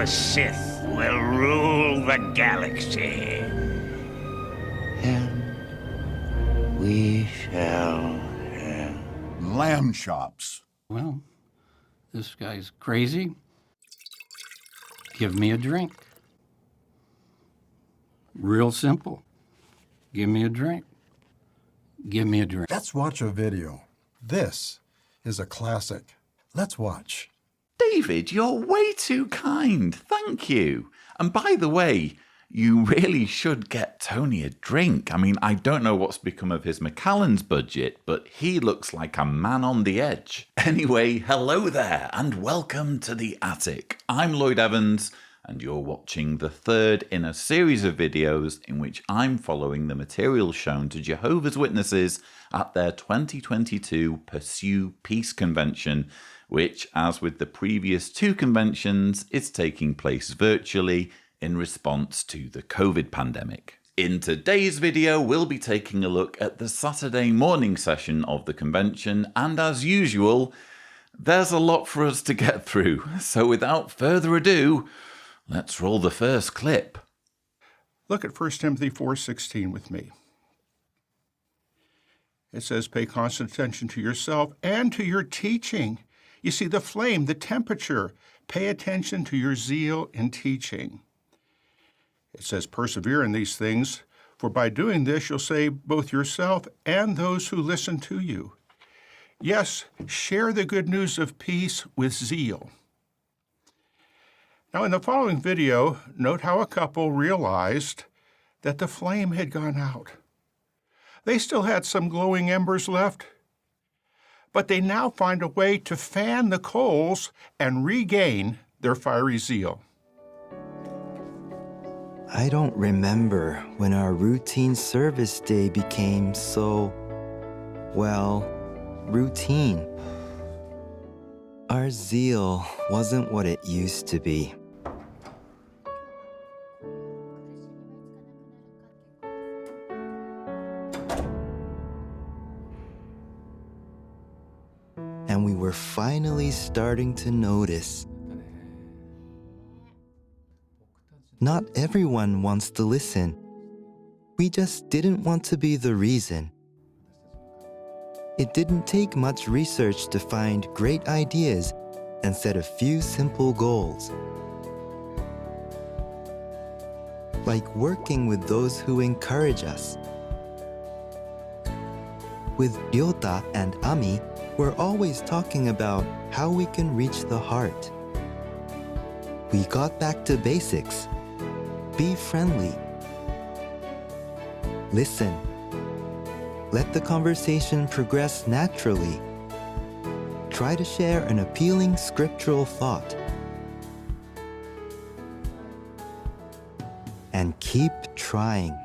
the Sith will rule the galaxy. And we shall have lamb chops. Well, this guy's crazy. Give me a drink. Real simple. Give me a drink. Give me a drink. Let's watch a video. This is a classic. Let's watch. David, you're way too kind. Thank you. And by the way, you really should get Tony a drink. I mean, I don't know what's become of his Macallan's budget, but he looks like a man on the edge. Anyway, hello there and welcome to the attic. I'm Lloyd Evans and you're watching the third in a series of videos in which I'm following the material shown to Jehovah's Witnesses at their 2022 Pursue Peace Convention, which, as with the previous two conventions, is taking place virtually in response to the COVID pandemic. In today's video, we'll be taking a look at the Saturday morning session of the convention, and as usual, there's a lot for us to get through. So without further ado, let's roll the first clip. Look at 1 Timothy 4:16 with me. It says, pay constant attention to yourself and to your teaching. You see, the flame, the temperature, pay attention to your zeal in teaching. It says, persevere in these things, for by doing this you'll save both yourself and those who listen to you. Yes, share the good news of peace with zeal. Now, in the following video, note how a couple realized that the flame had gone out. They still had some glowing embers left, but they now find a way to fan the coals and regain their fiery zeal. I don't remember when our routine service day became so, well, routine. Our zeal wasn't what it used to be. And we were finally starting to notice. Not everyone wants to listen. We just didn't want to be the reason. It didn't take much research to find great ideas and set a few simple goals. Like working with those who encourage us. With Ryota and Ami, we're always talking about how we can reach the heart. We got back to basics. Be friendly. Listen. Let the conversation progress naturally. Try to share an appealing scriptural thought. And keep trying.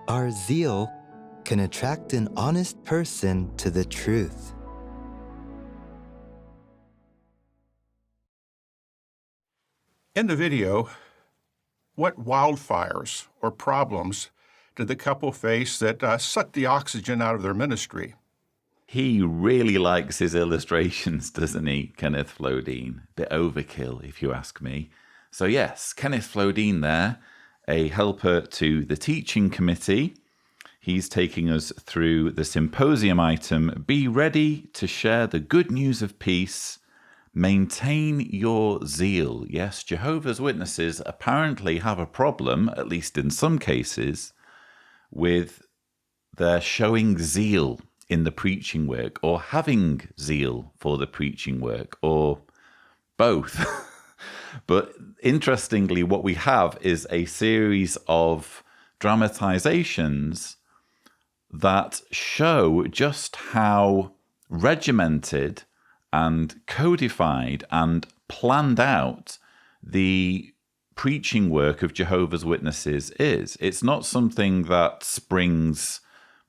Our zeal can attract an honest person to the truth. In the video, what wildfires or problems did the couple face that sucked the oxygen out of their ministry? He really likes his illustrations, doesn't he, Kenneth Flodine? Bit overkill, if you ask me. So yes, Kenneth Flodine there, a helper to the teaching committee. He's taking us through the symposium item, Be ready to share the good news of peace. Maintain your zeal. Yes, Jehovah's Witnesses apparently have a problem, at least in some cases, with their showing zeal in the preaching work or having zeal for the preaching work or both. But interestingly, what we have is a series of dramatizations that show just how regimented and codified and planned out the preaching work of Jehovah's Witnesses is. It's not something that springs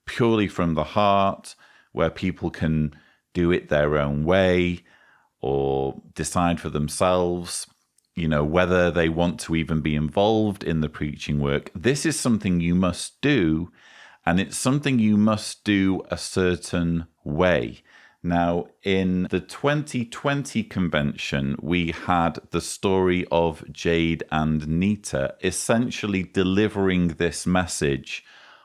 purely from the heart, where people can do it their own way or decide for themselves, you know, whether they want to even be involved in the preaching work. This is something you must do, and it's something you must do a certain way. Now, in the 2020 convention, we had the story of Jade and Nita essentially delivering this message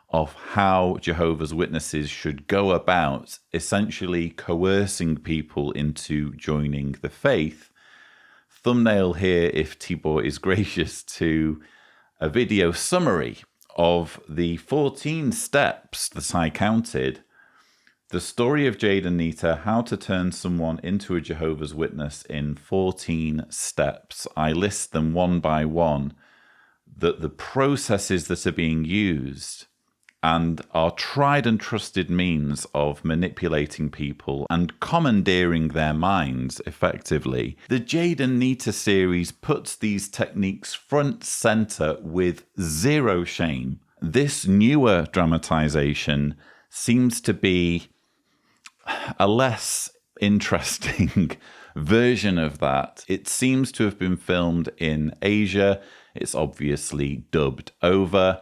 of how Jehovah's Witnesses should go about essentially coercing people into joining the faith. Thumbnail here, if Tibor is gracious, to a video summary of the 14 steps that I counted. The story of Jade and Nita, how to turn someone into a Jehovah's Witness in 14 steps. I list them one by one, that the processes that are being used and are tried and trusted means of manipulating people and commandeering their minds effectively. The Jade and Nita series puts these techniques front center with zero shame. This newer dramatization seems to be a less interesting version of that. It seems to have been filmed in Asia. It's obviously dubbed over.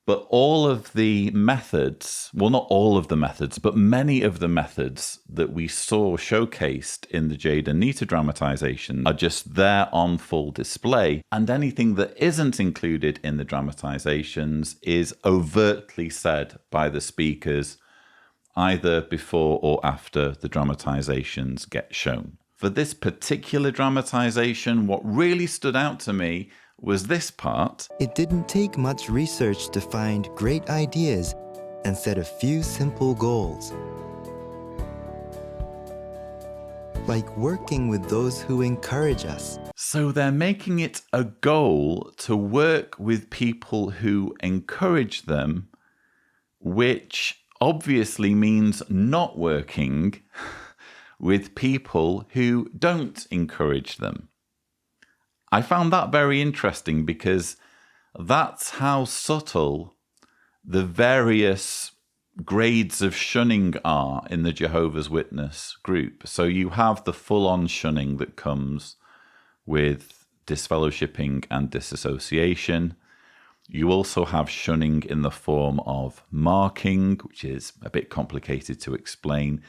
But all of the methods, well, not all of the methods, but many of the methods that we saw showcased in the Jade and Nita dramatization are just there on full display. And anything that isn't included in the dramatizations is overtly said by the speakers, either before or after the dramatizations get shown. For this particular dramatization, what really stood out to me was this part. It didn't take much research to find great ideas and set a few simple goals. Like working with those who encourage us. So they're making it a goal to work with people who encourage them, which obviously means not working with people who don't encourage them. I found that very interesting because that's how subtle the various grades of shunning are in the Jehovah's Witness group. So you have the full-on shunning that comes with disfellowshipping and disassociation. You also have shunning in the form of marking, which is a bit complicated to explain.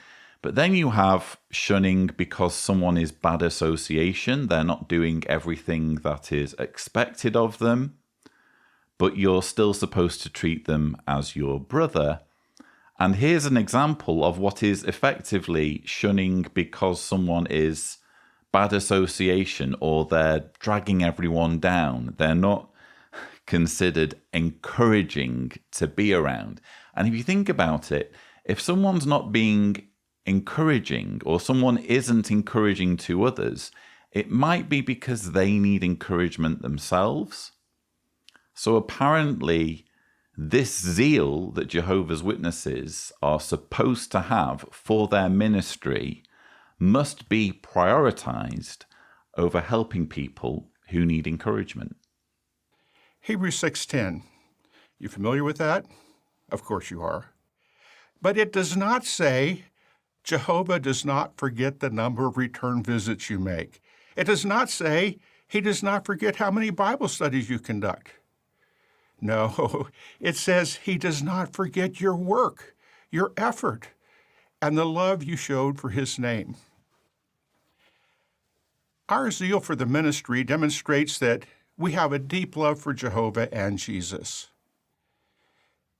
But then you have shunning because someone is bad association. They're not doing everything that is expected of them, but you're still supposed to treat them as your brother. And here's an example of what is effectively shunning because someone is bad association or they're dragging everyone down. They're not considered encouraging to be around. And if you think about it, if someone's not being encouraging or someone isn't encouraging to others, it might be because they need encouragement themselves. So apparently this zeal that Jehovah's Witnesses are supposed to have for their ministry must be prioritized over helping people who need encouragement. Hebrews 6:10. You familiar with that? Of course you are. But it does not say Jehovah does not forget the number of return visits you make. It does not say he does not forget how many Bible studies you conduct. No, it says he does not forget your work, your effort, and the love you showed for his name. Our zeal for the ministry demonstrates that we have a deep love for Jehovah and Jesus.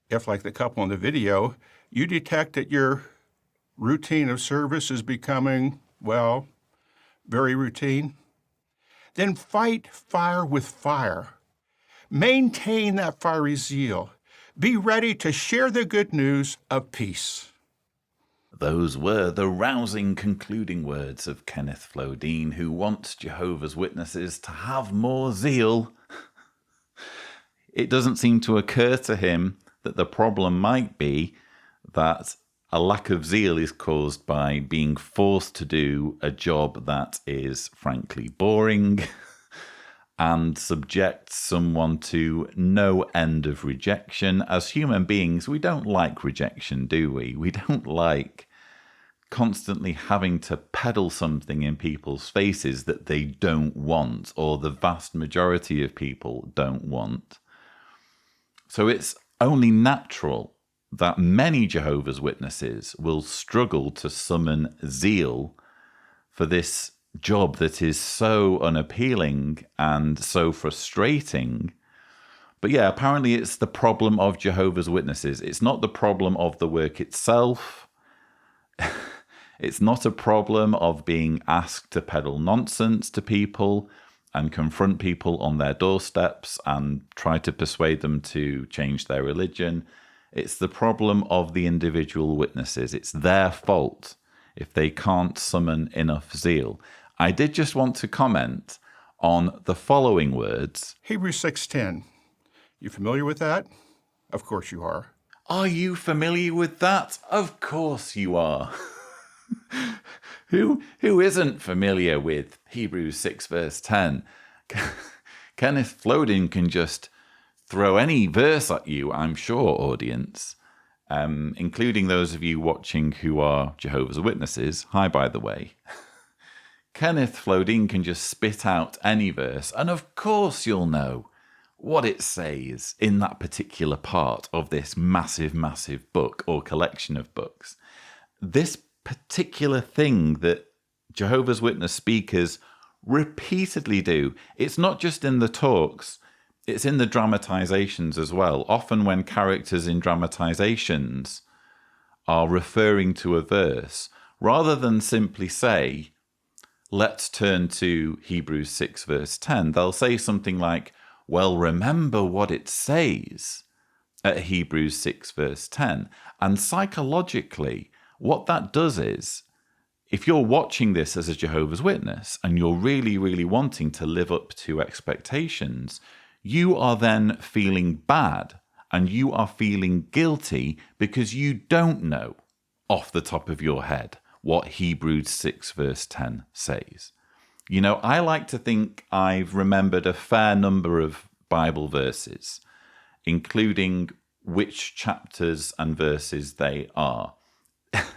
If, like the couple in the video, you detect that your routine of service is becoming, well, very routine, then fight fire with fire. Maintain that fiery zeal. Be ready to share the good news of peace. Those were the rousing concluding words of Kenneth Flodine, who wants Jehovah's Witnesses to have more zeal. It doesn't seem to occur to him that the problem might be that a lack of zeal is caused by being forced to do a job that is frankly boring and subjects someone to no end of rejection. As human beings, we don't like rejection, do we? We don't like constantly having to peddle something in people's faces that they don't want, or the vast majority of people don't want. So it's only natural that many Jehovah's Witnesses will struggle to summon zeal for this job that is so unappealing and so frustrating. But yeah, apparently it's the problem of Jehovah's Witnesses. It's not the problem of the work itself. It's not a problem of being asked to peddle nonsense to people and confront people on their doorsteps and try to persuade them to change their religion. It's the problem of the individual witnesses. It's their fault if they can't summon enough zeal. I did just want to comment on the following words. Hebrews 6:10. You familiar with that? Of course you are. Are you familiar with that? Of course you are. Who isn't familiar with Hebrews 6 verse 10? Kenneth Flodin can just throw any verse at you, I'm sure, audience, including those of you watching who are Jehovah's Witnesses. Hi, by the way. Kenneth Flodin can just spit out any verse, and of course you'll know what it says in that particular part of this massive, massive book or collection of books. This particular thing that Jehovah's Witness speakers repeatedly do, it's not just in the talks, it's in the dramatizations as well. Often when characters in dramatizations are referring to a verse, rather than simply say, let's turn to Hebrews 6 verse 10, they'll say something like, well, remember what it says at Hebrews 6 verse 10. And psychologically, what that does is, if you're watching this as a Jehovah's Witness and you're really, really wanting to live up to expectations, you are then feeling bad and you are feeling guilty because you don't know off the top of your head what Hebrews 6 verse 10 says. You know, I like to think I've remembered a fair number of Bible verses, including which chapters and verses they are.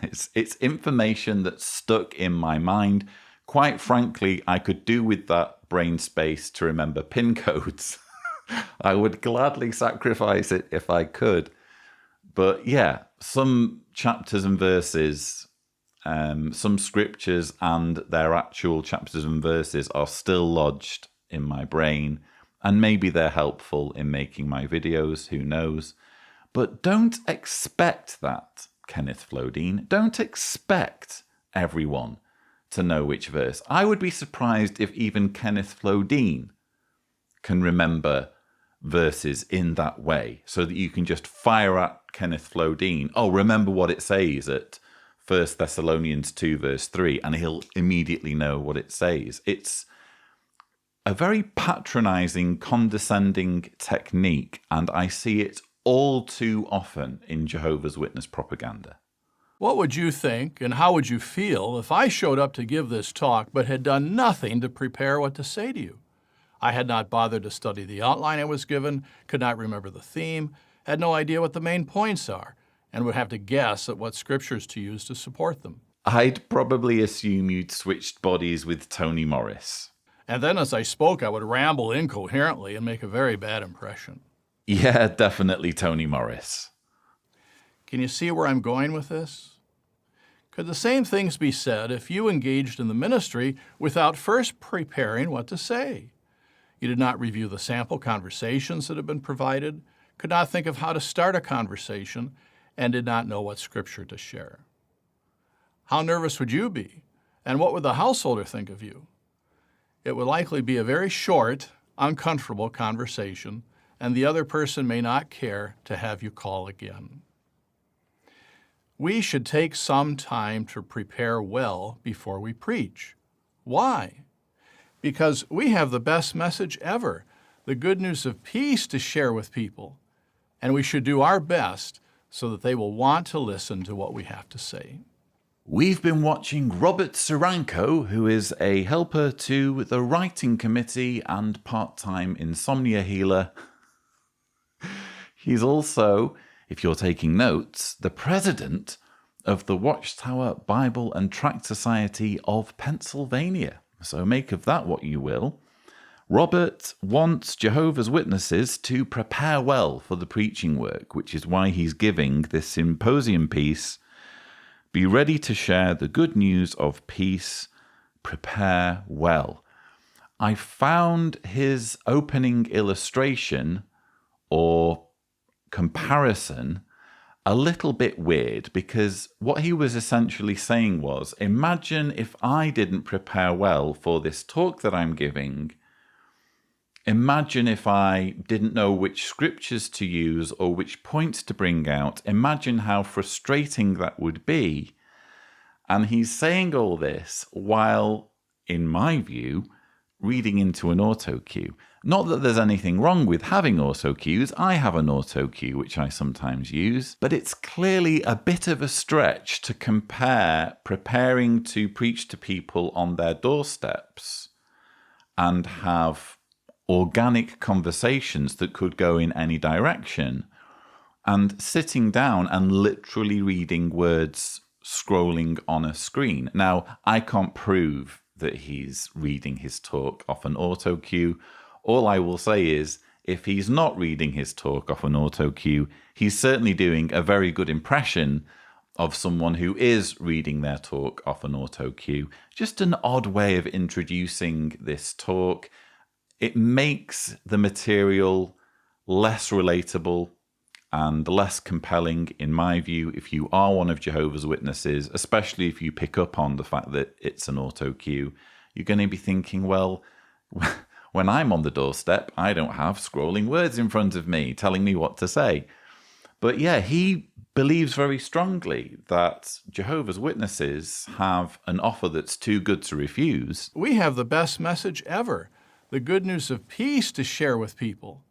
It's information that's stuck in my mind. Quite frankly, I could do with that brain space to remember PIN codes. I would gladly sacrifice it if I could. But yeah, some chapters and verses, some scriptures and their actual chapters and verses are still lodged in my brain, and maybe they're helpful in making my videos, who knows. But don't expect that, Kenneth Flodin. Don't expect everyone to know which verse. I would be surprised if even Kenneth Flodin can remember verses in that way, so that you can just fire at Kenneth Flodin, oh, remember what it says at 1 Thessalonians 2 verse 3, and he'll immediately know what it says. It's a very patronizing, condescending technique, and I see it all too often in Jehovah's Witness propaganda. What would you think and how would you feel if I showed up to give this talk but had done nothing to prepare what to say to you? I had not bothered to study the outline I was given, could not remember the theme, had no idea what the main points are, and would have to guess at what scriptures to use to support them. I'd probably assume you'd switched bodies with Tony Morris. And then as I spoke, I would ramble incoherently and make a very bad impression. Yeah, definitely Tony Morris. Can you see where I'm going with this? Could the same things be said if you engaged in the ministry without first preparing what to say? You did not review the sample conversations that have been provided, could not think of how to start a conversation, and did not know what scripture to share. How nervous would you be? And what would the householder think of you? It would likely be a very short, uncomfortable conversation, and the other person may not care to have you call again. We should take some time to prepare well before we preach. Why? Because we have the best message ever, the good news of peace to share with people, and we should do our best so that they will want to listen to what we have to say. We've been watching Robert Siranko, who is a helper to the writing committee and part-time insomnia healer. He's also, if you're taking notes, the president of the Watchtower Bible and Tract Society of Pennsylvania. So make of that what you will. Robert wants Jehovah's Witnesses to prepare well for the preaching work, which is why he's giving this symposium piece. Be ready to share the good news of peace. Prepare well. I found his opening illustration or comparison a little bit weird, because what he was essentially saying was, imagine if I didn't prepare well for this talk that I'm giving. Imagine if I didn't know which scriptures to use or which points to bring out. Imagine how frustrating that would be. And he's saying all this while, in my view, reading into an auto cue. Not that there's anything wrong with having auto cues. I have an auto cue, which I sometimes use. But it's clearly a bit of a stretch to compare preparing to preach to people on their doorsteps and have organic conversations that could go in any direction, and sitting down and literally reading words scrolling on a screen. Now, I can't prove that he's reading his talk off an auto cue. All I will say is, if he's not reading his talk off an auto cue, he's certainly doing a very good impression of someone who is reading their talk off an auto cue. Just an odd way of introducing this talk. It makes the material less relatable and less compelling, in my view, if you are one of Jehovah's Witnesses, especially if you pick up on the fact that it's an auto cue. You're going to be thinking, well, when I'm on the doorstep, I don't have scrolling words in front of me telling me what to say. But yeah, he believes very strongly that Jehovah's Witnesses have an offer that's too good to refuse. We have the best message ever, the good news of peace to share with people,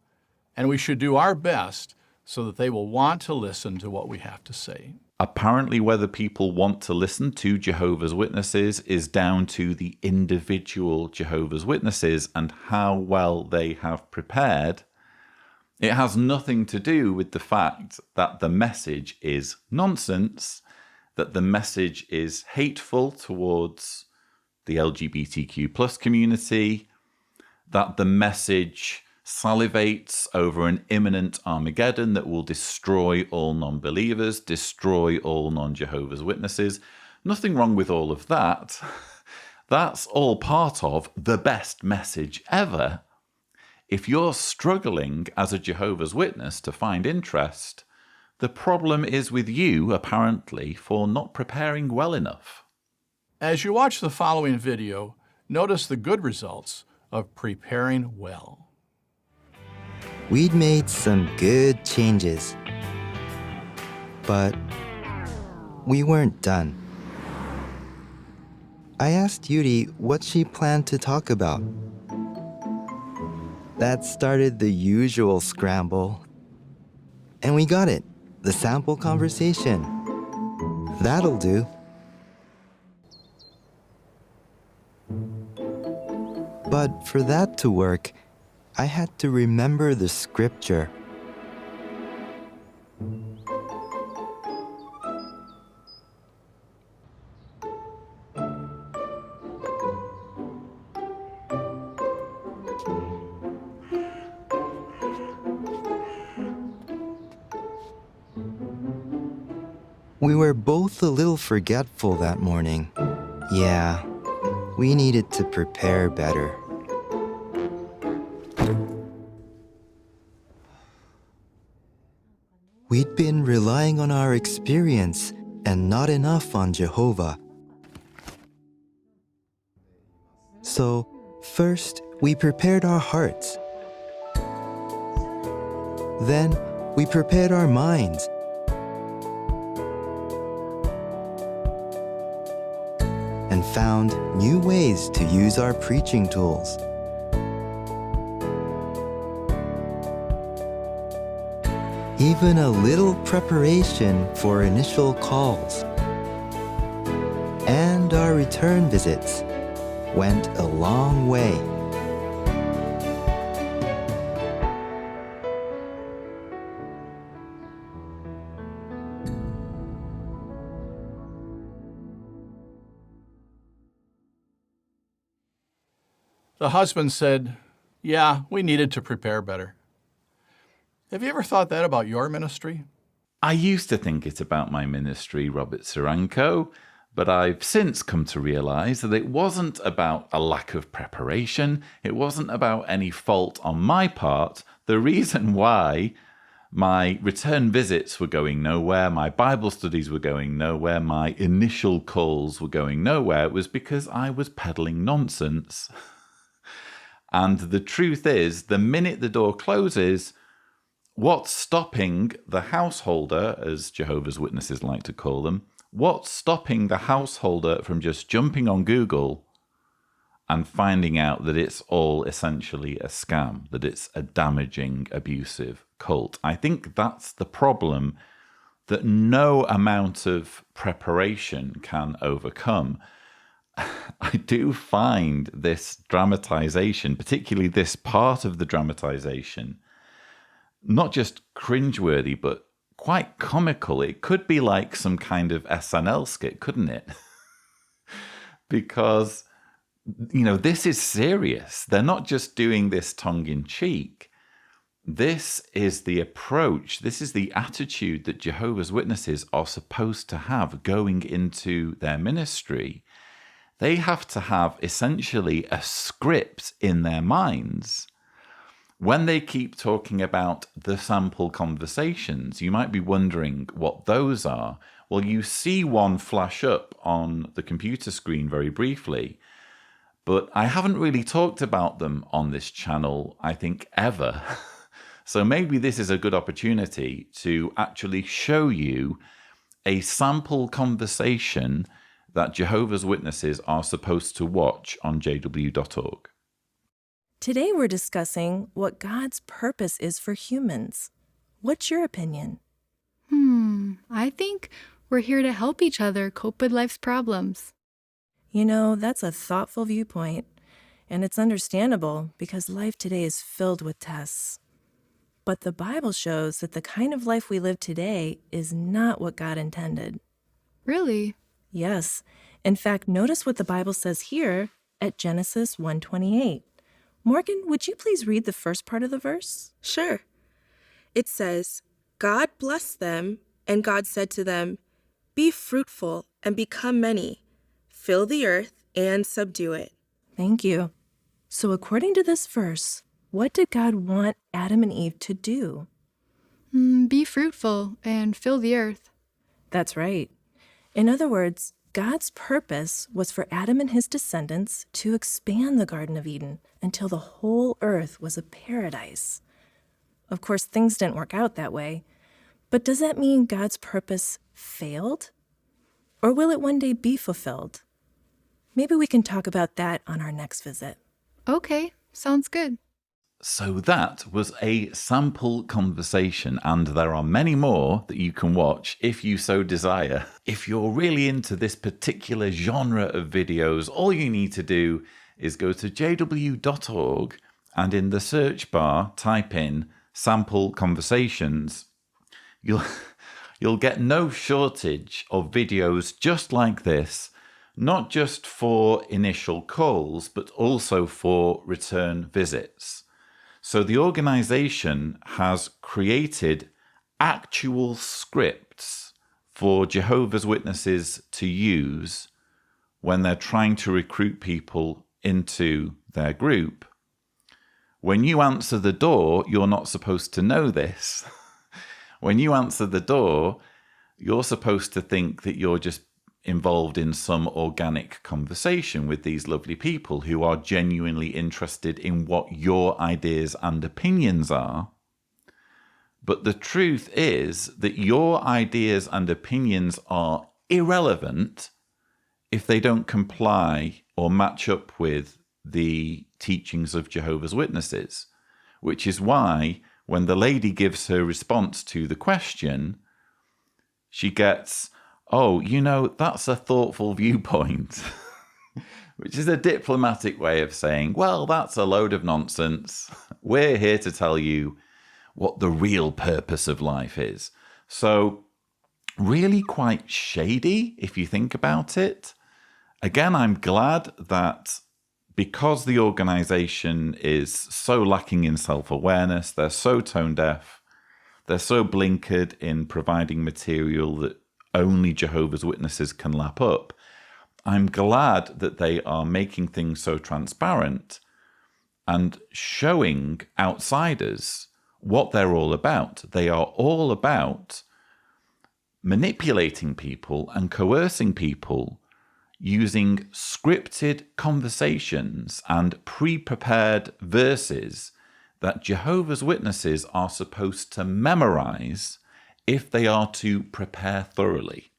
and we should do our best so that they will want to listen to what we have to say. Apparently, whether people want to listen to Jehovah's Witnesses is down to the individual Jehovah's Witnesses and how well they have prepared. It has nothing to do with the fact that the message is nonsense, that the message is hateful towards the LGBTQ plus community, that the message salivates over an imminent Armageddon that will destroy all non-believers, destroy all non-Jehovah's Witnesses. Nothing wrong with all of that. That's all part of the best message ever. If you're struggling as a Jehovah's Witness to find interest, the problem is with you, apparently, for not preparing well enough. As you watch the following video, notice the good results of preparing well. We'd made some good changes, but we weren't done. I asked Yuri what she planned to talk about. That started the usual scramble. And we got it, the sample conversation. That'll do. But for that to work, I had to remember the scripture. We were both a little forgetful that morning. Yeah, we needed to prepare better. We'd been relying on our experience and not enough on Jehovah. So, first, we prepared our hearts. Then, we prepared our minds. And found new ways to use our preaching tools. Even a little preparation for initial calls. And our return visits went a long way. The husband said, Yeah, we needed to prepare better. Have you ever thought that about your ministry? I used to think it about my ministry, Robert Siranko, but I've since come to realize that it wasn't about a lack of preparation. It wasn't about any fault on my part. The reason why my return visits were going nowhere, my Bible studies were going nowhere, my initial calls were going nowhere was because I was peddling nonsense. And the truth is, the minute the door closes, what's stopping the householder, as Jehovah's Witnesses like to call them, what's stopping the householder from just jumping on Google and finding out that it's all essentially a scam, that it's a damaging, abusive cult? I think that's the problem that no amount of preparation can overcome. I do find this dramatization, particularly this part of the dramatization, not just cringeworthy, but quite comical. It could be like some kind of SNL skit, couldn't it? Because, you know, this is serious. They're not just doing this tongue-in-cheek. This is the approach, this is the attitude that Jehovah's Witnesses are supposed to have going into their ministry. They have to have essentially a script in their minds. When they keep talking about the sample conversations, you might be wondering what those are. Well, you see one flash up on the computer screen very briefly, but I haven't really talked about them on this channel, I think, ever. So maybe this is a good opportunity to actually show you a sample conversation that Jehovah's Witnesses are supposed to watch on jw.org. Today we're discussing what God's purpose is for humans. What's your opinion? I think we're here to help each other cope with life's problems. You know, that's a thoughtful viewpoint, and it's understandable because life today is filled with tests. But the Bible shows that the kind of life we live today is not what God intended. Really? Yes. In fact, notice what the Bible says here at Genesis 1:28. Morgan, would you please read the first part of the verse? Sure. It says, God blessed them, and God said to them, be fruitful and become many. Fill the earth and subdue it. Thank you. So according to this verse, what did God want Adam and Eve to do? Be fruitful and fill the earth. That's right. In other words, God's purpose was for Adam and his descendants to expand the Garden of Eden until the whole earth was a paradise. Of course, things didn't work out that way. But does that mean God's purpose failed? Or will it one day be fulfilled? Maybe we can talk about that on our next visit. Okay, sounds good. So that was a sample conversation, and there are many more that you can watch if you so desire. If you're really into this particular genre of videos, all you need to do is go to jw.org and in the search bar type in sample conversations. You'll get no shortage of videos just like this, not just for initial calls, but also for return visits. So the organization has created actual scripts for Jehovah's Witnesses to use when they're trying to recruit people into their group. When you answer the door, you're not supposed to know this. When you answer the door, you're supposed to think that you're just involved in some organic conversation with these lovely people who are genuinely interested in what your ideas and opinions are. But the truth is that your ideas and opinions are irrelevant if they don't comply or match up with the teachings of Jehovah's Witnesses, which is why when the lady gives her response to the question, she gets, oh, you know, that's a thoughtful viewpoint, which is a diplomatic way of saying, well, that's a load of nonsense. We're here to tell you what the real purpose of life is. So really quite shady if you think about it. Again, I'm glad that because the organization is so lacking in self-awareness, they're so tone deaf, they're so blinkered in providing material that only Jehovah's Witnesses can lap up, I'm glad that they are making things so transparent and showing outsiders what they're all about. They are all about manipulating people and coercing people using scripted conversations and pre-prepared verses that Jehovah's Witnesses are supposed to memorize if they are to prepare thoroughly.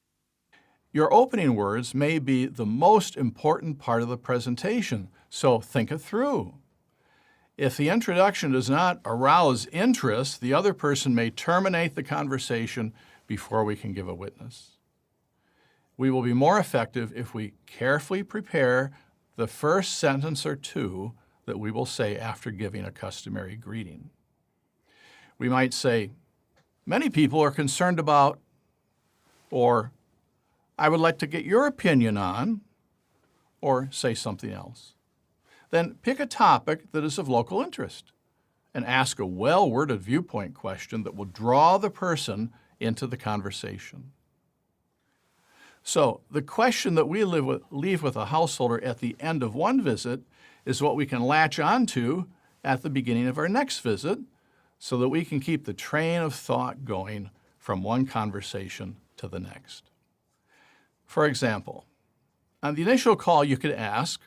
Your opening words may be the most important part of the presentation, so think it through. If the introduction does not arouse interest, the other person may terminate the conversation before we can give a witness. We will be more effective if we carefully prepare the first sentence or two that we will say after giving a customary greeting. We might say, "Many people are concerned about," or "I would like to get your opinion on," or say something else. Then pick a topic that is of local interest and ask a well-worded viewpoint question that will draw the person into the conversation. So the question that we leave with a householder at the end of one visit is what we can latch onto at the beginning of our next visit so that we can keep the train of thought going from one conversation to the next. For example, on the initial call you could ask,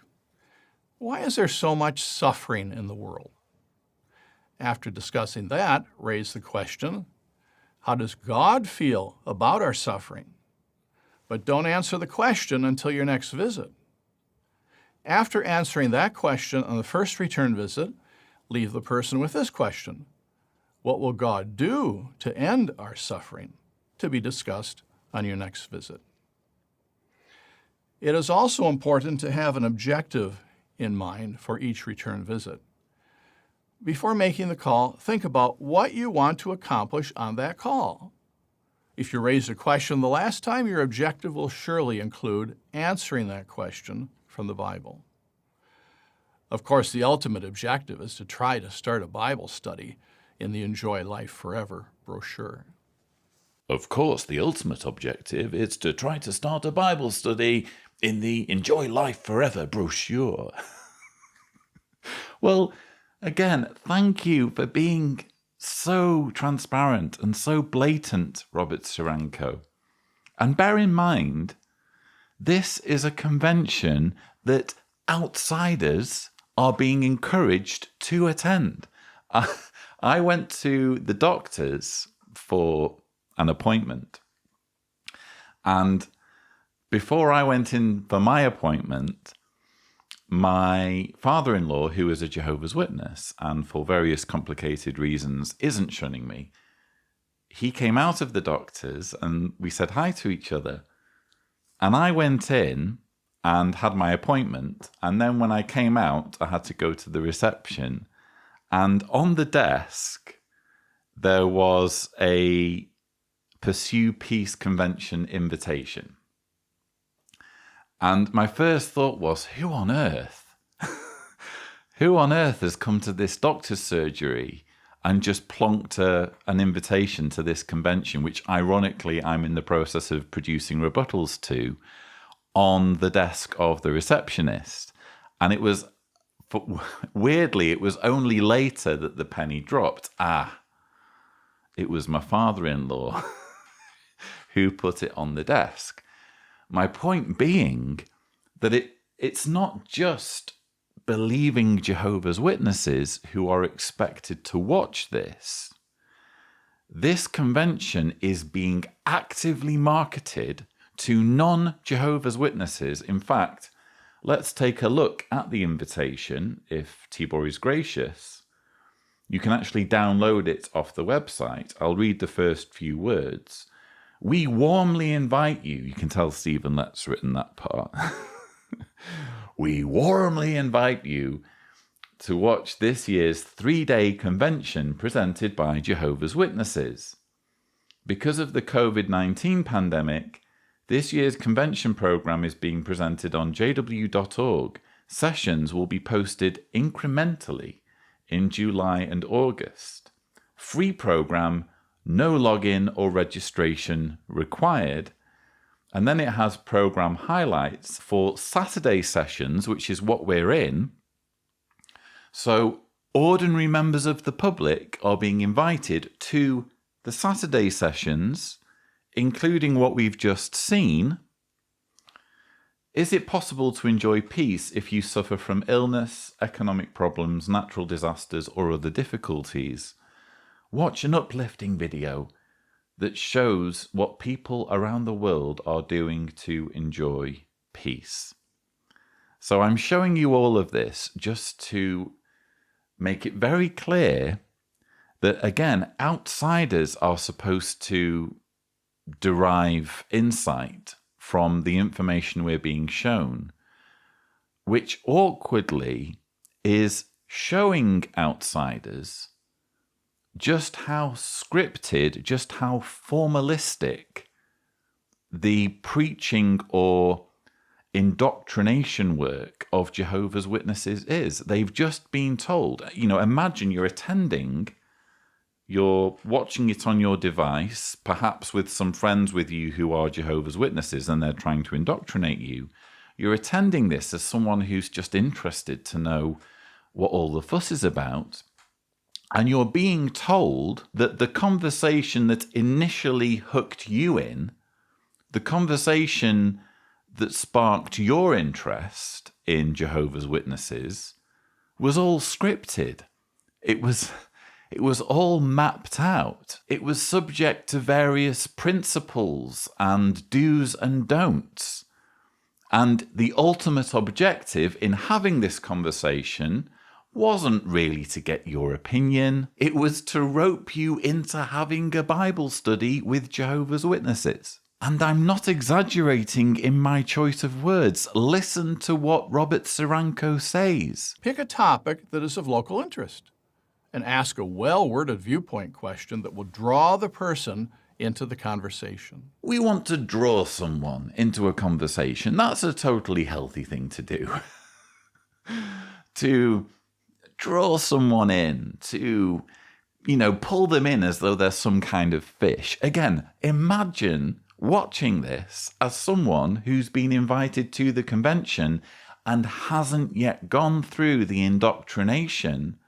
"Why is there so much suffering in the world?" After discussing that, raise the question, "How does God feel about our suffering?" But don't answer the question until your next visit. After answering that question on the first return visit, leave the person with this question: "What will God do to end our suffering?" to be discussed on your next visit. It is also important to have an objective in mind for each return visit. Before making the call, think about what you want to accomplish on that call. If you raised a question the last time, your objective will surely include answering that question from the Bible. Of course, the ultimate objective is to try to start a Bible study in the Enjoy Life Forever brochure. Of course, the ultimate objective is to try to start a Bible study in the Enjoy Life Forever brochure. Well, again, thank you for being so transparent and so blatant, Robert Siranko. And bear in mind, this is a convention that outsiders are being encouraged to attend. I went to the doctor's for an appointment, and before I went in for my appointment, my father-in-law, who is a Jehovah's Witness and for various complicated reasons isn't shunning me, he came out of the doctor's and we said hi to each other. And I went in and had my appointment. And then when I came out, I had to go to the reception. And on the desk, there was a Pursue Peace Convention invitation. And my first thought was, who on earth? Who on earth has come to this doctor's surgery and just plonked an invitation to this convention, which ironically I'm in the process of producing rebuttals to, on the desk of the receptionist? And it was, weirdly, it was only later that the penny dropped. It was my father-in-law who put it on the desk. My point being that it's not just believing Jehovah's Witnesses who are expected to watch this. This convention is being actively marketed to non-Jehovah's Witnesses. In fact, let's take a look at the invitation, if Tibor is gracious. You can actually download it off the website. I'll read the first few words. "We warmly invite you." You can tell Stephen Lett's written that part. "We warmly invite you to watch this year's 3-day convention presented by Jehovah's Witnesses. Because of the COVID-19 pandemic, this year's convention program is being presented on jw.org, sessions will be posted incrementally in July and August. Free program, no login or registration required. And then it has program highlights for Saturday sessions, which is what we're in. So ordinary members of the public are being invited to the Saturday sessions, including what we've just seen. Is it possible to enjoy peace if you suffer from illness, economic problems, natural disasters, or other difficulties? Watch an uplifting video that shows what people around the world are doing to enjoy peace. So I'm showing you all of this just to make it very clear that, again, outsiders are supposed to derive insight from the information we're being shown, which awkwardly is showing outsiders just how scripted, just how formalistic the preaching or indoctrination work of Jehovah's Witnesses is. They've just been told, imagine you're attending, you're watching it on your device, perhaps with some friends with you who are Jehovah's Witnesses and they're trying to indoctrinate you. You're attending this as someone who's just interested to know what all the fuss is about. And you're being told that the conversation that initially hooked you in, the conversation that sparked your interest in Jehovah's Witnesses, was all scripted. It was all mapped out. It was subject to various principles and do's and don'ts. And the ultimate objective in having this conversation wasn't really to get your opinion. It was to rope you into having a Bible study with Jehovah's Witnesses. And I'm not exaggerating in my choice of words. Listen to what Robert Siranko says. Pick a topic that is of local interest and ask a well-worded viewpoint question that will draw the person into the conversation. We want to draw someone into a conversation. That's a totally healthy thing to do. To draw someone in, to, pull them in as though they're some kind of fish. Again, imagine watching this as someone who's been invited to the convention and hasn't yet gone through the indoctrination,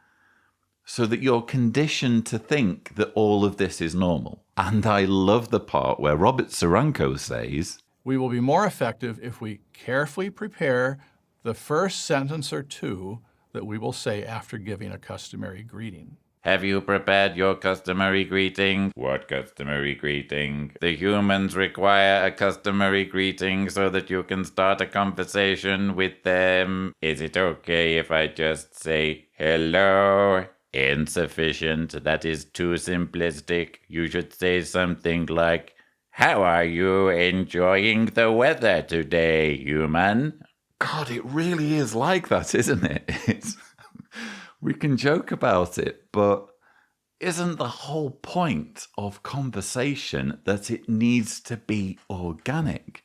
so that you're conditioned to think that all of this is normal. And I love the part where Robert Siranko says, "We will be more effective if we carefully prepare the first sentence or two that we will say after giving a customary greeting." Have you prepared your customary greeting? What customary greeting? The humans require a customary greeting so that you can start a conversation with them. Is it okay if I just say hello? Insufficient. That is too simplistic. You should say something like, "How are you enjoying the weather today, human?" God, it really is like that, isn't it? We can joke about it, but isn't the whole point of conversation that it needs to be organic?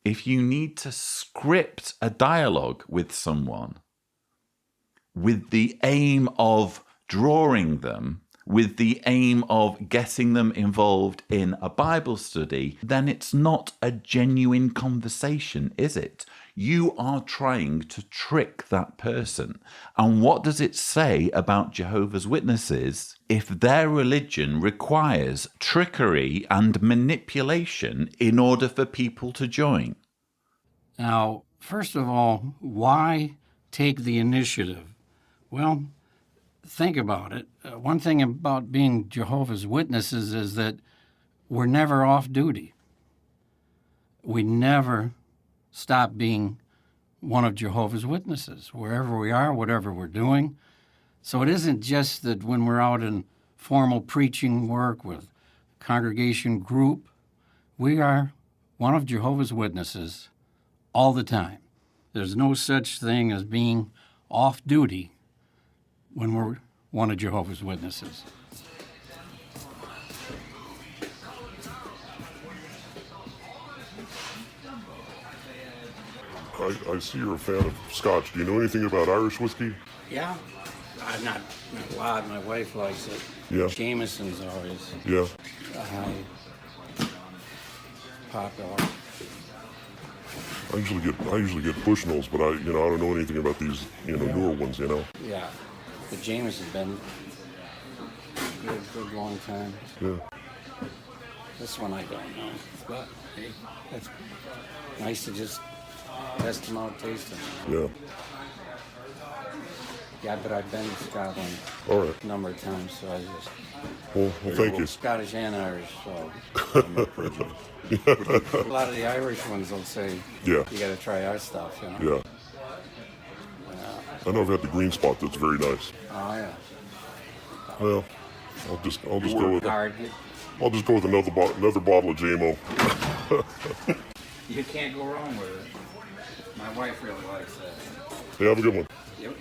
If you need to script a dialogue with someone with the aim of drawing them, with the aim of getting them involved in a Bible study, then it's not a genuine conversation, is it? You are trying to trick that person. And what does it say about Jehovah's Witnesses if their religion requires trickery and manipulation in order for people to join? Now, first of all, why take the initiative? Well, think about it. One thing about being Jehovah's Witnesses is that we're never off duty. We never stop being one of Jehovah's Witnesses, wherever we are, whatever we're doing. So it isn't just that when we're out in formal preaching work with congregation group, we are one of Jehovah's Witnesses all the time. There's no such thing as being off duty when we're one of Jehovah's Witnesses. I see you're a fan of Scotch. Do you know anything about Irish whiskey? Yeah. Not a lot. My wife likes it. Yeah. Jameson's always Yeah. popular. I usually get Bushnells, but I don't know anything about these, newer ones, Yeah. The Jameson's been good long time. Yeah. This one I don't know. But hey, it's nice to just test them out, taste them. Yeah. Yeah, but I've been to Scotland All right. a number of times, so I just... Well, thank you. Scottish and Irish, so... A lot of the Irish ones will say, Yeah. you gotta try our stuff, Yeah. I know I've had the green spot. That's very nice. Oh, yeah. Well, I'll just go with Hard. I'll just go with another bottle of JMO. You can't go wrong with it. My wife really likes that. Hey, have a good one. Yep.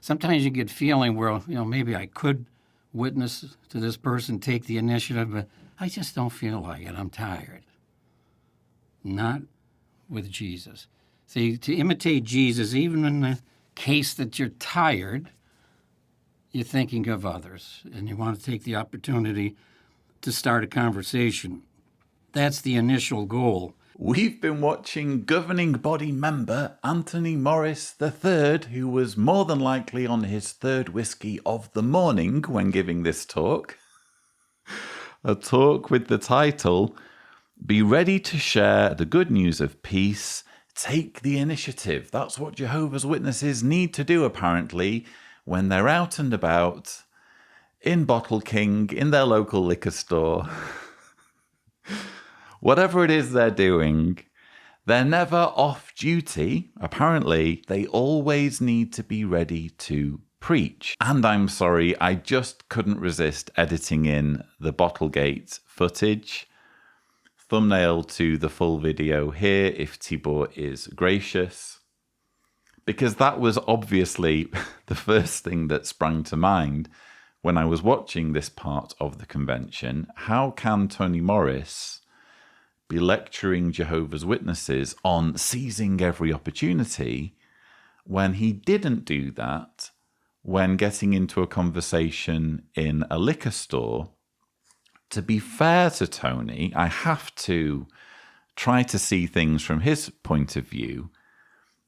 Sometimes you get feeling where, maybe I could witness to this person, take the initiative, but I just don't feel like it. I'm tired. Not with Jesus. See, to imitate Jesus, even in the case that you're tired, you're thinking of others, and you want to take the opportunity to start a conversation. That's the initial goal. We've been watching governing body member Anthony Morris III, who was more than likely on his third whiskey of the morning when giving this talk. A talk with the title, Be Ready to Share the Good News of Peace, Take the Initiative. That's what Jehovah's Witnesses need to do, apparently, when they're out and about, in Bottle King, in their local liquor store. Whatever it is they're doing, they're never off duty. Apparently, they always need to be ready to preach. And I'm sorry, I just couldn't resist editing in the Bottlegate footage. Thumbnail to the full video here, if Tibor is gracious. Because that was obviously the first thing that sprang to mind when I was watching this part of the convention. How can Tony Morris be lecturing Jehovah's Witnesses on seizing every opportunity when he didn't do that when getting into a conversation in a liquor store? To be fair to Tony, I have to try to see things from his point of view.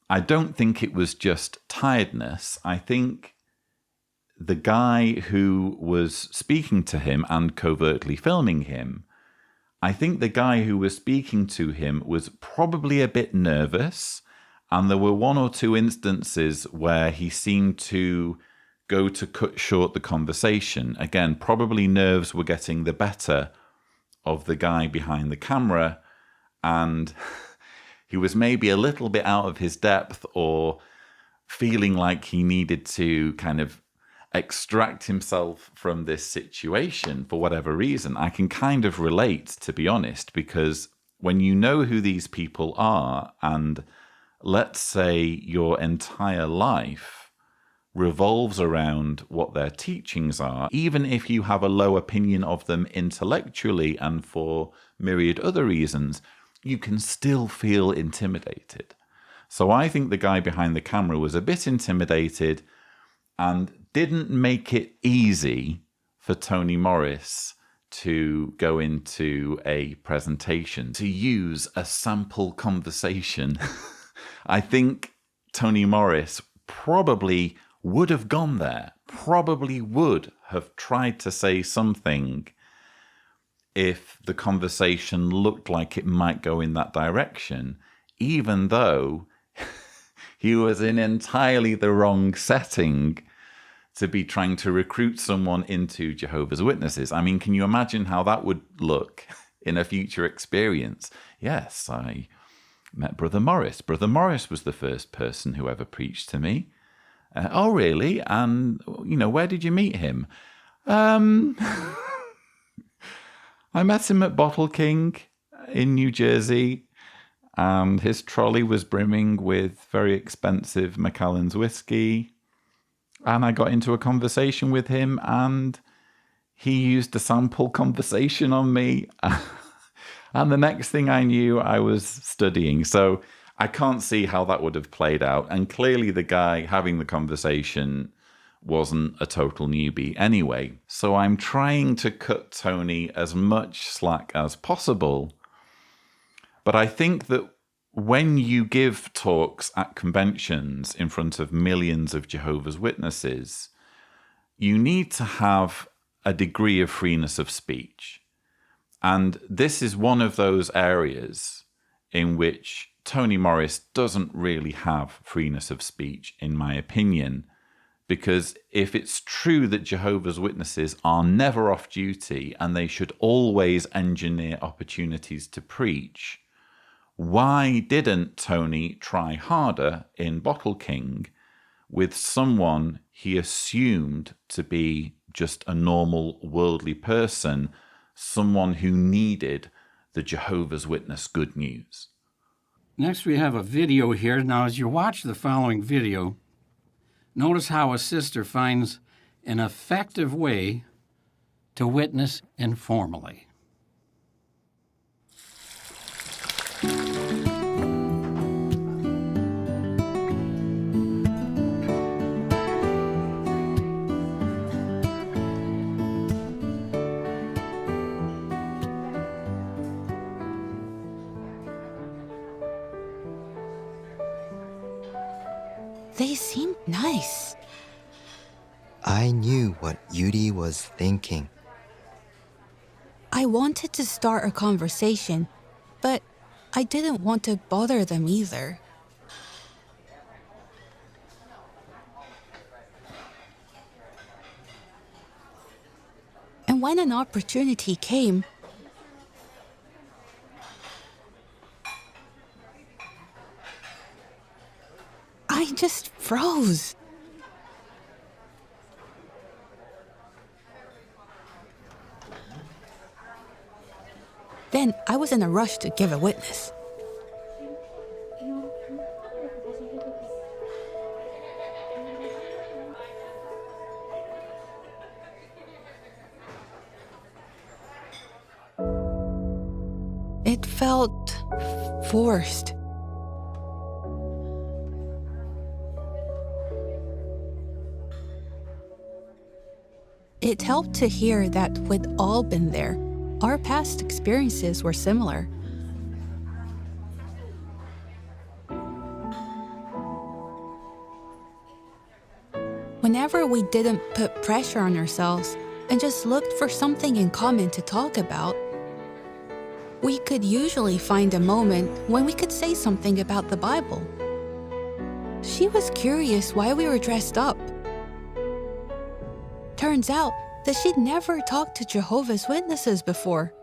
I don't think it was just tiredness. I think the guy who was speaking to him and covertly filming him, I think the guy who was speaking to him was probably a bit nervous, and there were one or two instances where he seemed to go to cut short the conversation. Again, probably nerves were getting the better of the guy behind the camera, and he was maybe a little bit out of his depth or feeling like he needed to kind of extract himself from this situation for whatever reason. I can kind of relate, to be honest, because when you know who these people are, and let's say your entire life revolves around what their teachings are, even if you have a low opinion of them intellectually and for myriad other reasons, you can still feel intimidated. So I think the guy behind the camera was a bit intimidated and didn't make it easy for Tony Morris to go into a presentation, to use a sample conversation. I think Tony Morris probably would have gone there, probably would have tried to say something if the conversation looked like it might go in that direction, even though he was in entirely the wrong setting to be trying to recruit someone into Jehovah's Witnesses. I mean, can you imagine how that would look in a future experience? Yes, I met Brother Morris. Brother Morris was the first person who ever preached to me. Oh, really? And, where did you meet him? I met him at Bottle King in New Jersey, and his trolley was brimming with very expensive Macallan's whiskey. And I got into a conversation with him, and he used a sample conversation on me. And the next thing I knew, I was studying. So I can't see how that would have played out. And clearly the guy having the conversation wasn't a total newbie anyway. So I'm trying to cut Tony as much slack as possible. But I think that when you give talks at conventions in front of millions of Jehovah's Witnesses, you need to have a degree of freeness of speech. And this is one of those areas in which Tony Morris doesn't really have freeness of speech, in my opinion, because if it's true that Jehovah's Witnesses are never off duty and they should always engineer opportunities to preach, why didn't Tony try harder in Bottle King with someone he assumed to be just a normal worldly person, someone who needed the Jehovah's Witness good news? Next, we have a video here. Now, as you watch the following video, notice how a sister finds an effective way to witness informally. They seemed nice. I knew what Yuri was thinking. I wanted to start a conversation, but I didn't want to bother them either. And when an opportunity came, I just froze. Then I was in a rush to give a witness. It felt forced. It helped to hear that we'd all been there. Our past experiences were similar. Whenever we didn't put pressure on ourselves and just looked for something in common to talk about, we could usually find a moment when we could say something about the Bible. She was curious why we were dressed up. Turns out that she'd never talked to Jehovah's Witnesses before.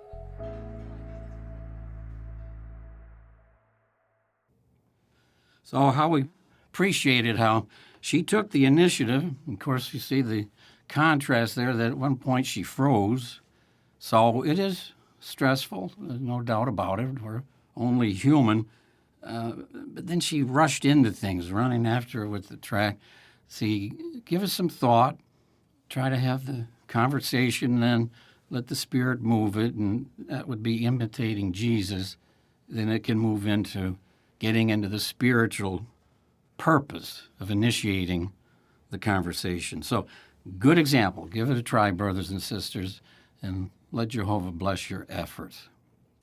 So how we appreciated how she took the initiative. Of course, you see the contrast there that at one point she froze. So it is stressful, there's no doubt about it. We're only human. But then she rushed into things, running after her with the track. See, give us some thought. Try to have the conversation, then let the Spirit move it, and that would be imitating Jesus. Then it can move into getting into the spiritual purpose of initiating the conversation. So, good example. Give it a try, brothers and sisters, and let Jehovah bless your efforts.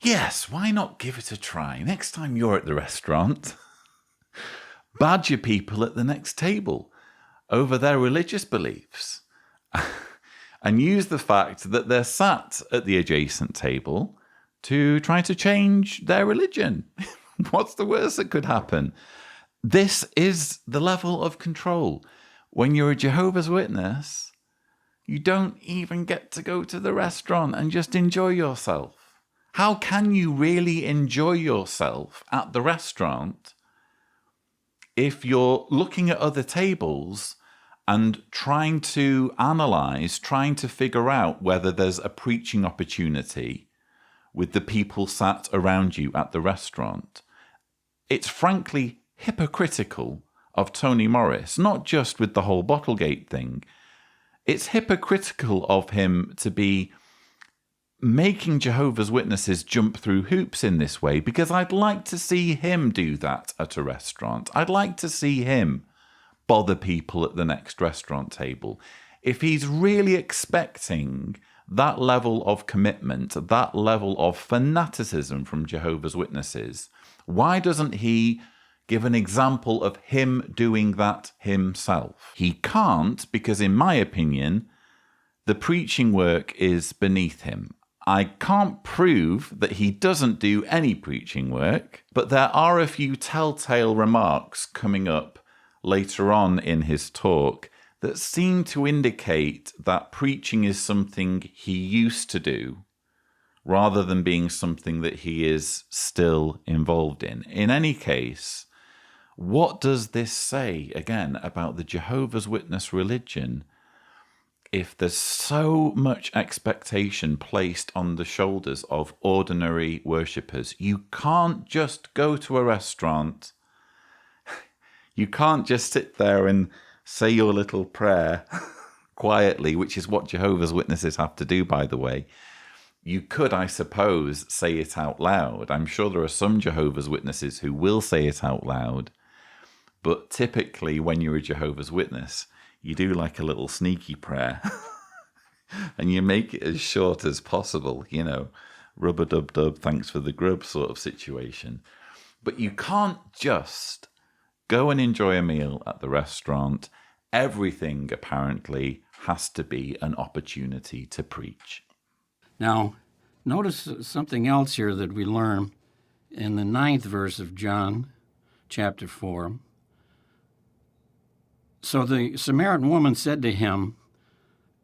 Yes, why not give it a try? Next time you're at the restaurant, badger people at the next table over their religious beliefs. And use the fact that they're sat at the adjacent table to try to change their religion. What's the worst that could happen? This is the level of control. When you're a Jehovah's Witness, you don't even get to go to the restaurant and just enjoy yourself. How can you really enjoy yourself at the restaurant if you're looking at other tables and trying to analyze, trying to figure out whether there's a preaching opportunity with the people sat around you at the restaurant? It's frankly hypocritical of Tony Morris, not just with the whole Bottlegate thing. It's hypocritical of him to be making Jehovah's Witnesses jump through hoops in this way, because I'd like to see him do that at a restaurant. I'd like to see him bother people at the next restaurant table. If he's really expecting that level of commitment, that level of fanaticism from Jehovah's Witnesses, why doesn't he give an example of him doing that himself? He can't, because in my opinion, the preaching work is beneath him. I can't prove that he doesn't do any preaching work, but there are a few telltale remarks coming up later on in his talk that seem to indicate that preaching is something he used to do rather than being something that he is still involved in. In any case, what does this say, again, about the Jehovah's Witness religion if there's so much expectation placed on the shoulders of ordinary worshippers? You can't just go to a restaurant. You can't just sit there and say your little prayer quietly, which is what Jehovah's Witnesses have to do, by the way. You could, I suppose, say it out loud. I'm sure there are some Jehovah's Witnesses who will say it out loud. But typically, when you're a Jehovah's Witness, you do like a little sneaky prayer. And you make it as short as possible, you know, rub-a-dub-dub, thanks for the grub sort of situation. But you can't just go and enjoy a meal at the restaurant. Everything, apparently, has to be an opportunity to preach. Now, notice something else here that we learn in the 9th verse of John chapter 4. So the Samaritan woman said to him,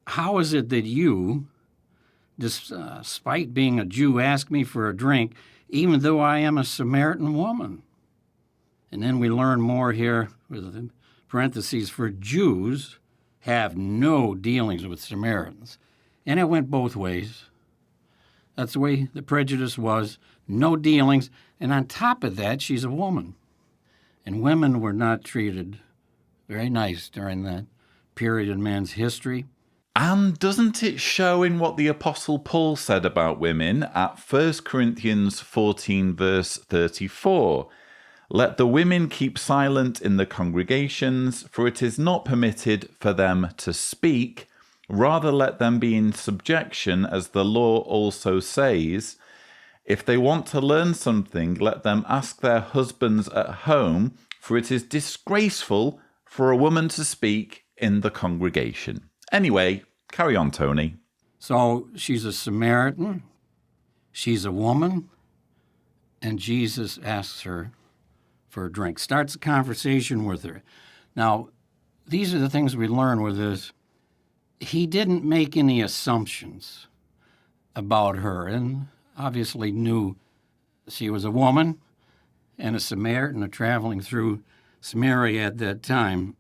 "How is it that you, despite being a Jew, ask me for a drink, even though I am a Samaritan woman?" And then we learn more here with parentheses, "For Jews have no dealings with Samaritans." And it went both ways. That's the way the prejudice was, no dealings. And on top of that, she's a woman. And women were not treated very nice during that period in man's history. And doesn't it show in what the Apostle Paul said about women at 1 Corinthians 14, verse 34? "Let the women keep silent in the congregations, for it is not permitted for them to speak. Rather let them be in subjection, as the law also says. If they want to learn something, let them ask their husbands at home, for it is disgraceful for a woman to speak in the congregation." Anyway, carry on, Tony. So she's a Samaritan, she's a woman, and Jesus asks her for a drink, starts a conversation with her. Now, these are the things we learn with this. He didn't make any assumptions about her, and obviously knew she was a woman and a Samaritan traveling through Samaria at that time.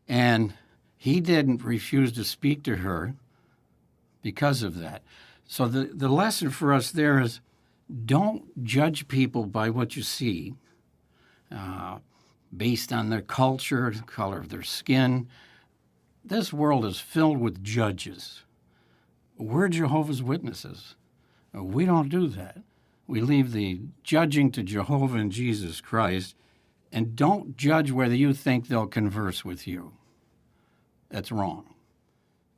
And he didn't refuse to speak to her because of that. So the lesson for us there is, don't judge people by what you see, based on their culture, the color of their skin. This world is filled with judges. We're Jehovah's Witnesses. We don't do that. We leave the judging to Jehovah and Jesus Christ, and don't judge whether you think they'll converse with you. That's wrong.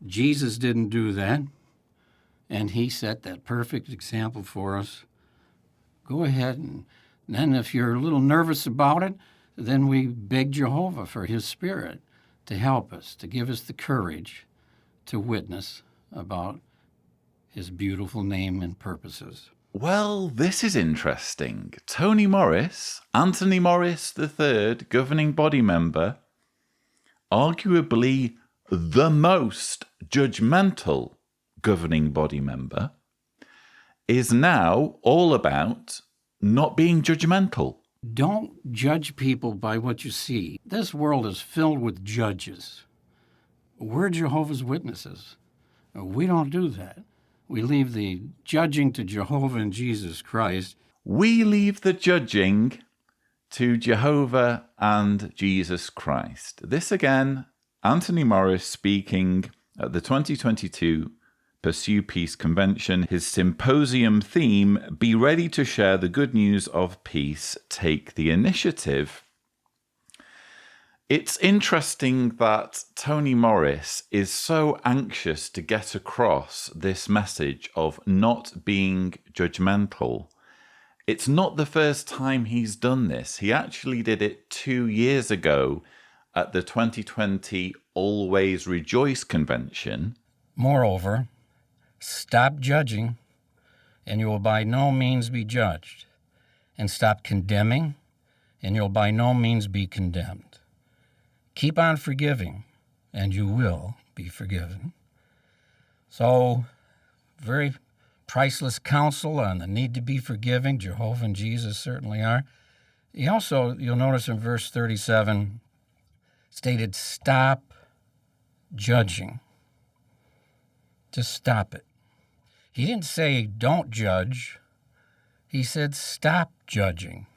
Jesus didn't do that, and he set that perfect example for us. Go ahead, and then if you're a little nervous about it, then we beg Jehovah for his Spirit to help us, to give us the courage to witness about his beautiful name and purposes. Well, this is interesting. Tony Morris, Anthony Morris III, governing body member, arguably the most judgmental governing body member, is now all about not being judgmental. Don't judge people by what you see. This world is filled with judges. We're Jehovah's Witnesses. We don't do that. We leave the judging to Jehovah and Jesus Christ. We leave the judging to Jehovah and Jesus Christ. This again, Anthony Morris speaking at the 2022 Pursue Peace Convention, his symposium theme, Be Ready to Share the Good News of Peace, Take the Initiative. It's interesting that Tony Morris is so anxious to get across this message of not being judgmental. It's not the first time he's done this. He actually did it 2 years ago at the 2020 Always Rejoice Convention. Moreover, stop judging, and you will by no means be judged. And stop condemning, and you'll by no means be condemned. Keep on forgiving, and you will be forgiven. So, very priceless counsel on the need to be forgiving. Jehovah and Jesus certainly are. He also, you'll notice in verse 37, stated, stop judging. Just stop it. He didn't say don't judge. He said stop judging.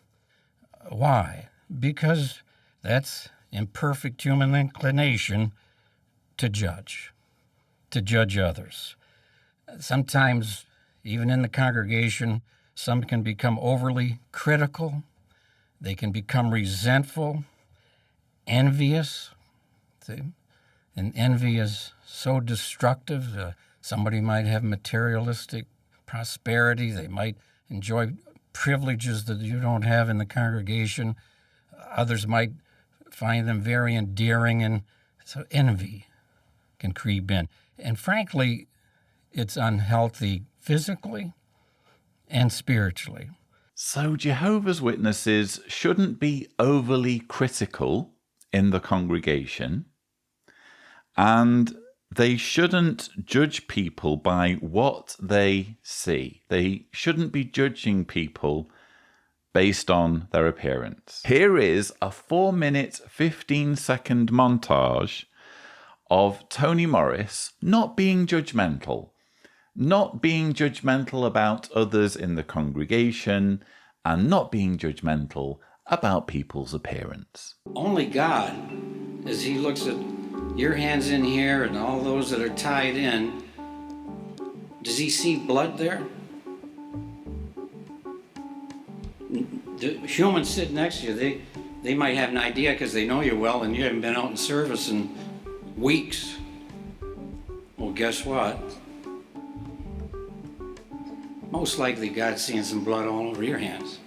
Why? Because that's imperfect human inclination to judge others. Sometimes, even in the congregation, some can become overly critical. They can become resentful, envious. See? And envy is so destructive. Somebody might have materialistic prosperity. They might enjoy privileges that you don't have in the congregation. Others might find them very endearing, and so envy can creep in. And frankly, it's unhealthy physically and spiritually. So Jehovah's Witnesses shouldn't be overly critical in the congregation, and they shouldn't judge people by what they see. They shouldn't be judging people based on their appearance. Here is a 4-minute, 15-second montage of Tony Morris not being judgmental about others in the congregation, and not being judgmental about people's appearance. Only God, as he looks at your hands in here and all those that are tied in, does he see blood there? The humans sitting next to you, they might have an idea because they know you well and you haven't been out in service in weeks. Well, guess what? Most likely God's seeing some blood all over your hands.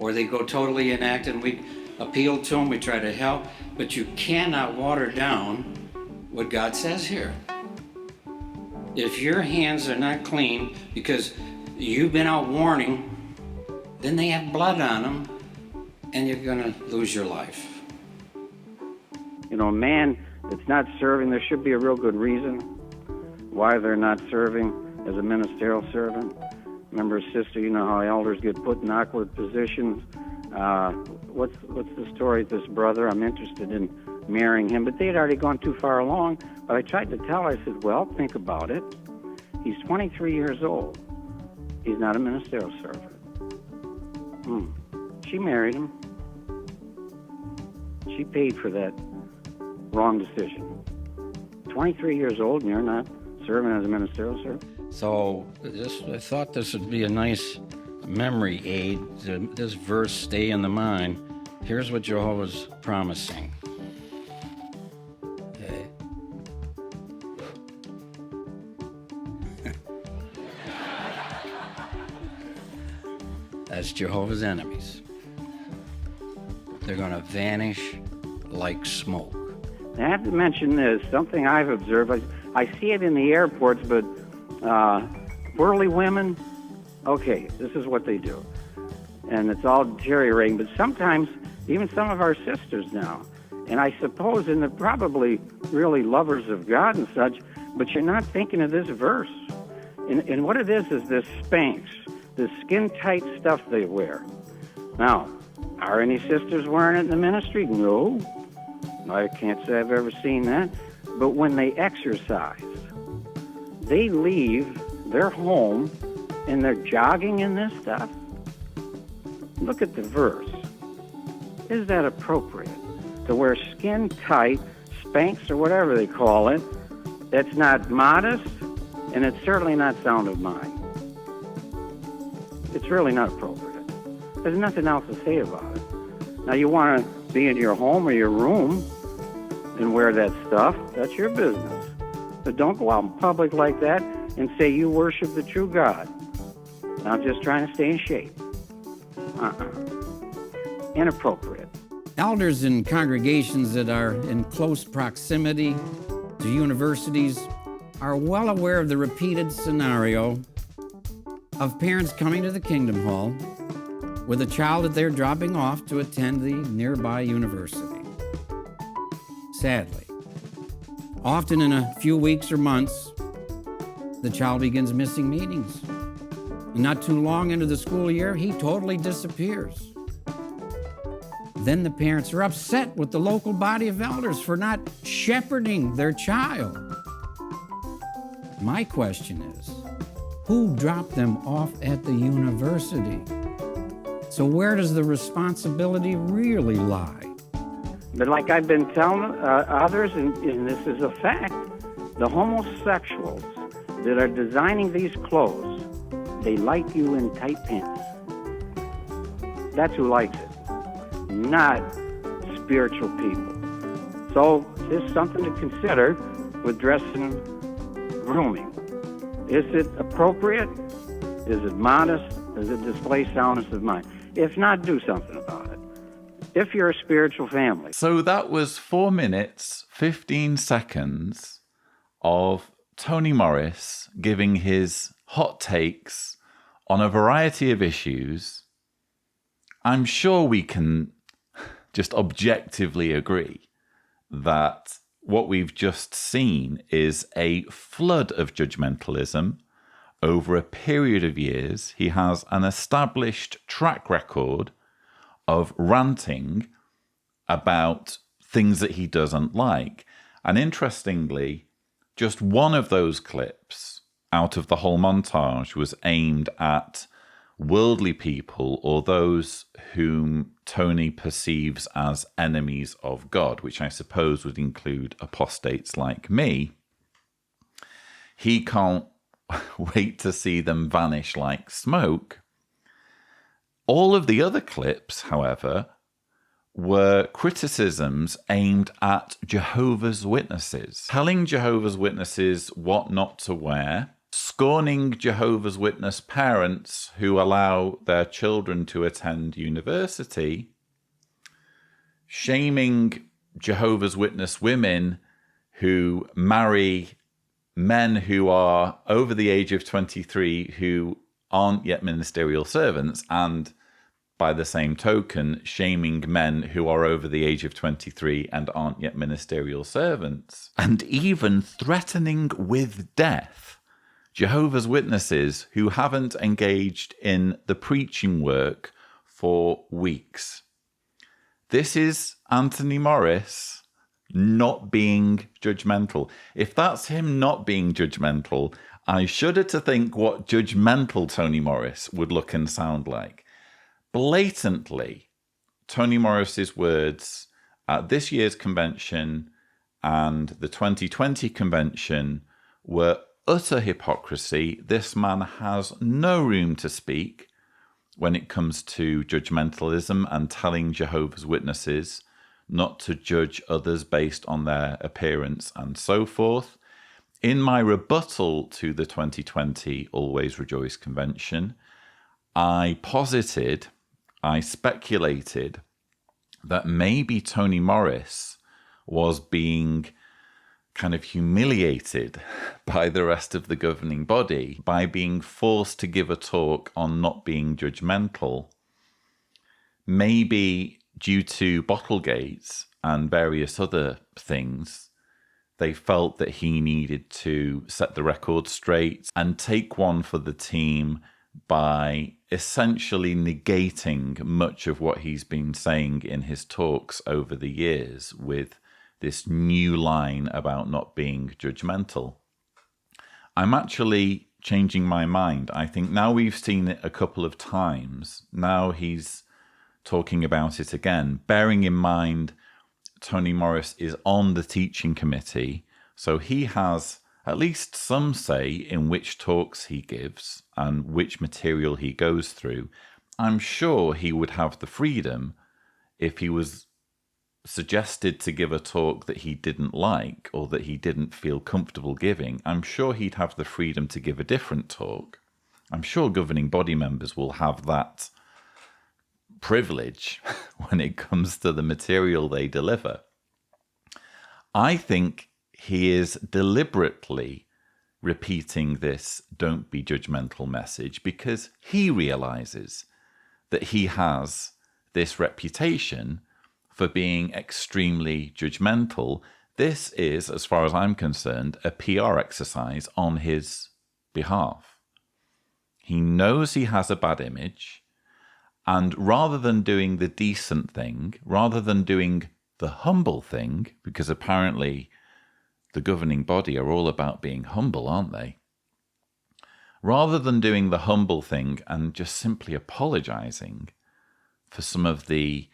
Or they go totally inactive and we appeal to them, we try to help, but you cannot water down what God says here. If your hands are not clean because you've been out warning, then they have blood on them, and you're going to lose your life. You know, a man that's not serving, there should be a real good reason why they're not serving as a ministerial servant. Remember, sister, you know how elders get put in awkward positions. What's the story with this brother? I'm interested in marrying him, but they had already gone too far along. But I tried to tell her, I said, well, think about it. He's 23 years old. He's not a ministerial servant. She married him. She paid for that wrong decision. 23 years old and you're not serving as a ministerial servant? So I thought this would be a nice memory aid to this verse stay in the mind. Here's what Jehovah's promising. That's Jehovah's enemies. They're going to vanish like smoke. I have to mention this, something I've observed. I see it in the airports, but whirly women, okay, this is what they do. And it's all jerry-rigging, but sometimes even some of our sisters now, and I suppose, and they're probably really lovers of God and such, but you're not thinking of this verse. And what it is this Spanx, this skin-tight stuff they wear. Now, are any sisters wearing it in the ministry? No. I can't say I've ever seen that. But when they exercise, they leave their home and they're jogging in this stuff. Look at the verse. Is that appropriate to wear skin-tight Spanx or whatever they call it? That's not modest. And it's certainly not sound of mind. It's really not appropriate. There's nothing else to say about it. Now, you want to be in your home or your room and wear that stuff, that's your business. But don't go out in public like that and say you worship the true God. I'm just trying to stay in shape. Inappropriate. Elders in congregations that are in close proximity to universities are well aware of the repeated scenario of parents coming to the Kingdom Hall with a child that they're dropping off to attend the nearby university. Sadly, often in a few weeks or months, the child begins missing meetings. And not too long into the school year, he totally disappears. Then the parents are upset with the local body of elders for not shepherding their child. My question is, who dropped them off at the university? So where does the responsibility really lie? But like I've been telling others, and this is a fact, the homosexuals that are designing these clothes, they like you in tight pants. That's who likes it, not spiritual people. So there's something to consider with dressing and grooming. Is it appropriate? Is it modest? Does it display soundness of mind? If not, do something about it. If you're a spiritual family. So that was 4 minutes, 15 seconds of Tony Morris giving his hot takes on a variety of issues. I'm sure we can just objectively agree that what we've just seen is a flood of judgmentalism over a period of years. He has an established track record of ranting about things that he doesn't like. And interestingly, just one of those clips out of the whole montage was aimed at worldly people or those whom Tony perceives as enemies of God, which I suppose would include apostates like me. He can't wait to see them vanish like smoke. All of the other clips, however, were criticisms aimed at Jehovah's Witnesses, telling Jehovah's Witnesses what not to wear, scorning Jehovah's Witness parents who allow their children to attend university, shaming Jehovah's Witness women who marry men who are over the age of 23 who aren't yet ministerial servants, and by the same token, shaming men who are over the age of 23 and aren't yet ministerial servants, and even threatening with death Jehovah's Witnesses who haven't engaged in the preaching work for weeks. This is Anthony Morris not being judgmental. If that's him not being judgmental, I shudder to think what judgmental Tony Morris would look and sound like. Blatantly, Tony Morris's words at this year's convention and the 2020 convention were utter hypocrisy. This man has no room to speak when it comes to judgmentalism and telling Jehovah's Witnesses not to judge others based on their appearance and so forth. In my rebuttal to the 2020 Always Rejoice convention, I speculated that maybe Tony Morris was being kind of humiliated by the rest of the governing body by being forced to give a talk on not being judgmental, maybe due to Bottlegates and various other things. They felt that he needed to set the record straight and take one for the team by essentially negating much of what he's been saying in his talks over the years with this new line about not being judgmental. I'm actually changing my mind. I think now we've seen it a couple of times. Now he's talking about it again, bearing in mind Tony Morris is on the teaching committee, so he has at least some say in which talks he gives and which material he goes through. I'm sure he would have the freedom if he was suggested to give a talk that he didn't like or that he didn't feel comfortable giving. I'm sure he'd have the freedom to give a different talk. I'm sure governing body members will have that privilege when it comes to the material they deliver. I think he is deliberately repeating this "don't be judgmental" message because he realizes that he has this reputation for being extremely judgmental. This is, as far as I'm concerned, a PR exercise on his behalf. He knows he has a bad image, and rather than doing the decent thing, rather than doing the humble thing, because apparently the governing body are all about being humble, aren't they? Rather than doing the humble thing and just simply apologizing for some of the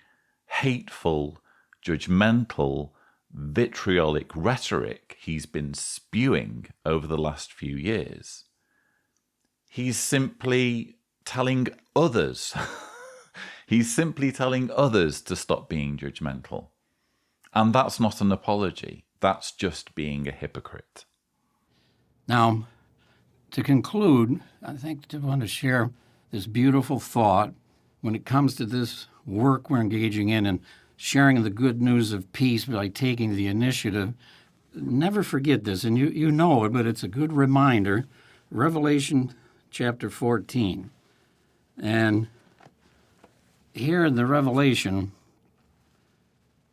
hateful, judgmental, vitriolic rhetoric he's been spewing over the last few years, he's simply telling others, he's simply telling others to stop being judgmental. And that's not an apology. That's just being a hypocrite. Now, to conclude, I think I want to share this beautiful thought when it comes to this work we're engaging in and sharing the good news of peace by taking the initiative. Never forget this, and you know it, but it's a good reminder. Revelation chapter 14. And here in the Revelation,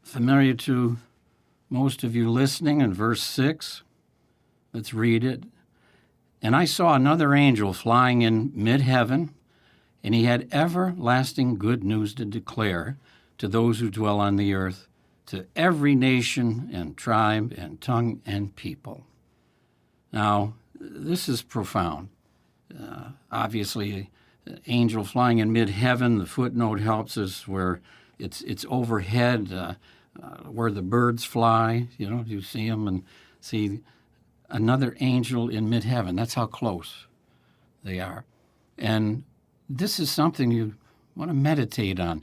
familiar to most of you listening, in verse 6, let's read it. And I saw another angel flying in mid-heaven, and he had everlasting good news to declare to those who dwell on the earth, to every nation and tribe and tongue and people. Now, this is profound. Obviously, angel flying in mid-heaven, the footnote helps us where it's overhead, where the birds fly. You see them and see another angel in mid-heaven. That's how close they are. And this is something you want to meditate on.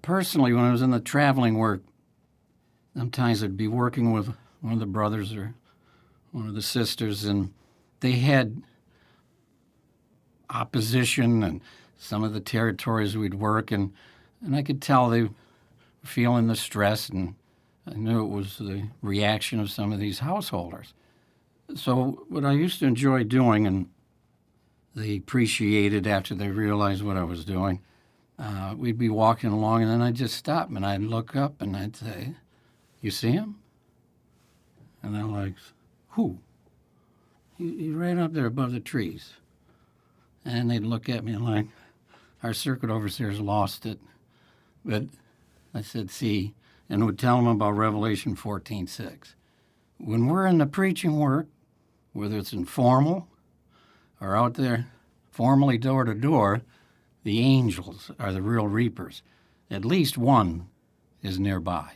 Personally, when I was in the traveling work, sometimes I'd be working with one of the brothers or one of the sisters, and they had opposition in some of the territories we'd work, and I could tell they were feeling the stress, and I knew it was the reaction of some of these householders. So what I used to enjoy doing, and they appreciated after they realized what I was doing, we'd be walking along, and then I'd just stop, and I'd look up, and I'd say, "You see him?" And they're like, "Who?" He's right up there above the trees. And they'd look at me like, "Our circuit overseer's lost it." But I said, "See," and would tell them about Revelation 14:6. When we're in the preaching work, whether it's informal or out there formally door to door, the angels are the real reapers. At least one is nearby.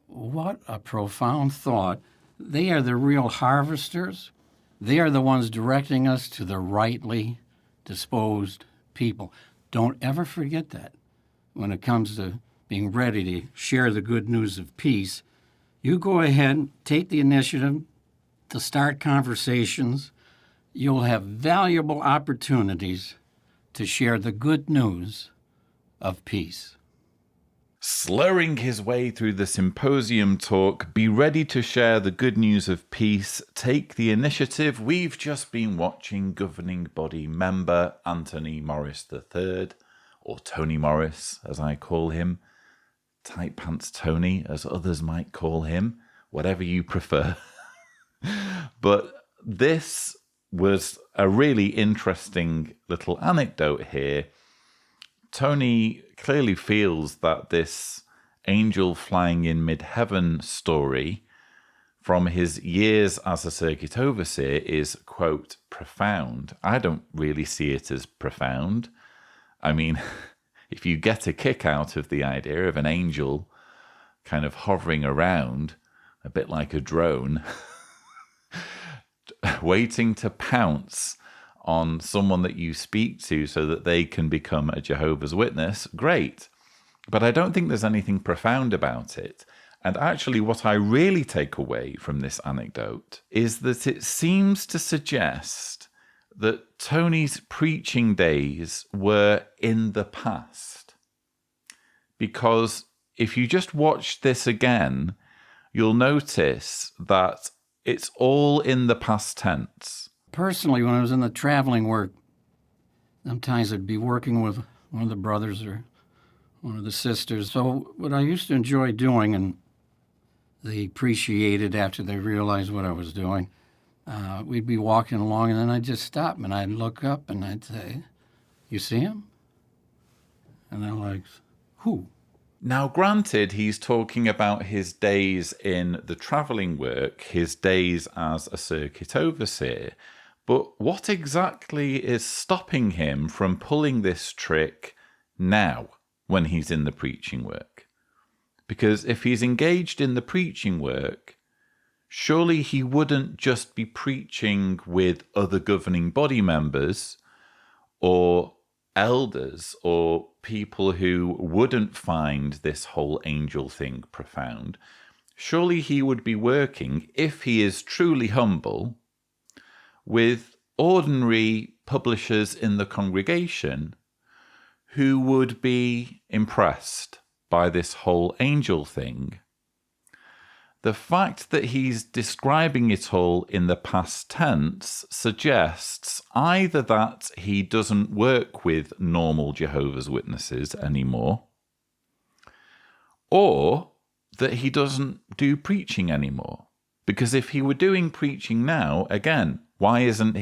What a profound thought. They are the real harvesters. They are the ones directing us to the rightly disposed people. Don't ever forget that when it comes to being ready to share the good news of peace. You go ahead, take the initiative to start conversations. You'll have valuable opportunities to share the good news of peace. Slurring his way through the symposium talk, be ready to share the good news of peace, take the initiative. We've just been watching governing body member Anthony Morris III, or Tony Morris, as I call him, Tight Pants Tony, as others might call him, whatever you prefer. But this was a really interesting little anecdote here. Tony clearly feels that this angel flying in mid-heaven story from his years as a circuit overseer is, quote, profound. I don't really see it as profound. I mean, if you get a kick out of the idea of an angel kind of hovering around, a bit like a drone, waiting to pounce on someone that you speak to so that they can become a Jehovah's Witness, great. But I don't think there's anything profound about it. And actually, what I really take away from this anecdote is that it seems to suggest that Tony's preaching days were in the past. Because if you just watch this again, you'll notice that it's all in the past tense. Personally, when I was in the traveling work, sometimes I'd be working with one of the brothers or one of the sisters. So what I used to enjoy doing, and they appreciated after they realized what I was doing, we'd be walking along, and then I'd just stop, and I'd look up, and I'd say, "You see him?" And they're like, "Who?" Now, granted, he's talking about his days in the travelling work, his days as a circuit overseer, but what exactly is stopping him from pulling this trick now when he's in the preaching work? Because if he's engaged in the preaching work, surely he wouldn't just be preaching with other governing body members or elders or people who wouldn't find this whole angel thing profound. Surely he would be working, if he is truly humble, with ordinary publishers in the congregation who would be impressed by this whole angel thing. The fact that he's describing it all in the past tense suggests either that he doesn't work with normal Jehovah's Witnesses anymore, or that he doesn't do preaching anymore. Because if he were doing preaching now, again, why isn't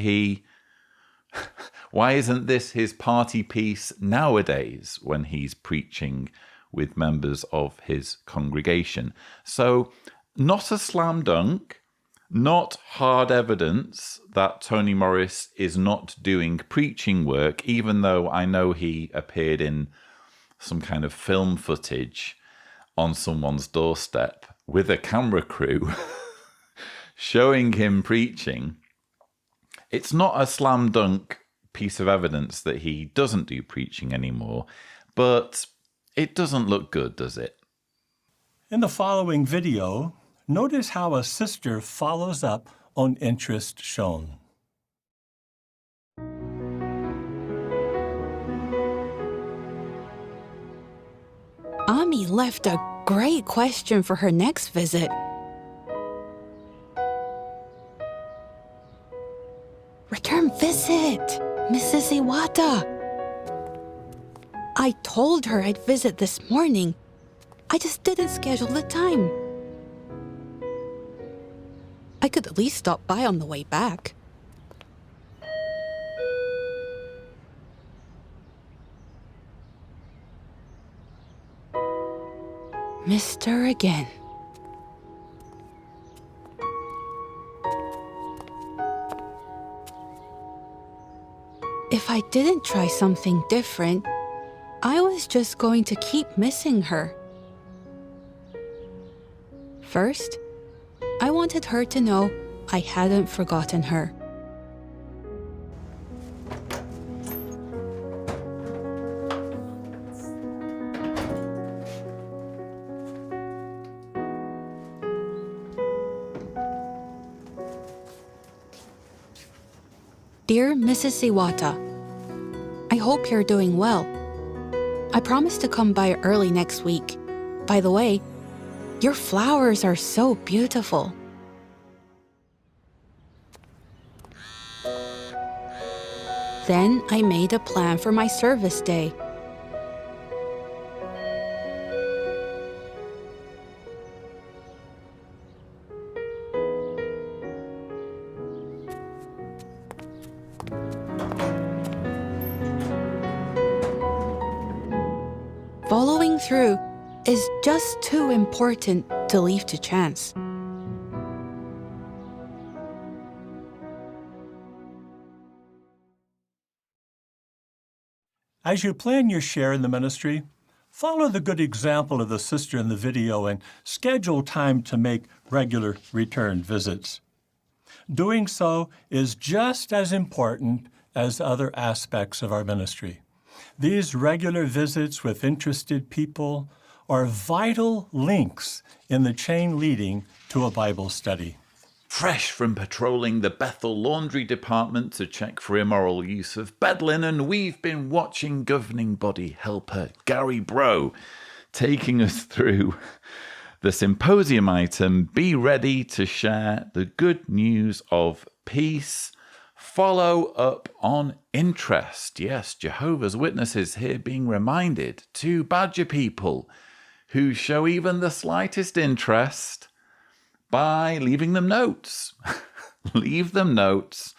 this his party piece nowadays when he's preaching with members of his congregation? So, not a slam dunk, not hard evidence that Tony Morris is not doing preaching work, even though I know he appeared in some kind of film footage on someone's doorstep with a camera crew showing him preaching. It's not a slam dunk piece of evidence that he doesn't do preaching anymore, but it doesn't look good, does it? In the following video, notice how a sister follows up on interest shown. Ami left a great question for her next visit. Return visit, Mrs. Iwata. I told her I'd visit this morning. I just didn't schedule the time. I could at least stop by on the way back. Mister again. If I didn't try something different, I was just going to keep missing her. First, I wanted her to know I hadn't forgotten her. Dear Mrs. Iwata, I hope you're doing well. I promise to come by early next week. By the way, your flowers are so beautiful. Then I made a plan for my service day. Following through is just too important to leave to chance. As you plan your share in the ministry, follow the good example of the sister in the video and schedule time to make regular return visits. doing so is just as important as other aspects of our ministry. These regular visits with interested people are vital links in the chain leading to a Bible study. Fresh from patrolling the Bethel laundry department to check for immoral use of bed linen, we've been watching governing body helper Gary Bro taking us through the symposium item, Be Ready to Share the Good News of Peace. Follow up on interest. Yes, Jehovah's Witnesses here being reminded to badger people who show even the slightest interest by leaving them notes. Leave them notes,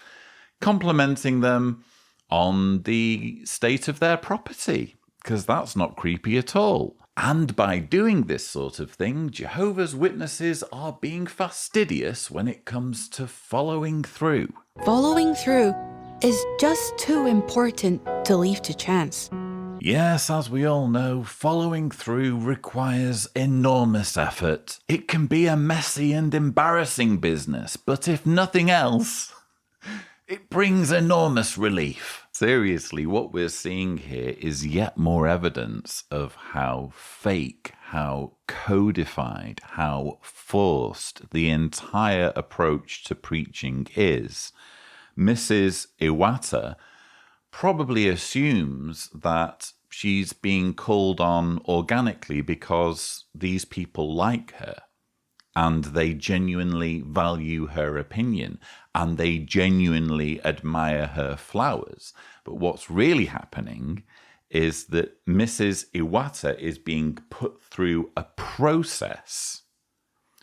complimenting them on the state of their property, because that's not creepy at all. And by doing this sort of thing, Jehovah's Witnesses are being fastidious when it comes to following through. Following through is just too important to leave to chance. Yes, as we all know, following through requires enormous effort. It can be a messy and embarrassing business, but if nothing else, it brings enormous relief. Seriously, what we're seeing here is yet more evidence of how fake, how codified, how forced the entire approach to preaching is. Mrs. Iwata probably assumes that she's being called on organically because these people like her and they genuinely value her opinion and they genuinely admire her flowers. But what's really happening is that Mrs. Iwata is being put through a process.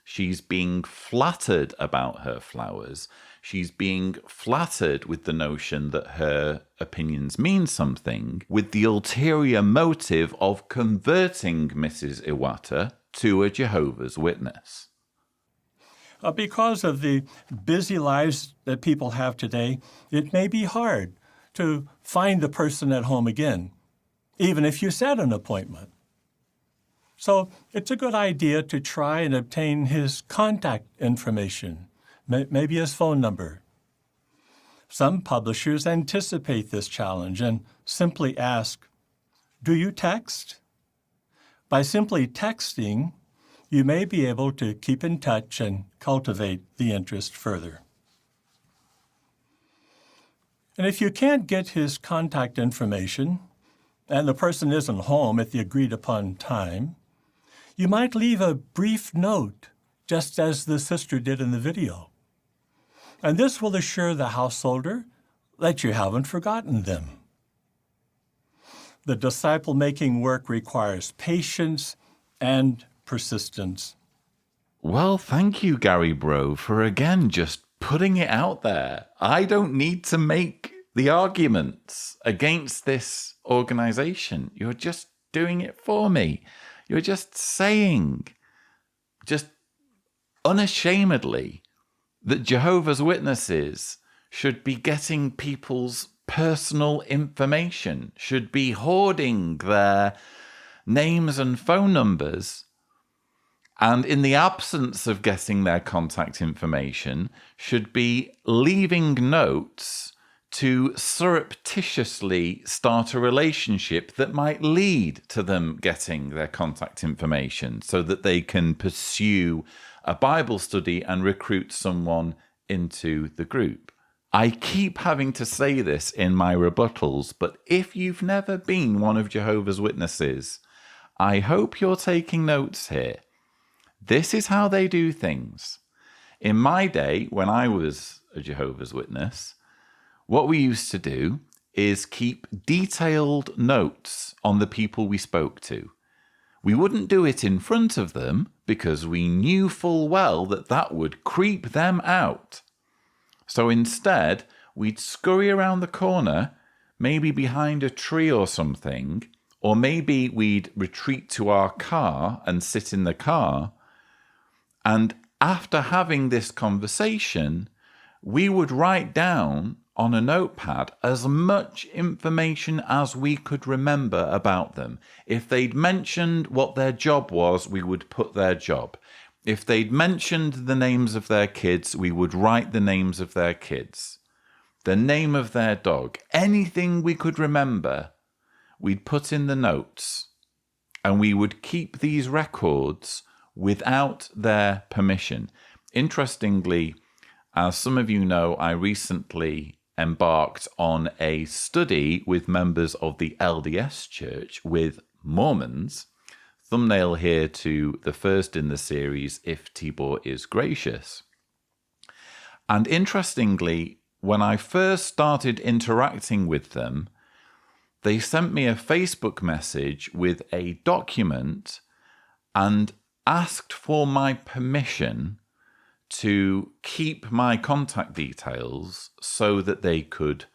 She's being flattered about her flowers. She's being flattered with the notion that her opinions mean something, with the ulterior motive of converting Mrs. Iwata to a Jehovah's Witness. Because of the busy lives that people have today, it may be hard to find the person at home again, even if you set an appointment. So it's a good idea to try and obtain his contact information, maybe his phone number. Some publishers anticipate this challenge and simply ask, "Do you text?" By simply texting, you may be able to keep in touch and cultivate the interest further. And if you can't get his contact information, and the person isn't home at the agreed upon time, you might leave a brief note, just as the sister did in the video. And this will assure the householder that you haven't forgotten them. The disciple-making work requires patience and persistence. Well, thank you, Gary Bro, for again just putting it out there. I don't need to make the arguments against this organization. You're just doing it for me. You're just saying, just unashamedly, that Jehovah's Witnesses should be getting people's personal information, should be hoarding their names and phone numbers, and in the absence of getting their contact information, should be leaving notes to surreptitiously start a relationship that might lead to them getting their contact information so that they can pursue a Bible study and recruit someone into the group. I keep having to say this in my rebuttals, but if you've never been one of Jehovah's Witnesses, I hope you're taking notes here. This is how they do things. In my day, when I was a Jehovah's Witness, what we used to do is keep detailed notes on the people we spoke to. We wouldn't do it in front of them because we knew full well that that would creep them out. So instead, we'd scurry around the corner, maybe behind a tree or something, or maybe we'd retreat to our car and sit in the car. And after having this conversation, we would write down on a notepad as much information as we could remember about them. If they'd mentioned what their job was, we would put their job. If they'd mentioned the names of their kids, we would write the names of their kids, the name of their dog, anything we could remember, we'd put in the notes, and we would keep these records without their permission. Interestingly, as some of you know, I recently embarked on a study with members of the LDS Church with Mormons. Thumbnail here to the first in the series, If Tibor is Gracious. And interestingly, when I first started interacting with them, they sent me a Facebook message with a document and asked for my permission to keep my contact details so that they could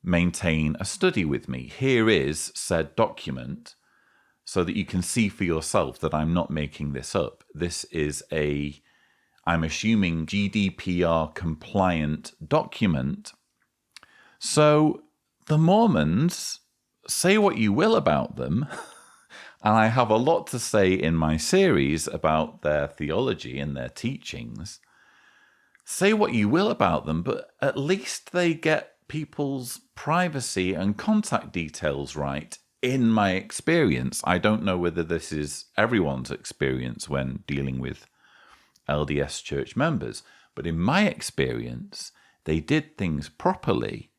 maintain a study with me. Here is said document, so that you can see for yourself that I'm not making this up. This is I'm assuming, GDPR compliant document. So the Mormons, say what you will about them, and I have a lot to say in my series about their theology and their teachings. Say what you will about them, but at least they get people's privacy and contact details right. In my experience, I don't know whether this is everyone's experience when dealing with LDS church members, but in my experience, they did things properly,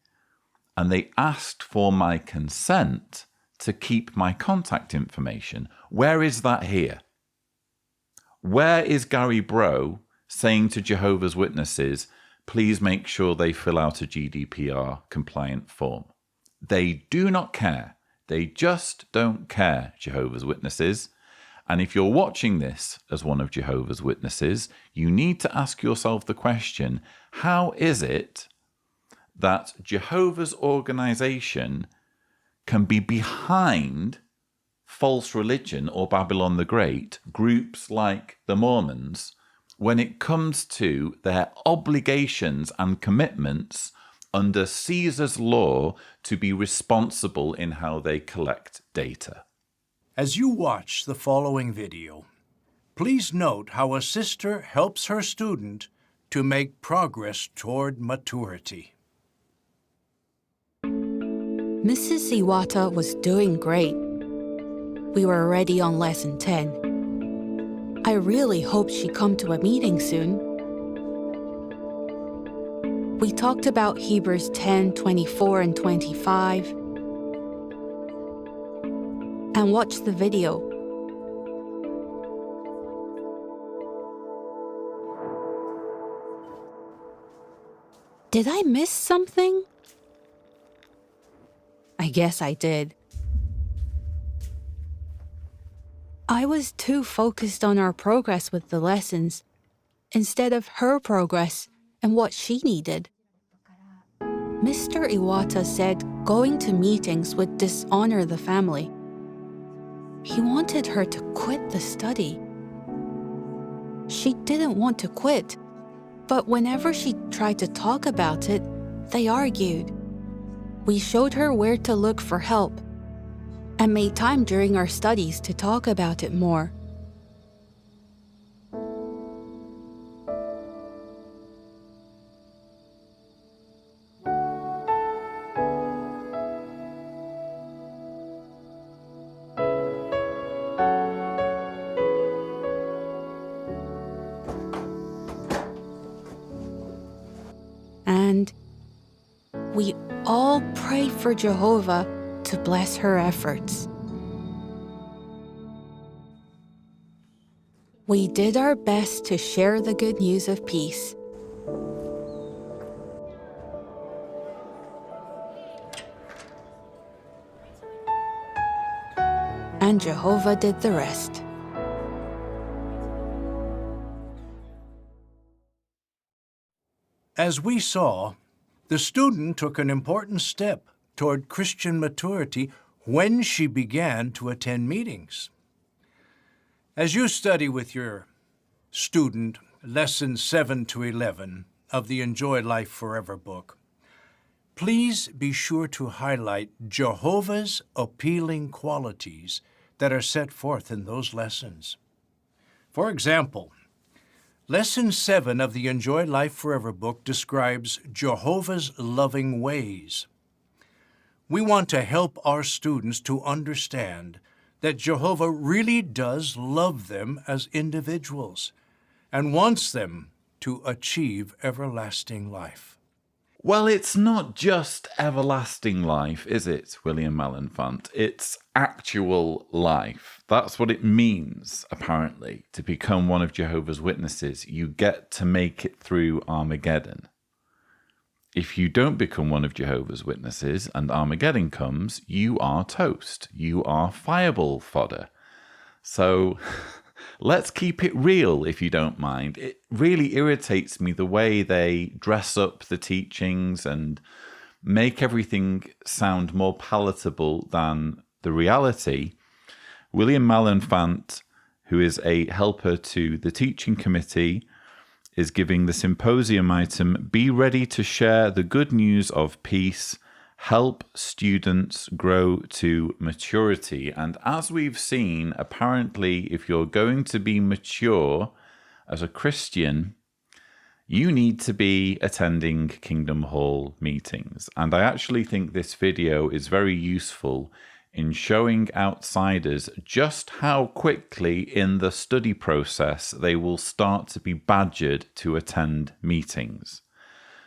and they asked for my consent to keep my contact information. Where is that here? Where is Gary Bro saying to Jehovah's Witnesses, please make sure they fill out a GDPR compliant form? They do not care. They just don't care, Jehovah's Witnesses. And if you're watching this as one of Jehovah's Witnesses, you need to ask yourself the question, how is it that Jehovah's organization can be behind false religion or Babylon the Great, groups like the Mormons, when it comes to their obligations and commitments under Caesar's law to be responsible in how they collect data? As you watch the following video, please note how a sister helps her student to make progress toward maturity. Mrs. Iwata was doing great. We were already on lesson 10. I really hoped she'd come to a meeting soon. We talked about Hebrews 10, 24, and 25, and watched the video. Did I miss something? I guess I did. I was too focused on our progress with the lessons instead of her progress and what she needed. Mr. Iwata said going to meetings would dishonor the family. He wanted her to quit the study. She didn't want to quit, but whenever she tried to talk about it, they argued. We showed her where to look for help and made time during our studies to talk about it more. And we all prayed for Jehovah to bless her efforts. We did our best to share the good news of peace. And Jehovah did the rest. As we saw, the student took an important step toward Christian maturity when she began to attend meetings. As you study with your student lessons 7 to 11 of the Enjoy Life Forever book, please be sure to highlight Jehovah's appealing qualities that are set forth in those lessons. For example, Lesson 7 of the Enjoy Life Forever book describes Jehovah's loving ways. We want to help our students to understand that Jehovah really does love them as individuals and wants them to achieve everlasting life. Well, it's not just everlasting life, is it, William Malenfant? It's actual life. That's what it means, apparently, to become one of Jehovah's Witnesses. You get to make it through Armageddon. If you don't become one of Jehovah's Witnesses and Armageddon comes, you are toast. You are fireball fodder. So let's keep it real, if you don't mind. It really irritates me the way they dress up the teachings and make everything sound more palatable than the reality. William Malenfant, who is a helper to the teaching committee, is giving the symposium item, "Be ready to share the good news of peace, help students grow to maturity." And as we've seen, apparently, if you're going to be mature as a Christian, you need to be attending Kingdom Hall meetings. And I actually think this video is very useful in showing outsiders just how quickly in the study process they will start to be badgered to attend meetings.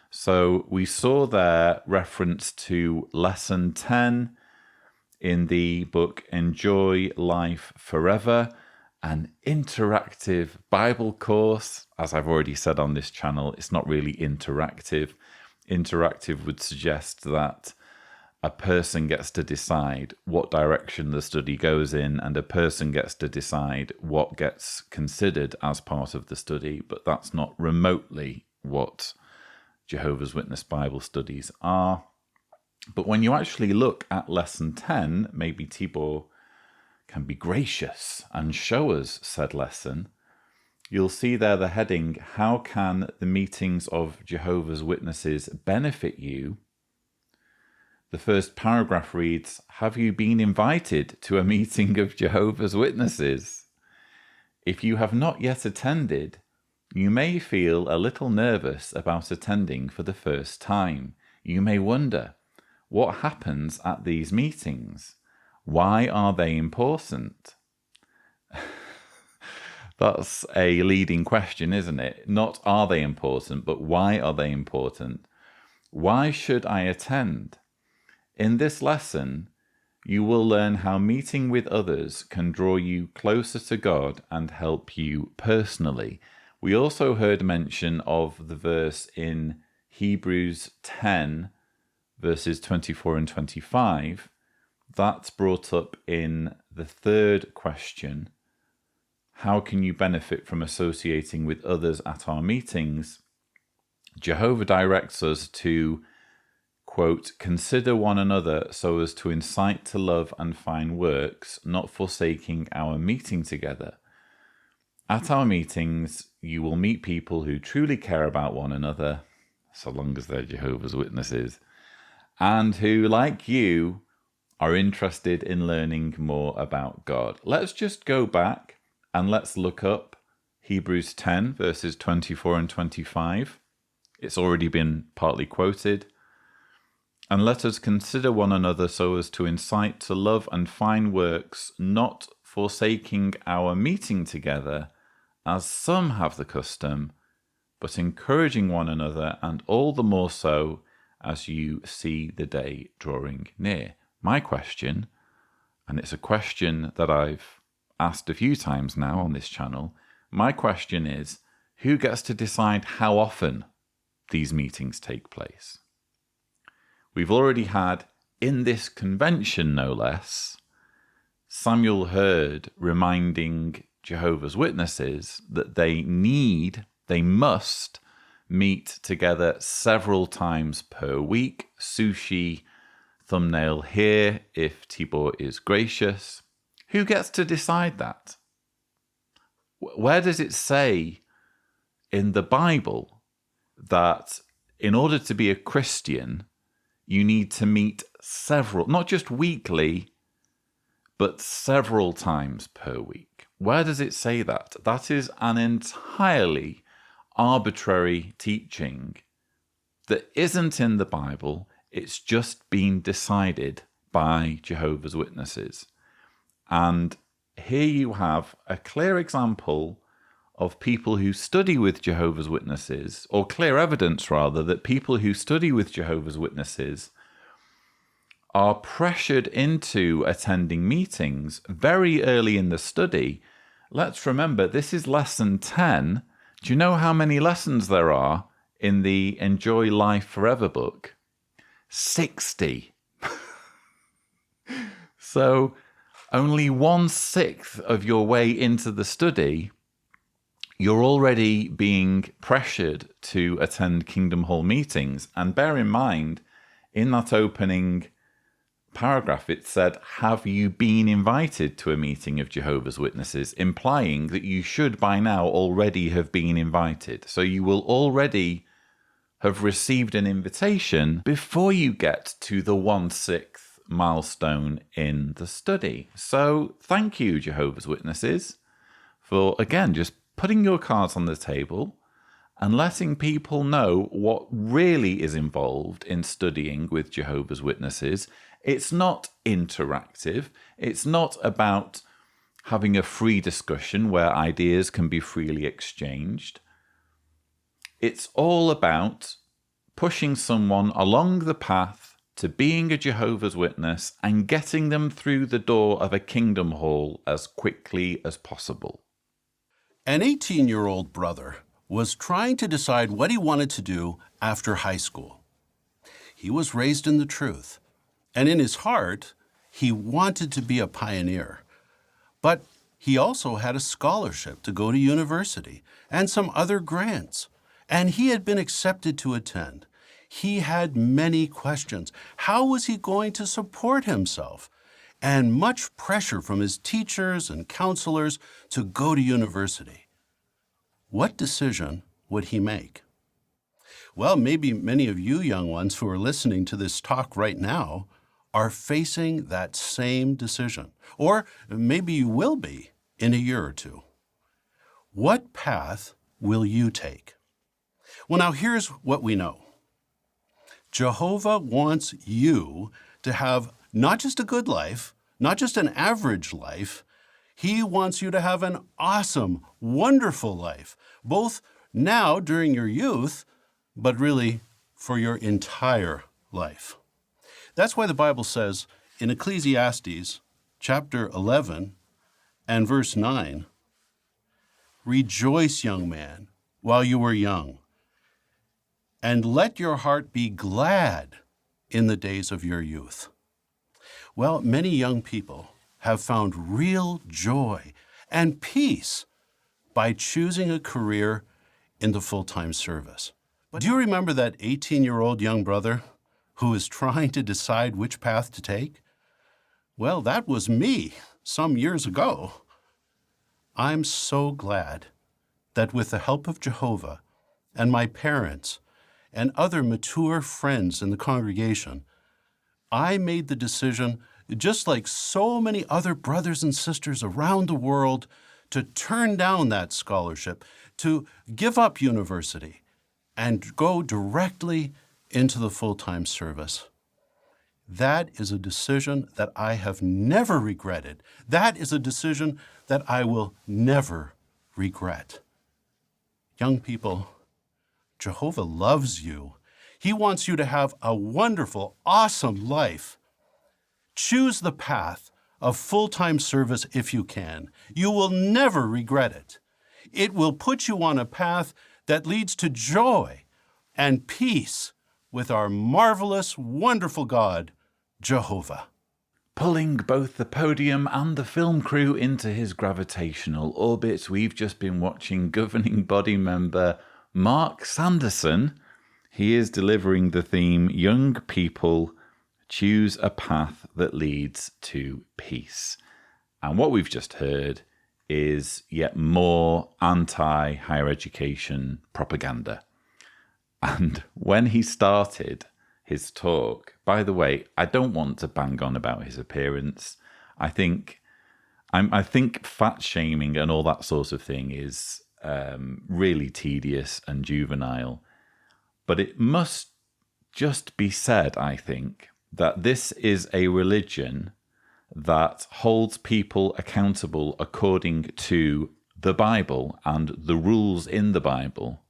So we saw there reference to Lesson 10 in the book Enjoy Life Forever, an interactive Bible course. As I've already said on this channel, it's not really interactive. Interactive would suggest that a person gets to decide what direction the study goes in, and a person gets to decide what gets considered as part of the study, but that's not remotely what Jehovah's Witness Bible studies are. But when you actually look at Lesson 10, maybe Tibor can be gracious and show us said lesson, you'll see there the heading, "How can the meetings of Jehovah's Witnesses benefit you?" The first paragraph reads, "Have you been invited to a meeting of Jehovah's Witnesses? If you have not yet attended, you may feel a little nervous about attending for the first time. You may wonder, what happens at these meetings? Why are they important?" That's a leading question, isn't it? Not are they important, but why are they important? Why should I attend? In this lesson, you will learn how meeting with others can draw you closer to God and help you personally. We also heard mention of the verse in Hebrews 10, verses 24 and 25. That's brought up in the third question. How can you benefit from associating with others at our meetings? Jehovah directs us to, quote, "Consider one another so as to incite to love and fine works, not forsaking our meeting together." At our meetings, you will meet people who truly care about one another, so long as they're Jehovah's Witnesses, and who, like you, are interested in learning more about God. Let's just go back and let's look up Hebrews 10, verses 24 and 25. It's already been partly quoted. "And let us consider one another so as to incite to love and fine works, not forsaking our meeting together, as some have the custom, but encouraging one another, and all the more so as you see the day drawing near." My question, and it's a question that I've asked a few times now on this channel, my question is, who gets to decide how often these meetings take place? We've already had, in this convention no less, Samuel Hurd reminding Jehovah's Witnesses that they must meet together several times per week. Sushi, thumbnail here, if Tibor is gracious. Who gets to decide that? Where does it say in the Bible that in order to be a Christian, you need to meet several, not just weekly, but several times per week? Where does it say that? That is an entirely arbitrary teaching that isn't in the Bible. It's just been decided by Jehovah's Witnesses. And here you have a clear example of people who study with Jehovah's Witnesses, or clear evidence rather, that people who study with Jehovah's Witnesses are pressured into attending meetings very early in the study. Let's remember, this is lesson 10. Do you know how many lessons there are in the Enjoy Life Forever book? 60. So only 1/6 of your way into the study, you're already being pressured to attend Kingdom Hall meetings. And bear in mind, in that opening paragraph, it said, have you been invited to a meeting of Jehovah's Witnesses, implying that you should by now already have been invited. So you will already have received an invitation before you get to the 1/6 milestone in the study. So thank you, Jehovah's Witnesses, for, again, just putting your cards on the table and letting people know what really is involved in studying with Jehovah's Witnesses. It's not interactive. It's not about having a free discussion where ideas can be freely exchanged. It's all about pushing someone along the path to being a Jehovah's Witness and getting them through the door of a Kingdom Hall as quickly as possible. An 18-year-old brother was trying to decide what he wanted to do after high school. He was raised in the truth, and in his heart, he wanted to be a pioneer. But he also had a scholarship to go to university and some other grants, and he had been accepted to attend. He had many questions. How was he going to support himself? And much pressure from his teachers and counselors to go to university. What decision would he make? Well, maybe many of you young ones who are listening to this talk right now are facing that same decision. Or maybe you will be in a year or two. What path will you take? Well, now here's what we know. Jehovah wants you to have not just a good life, not just an average life. He wants you to have an awesome, wonderful life, both now during your youth, but really for your entire life. That's why the Bible says in Ecclesiastes chapter 11 and verse 9, "Rejoice, young man, while you are young, and let your heart be glad in the days of your youth." Well, many young people have found real joy and peace by choosing a career in the full-time service. But do you remember that 18-year-old young brother who is trying to decide which path to take? Well, that was me some years ago. I'm so glad that with the help of Jehovah and my parents and other mature friends in the congregation, I made the decision, just like so many other brothers and sisters around the world, to turn down that scholarship, to give up university, and go directly into the full-time service. That is a decision that I have never regretted. That is a decision that I will never regret. Young people, Jehovah loves you. He wants you to have a wonderful, awesome life. Choose the path of full-time service if you can. You will never regret it. It will put you on a path that leads to joy and peace with our marvelous, wonderful God, Jehovah. Pulling both the podium and the film crew into his gravitational orbit, we've just been watching governing body member Mark Sanderson. He is delivering the theme, Young People, Choose a Path That Leads to Peace. And what we've just heard is yet more anti-higher education propaganda. And when he started his talk, by the way, I don't want to bang on about his appearance. I think fat shaming and all that sort of thing is really tedious and juvenile. But it must just be said, I think, that this is a religion that holds people accountable according to the Bible and the rules in the Bible.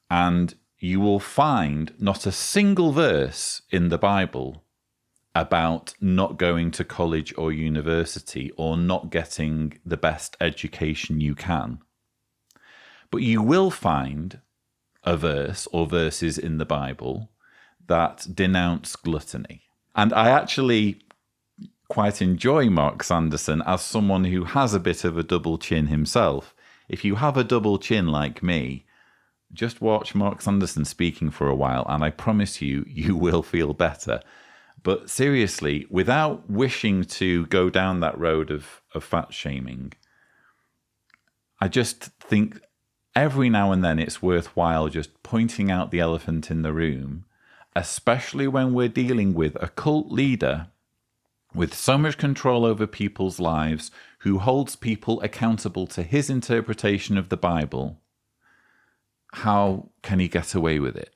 And you will find not a single verse in the Bible about not going to college or university or not getting the best education you can. But you will find a verse or verses in the Bible that denounce gluttony. And I actually quite enjoy Mark Sanderson as someone who has a bit of a double chin himself. If you have a double chin like me, just watch Mark Sanderson speaking for a while, and I promise you, you will feel better. But seriously, without wishing to go down that road of fat shaming, I just think every now and then it's worthwhile just pointing out the elephant in the room, especially when we're dealing with a cult leader with so much control over people's lives, who holds people accountable to his interpretation of the Bible. How can he get away with it?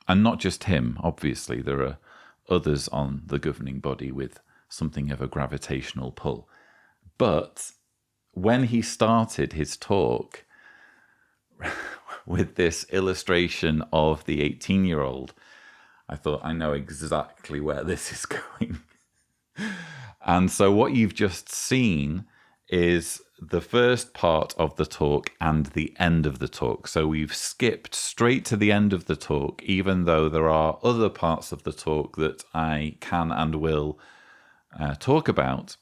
And not just him, obviously. There are others on the governing body with something of a gravitational pull. But when he started his talk with this illustration of the 18-year-old, I thought, I know exactly where this is going. And so what you've just seen is the first part of the talk and the end of the talk. So we've skipped straight to the end of the talk, even though there are other parts of the talk that I can and will talk about.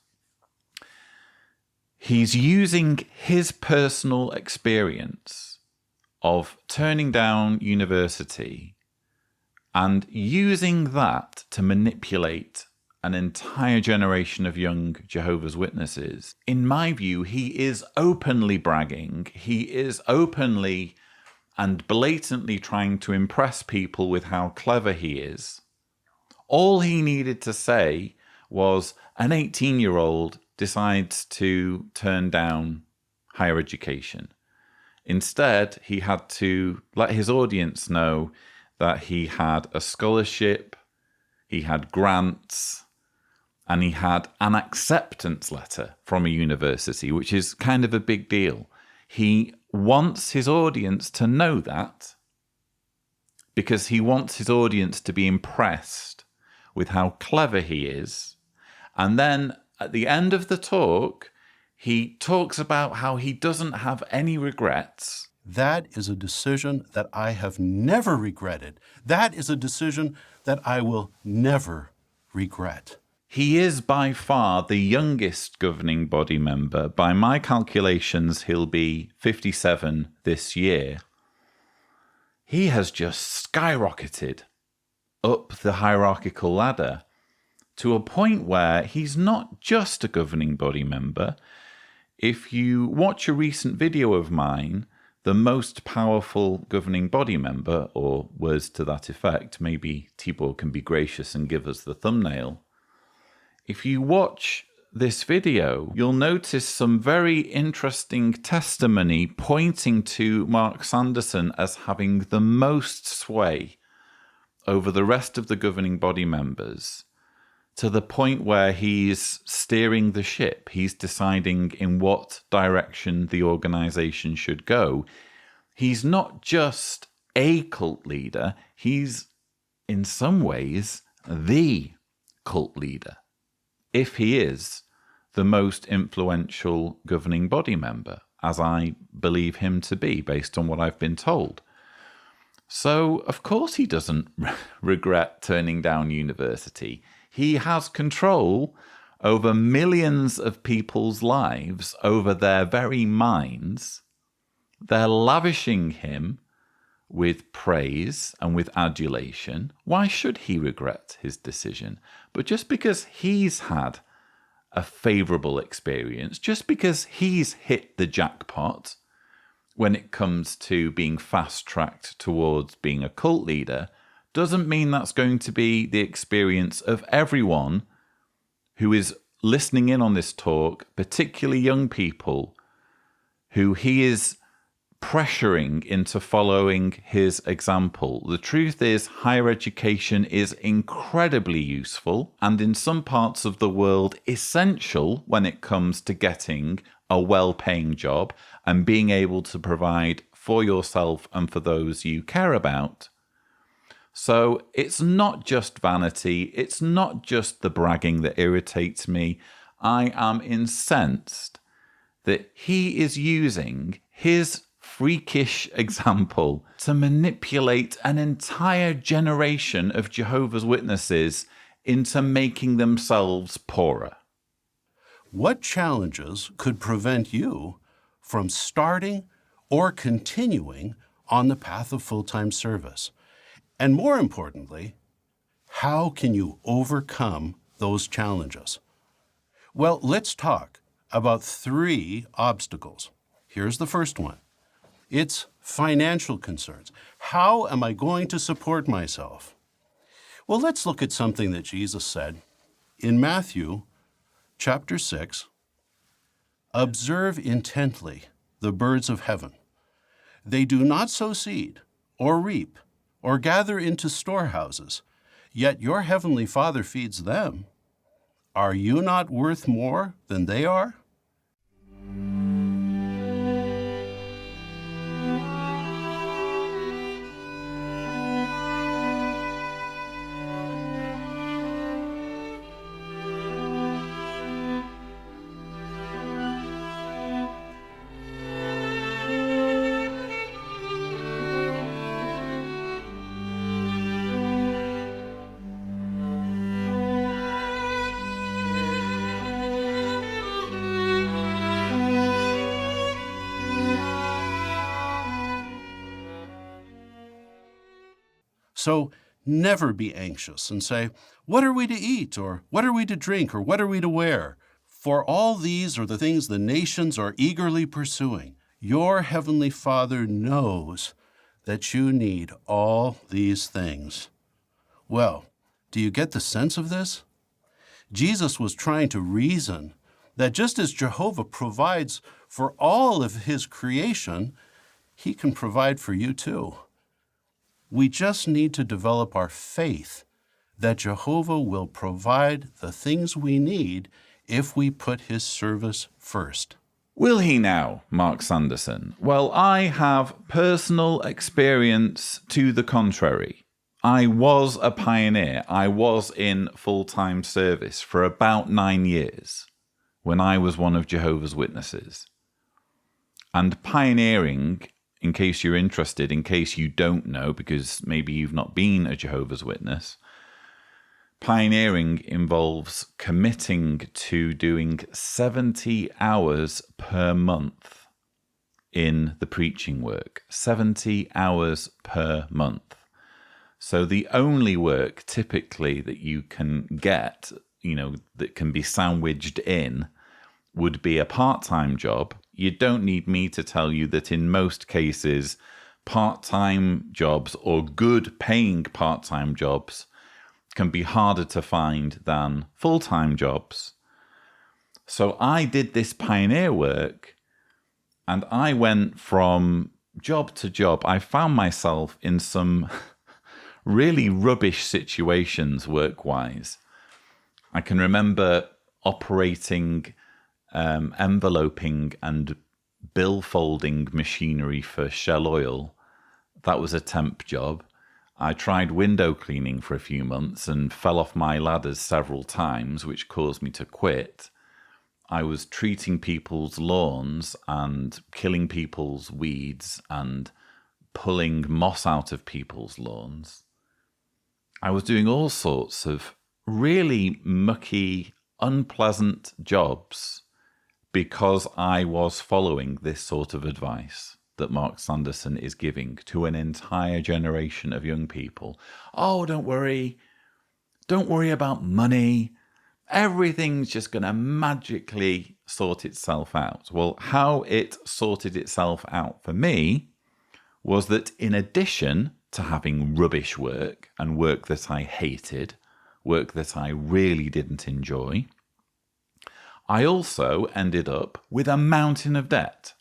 He's using his personal experience of turning down university and using that to manipulate an entire generation of young Jehovah's Witnesses. In my view, he is openly bragging. He is openly and blatantly trying to impress people with how clever he is. All he needed to say was an 18-year-old decides to turn down higher education. Instead, he had to let his audience know that he had a scholarship, he had grants, and he had an acceptance letter from a university, which is kind of a big deal. He wants his audience to know that because he wants his audience to be impressed with how clever he is. And then at the end of the talk, he talks about how he doesn't have any regrets. That is a decision that I have never regretted. That is a decision that I will never regret. He is by far the youngest governing body member. By my calculations, he'll be 57 this year. He has just skyrocketed up the hierarchical ladder to a point where he's not just a governing body member. If you watch a recent video of mine, the most powerful governing body member, or words to that effect, maybe Tibor can be gracious and give us the thumbnail. If you watch this video, you'll notice some very interesting testimony pointing to Mark Sanderson as having the most sway over the rest of the governing body members, to the point where he's steering the ship. He's deciding in what direction the organization should go. He's not just a cult leader, he's in some ways the cult leader, if he is the most influential governing body member, as I believe him to be, based on what I've been told. So, of course he doesn't regret turning down university. He has control over millions of people's lives, over their very minds. They're lavishing him with praise and with adulation. Why should he regret his decision? But just because he's had a favorable experience, just because he's hit the jackpot when it comes to being fast-tracked towards being a cult leader, doesn't mean that's going to be the experience of everyone who is listening in on this talk, particularly young people who he is pressuring into following his example. The truth is, higher education is incredibly useful and in some parts of the world essential when it comes to getting a well-paying job and being able to provide for yourself and for those you care about. So it's not just vanity, it's not just the bragging that irritates me. I am incensed that he is using his freakish example to manipulate an entire generation of Jehovah's Witnesses into making themselves poorer. What challenges could prevent you from starting or continuing on the path of full-time service? And more importantly, how can you overcome those challenges? Well, let's talk about 3 obstacles. Here's the first one. It's financial concerns. How am I going to support myself? Well, let's look at something that Jesus said in Matthew chapter 6. Observe intently the birds of heaven. They do not sow seed or reap or gather into storehouses, yet your heavenly Father feeds them. Are you not worth more than they are? So never be anxious and say, what are we to eat, or what are we to drink, or what are we to wear? For all these are the things the nations are eagerly pursuing. Your heavenly Father knows that you need all these things. Well, do you get the sense of this? Jesus was trying to reason that just as Jehovah provides for all of his creation, he can provide for you too. We just need to develop our faith that Jehovah will provide the things we need if we put his service first. Will he now, Mark Sanderson? Well, I have personal experience to the contrary. I was a pioneer. I was in full-time service for about 9 years when I was one of Jehovah's Witnesses. And pioneering, in case you're interested, in case you don't know, because maybe you've not been a Jehovah's Witness, pioneering involves committing to doing 70 hours per month in the preaching work. 70 hours per month. So the only work typically that you can get, that can be sandwiched in, would be a part-time job. You don't need me to tell you that in most cases, part-time jobs or good paying part-time jobs can be harder to find than full-time jobs. So I did this pioneer work and I went from job to job. I found myself in some really rubbish situations work-wise. I can remember operating enveloping and bill folding machinery for Shell Oil. That was a temp job. I tried window cleaning for a few months and fell off my ladders several times, which caused me to quit. I was treating people's lawns and killing people's weeds and pulling moss out of people's lawns. I was doing all sorts of really mucky, unpleasant jobs because I was following this sort of advice that Mark Sanderson is giving to an entire generation of young people. Oh, don't worry. Don't worry about money. Everything's just going to magically sort itself out. Well, how it sorted itself out for me was that in addition to having rubbish work and work that I hated, work that I really didn't enjoy, I also ended up with a mountain of debt.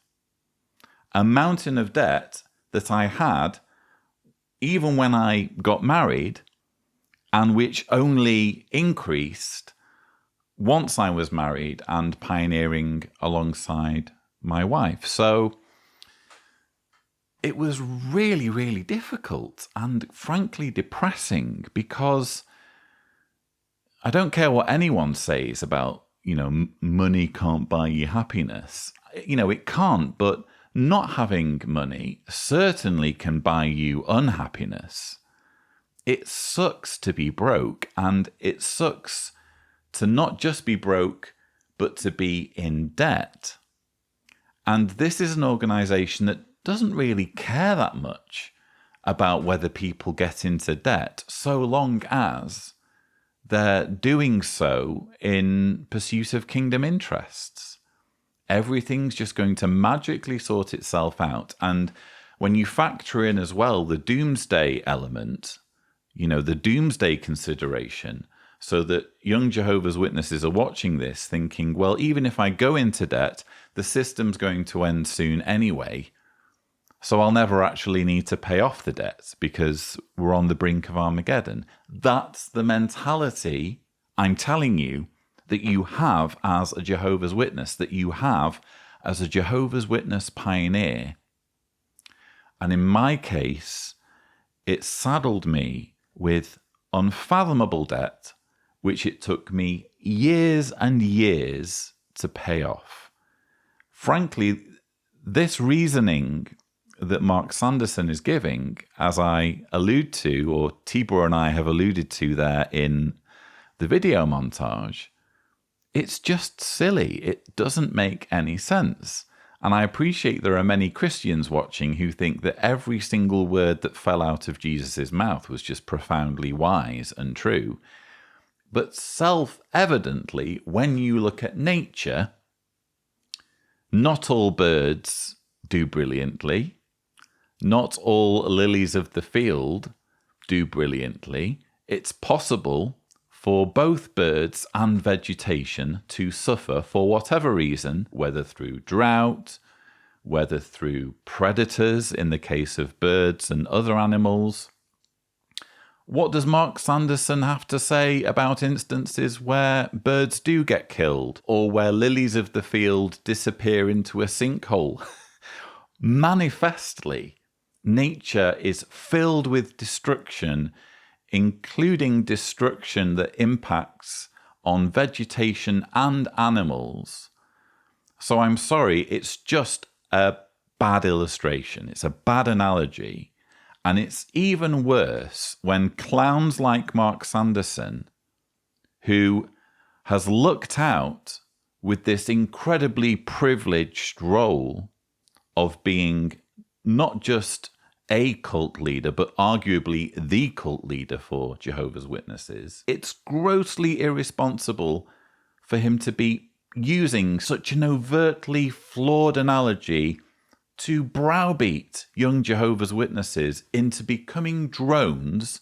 a mountain of debt that I had even when I got married, and which only increased once I was married and pioneering alongside my wife. So it was really, really difficult and frankly depressing, because I don't care what anyone says about, money can't buy you happiness. It can't, but not having money certainly can buy you unhappiness. It sucks to be broke, and it sucks to not just be broke, but to be in debt. And this is an organization that doesn't really care that much about whether people get into debt, so long as they're doing so in pursuit of kingdom interests. Everything's just going to magically sort itself out. And when you factor in as well the doomsday element, the doomsday consideration, so that young Jehovah's Witnesses are watching this thinking, well, even if I go into debt, the system's going to end soon anyway, so I'll never actually need to pay off the debt because we're on the brink of Armageddon. That's the mentality, I'm telling you, that you have as a Jehovah's Witness, that you have as a Jehovah's Witness pioneer. And in my case, it saddled me with unfathomable debt, which it took me years and years to pay off. Frankly, this reasoning that Mark Sanderson is giving, as I allude to, or Tibor and I have alluded to there in the video montage, it's just silly. It doesn't make any sense. And I appreciate there are many Christians watching who think that every single word that fell out of Jesus' mouth was just profoundly wise and true. But self-evidently, when you look at nature, not all birds do brilliantly. Not all lilies of the field do brilliantly. It's possible for both birds and vegetation to suffer for whatever reason, whether through drought, whether through predators in the case of birds and other animals. What does Mark Sanderson have to say about instances where birds do get killed, or where lilies of the field disappear into a sinkhole? Manifestly, nature is filled with destruction, including destruction that impacts on vegetation and animals. So I'm sorry, it's just a bad illustration. It's a bad analogy. And it's even worse when clowns like Mark Sanderson, who has looked out with this incredibly privileged role of being not just a cult leader, but arguably the cult leader for Jehovah's Witnesses, it's grossly irresponsible for him to be using such an overtly flawed analogy to browbeat young Jehovah's Witnesses into becoming drones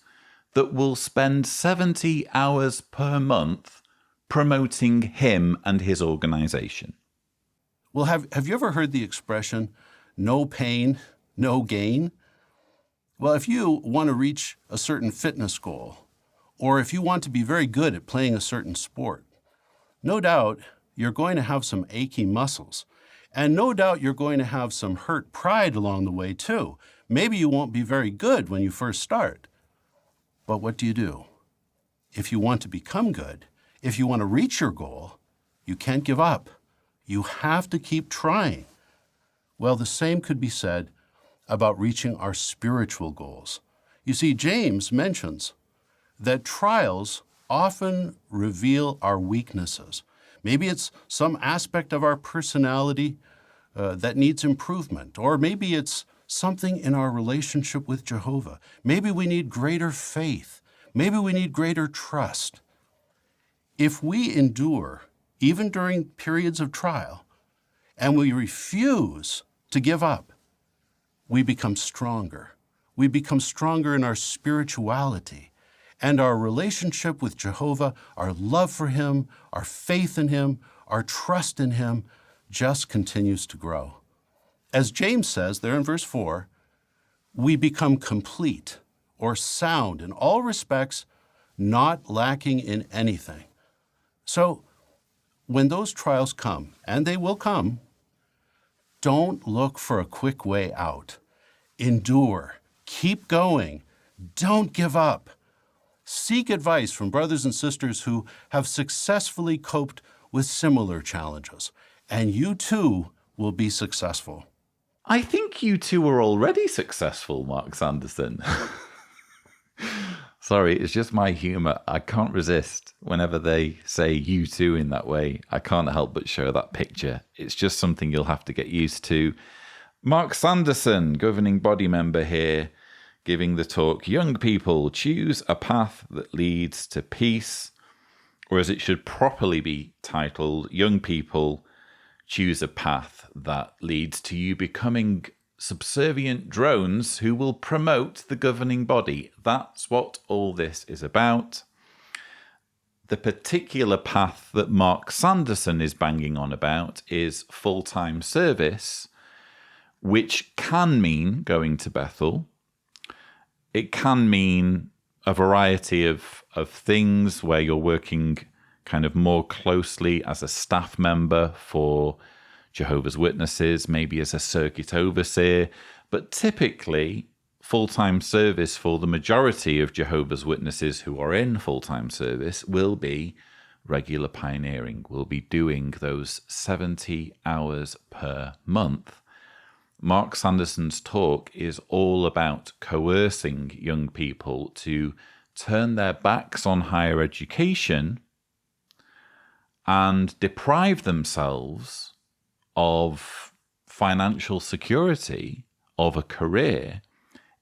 that will spend 70 hours per month promoting him and his organization. Well, have you ever heard the expression, no pain, no gain? Well, if you want to reach a certain fitness goal, or if you want to be very good at playing a certain sport, no doubt you're going to have some achy muscles. And no doubt you're going to have some hurt pride along the way, too. Maybe you won't be very good when you first start. But what do? If you want to become good, if you want to reach your goal, you can't give up. You have to keep trying. Well, the same could be said about reaching our spiritual goals. You see, James mentions that trials often reveal our weaknesses. Maybe it's some aspect of our personality that needs improvement, or maybe it's something in our relationship with Jehovah. Maybe we need greater faith. Maybe we need greater trust. If we endure, even during periods of trial, and we refuse to give up, we become stronger. We become stronger in our spirituality. And our relationship with Jehovah, our love for Him, our faith in Him, our trust in Him, just continues to grow. As James says there in verse 4, we become complete or sound in all respects, not lacking in anything. So when those trials come, and they will come, don't look for a quick way out. Endure. Keep going. Don't give up. Seek advice from brothers and sisters who have successfully coped with similar challenges, and you too will be successful. I think you two are already successful, Mark Sanderson. Sorry, it's just my humour. I can't resist whenever they say you two in that way. I can't help but show that picture. It's just something you'll have to get used to. Mark Sanderson, governing body member here, giving the talk, Young People, Choose a Path That Leads to Peace. Or as it should properly be titled, Young People, Choose a Path That Leads to You Becoming Subservient Drones Who Will Promote the Governing Body. That's what all this is about. The particular path that Mark Sanderson is banging on about is full-time service, which can mean going to Bethel. It can mean a variety of things where you're working kind of more closely as a staff member for Jehovah's Witnesses, maybe as a circuit overseer, but typically full-time service for the majority of Jehovah's Witnesses who are in full-time service will be regular pioneering, will be doing those 70 hours per month. Mark Sanderson's talk is all about coercing young people to turn their backs on higher education and deprive themselves of financial security, of a career,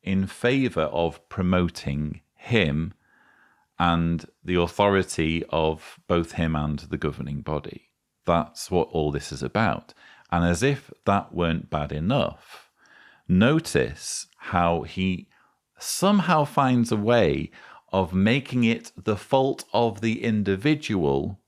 in favour of promoting him and the authority of both him and the governing body. That's what all this is about. And as if that weren't bad enough, notice how he somehow finds a way of making it the fault of the individual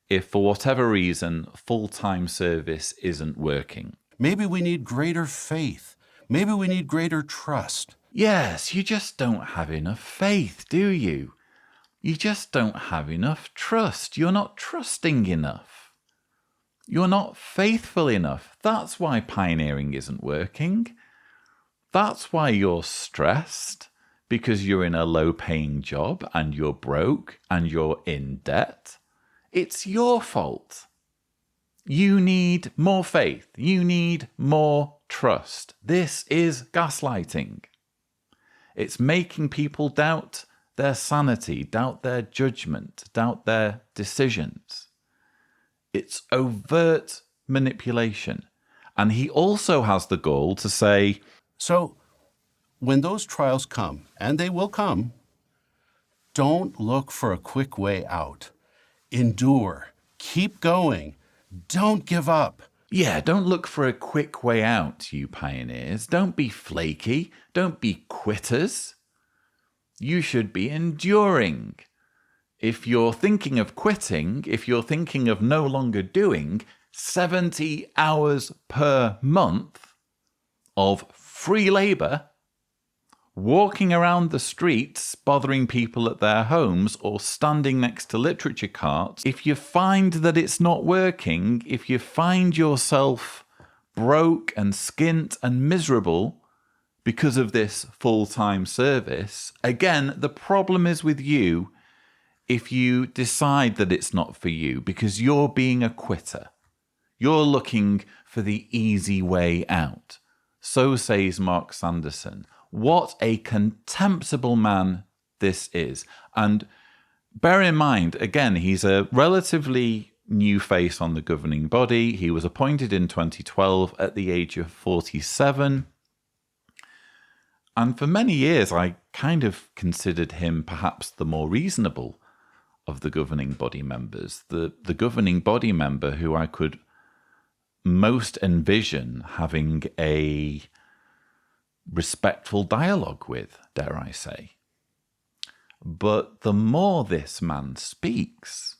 if, for whatever reason, full-time service isn't working. Maybe we need greater faith. Maybe we need greater trust. Yes, you just don't have enough faith, do you? You just don't have enough trust. You're not trusting enough. You're not faithful enough. That's why pioneering isn't working. That's why you're stressed, because you're in a low-paying job and you're broke and you're in debt. It's your fault. You need more faith. You need more trust. This is gaslighting. It's making people doubt their sanity, doubt their judgment, doubt their decisions. It's overt manipulation. And he also has the gall to say, so when those trials come, and they will come, don't look for a quick way out. Endure. Keep going. Don't give up. Yeah, don't look for a quick way out, you pioneers. Don't be flaky. Don't be quitters. You should be enduring. If you're thinking of quitting, if you're thinking of no longer doing 70 hours per month of free labour, walking around the streets, bothering people at their homes, or standing next to literature carts, if you find that it's not working, if you find yourself broke and skint and miserable because of this full-time service, again, the problem is with you if you decide that it's not for you, because you're being a quitter. You're looking for the easy way out. So says Mark Sanderson. What a contemptible man this is. And bear in mind, again, he's a relatively new face on the governing body. He was appointed in 2012 at the age of 47. And for many years, I kind of considered him perhaps the more reasonable of the governing body members. The governing body member who I could most envision having a respectful dialogue with, dare I say. But the more this man speaks,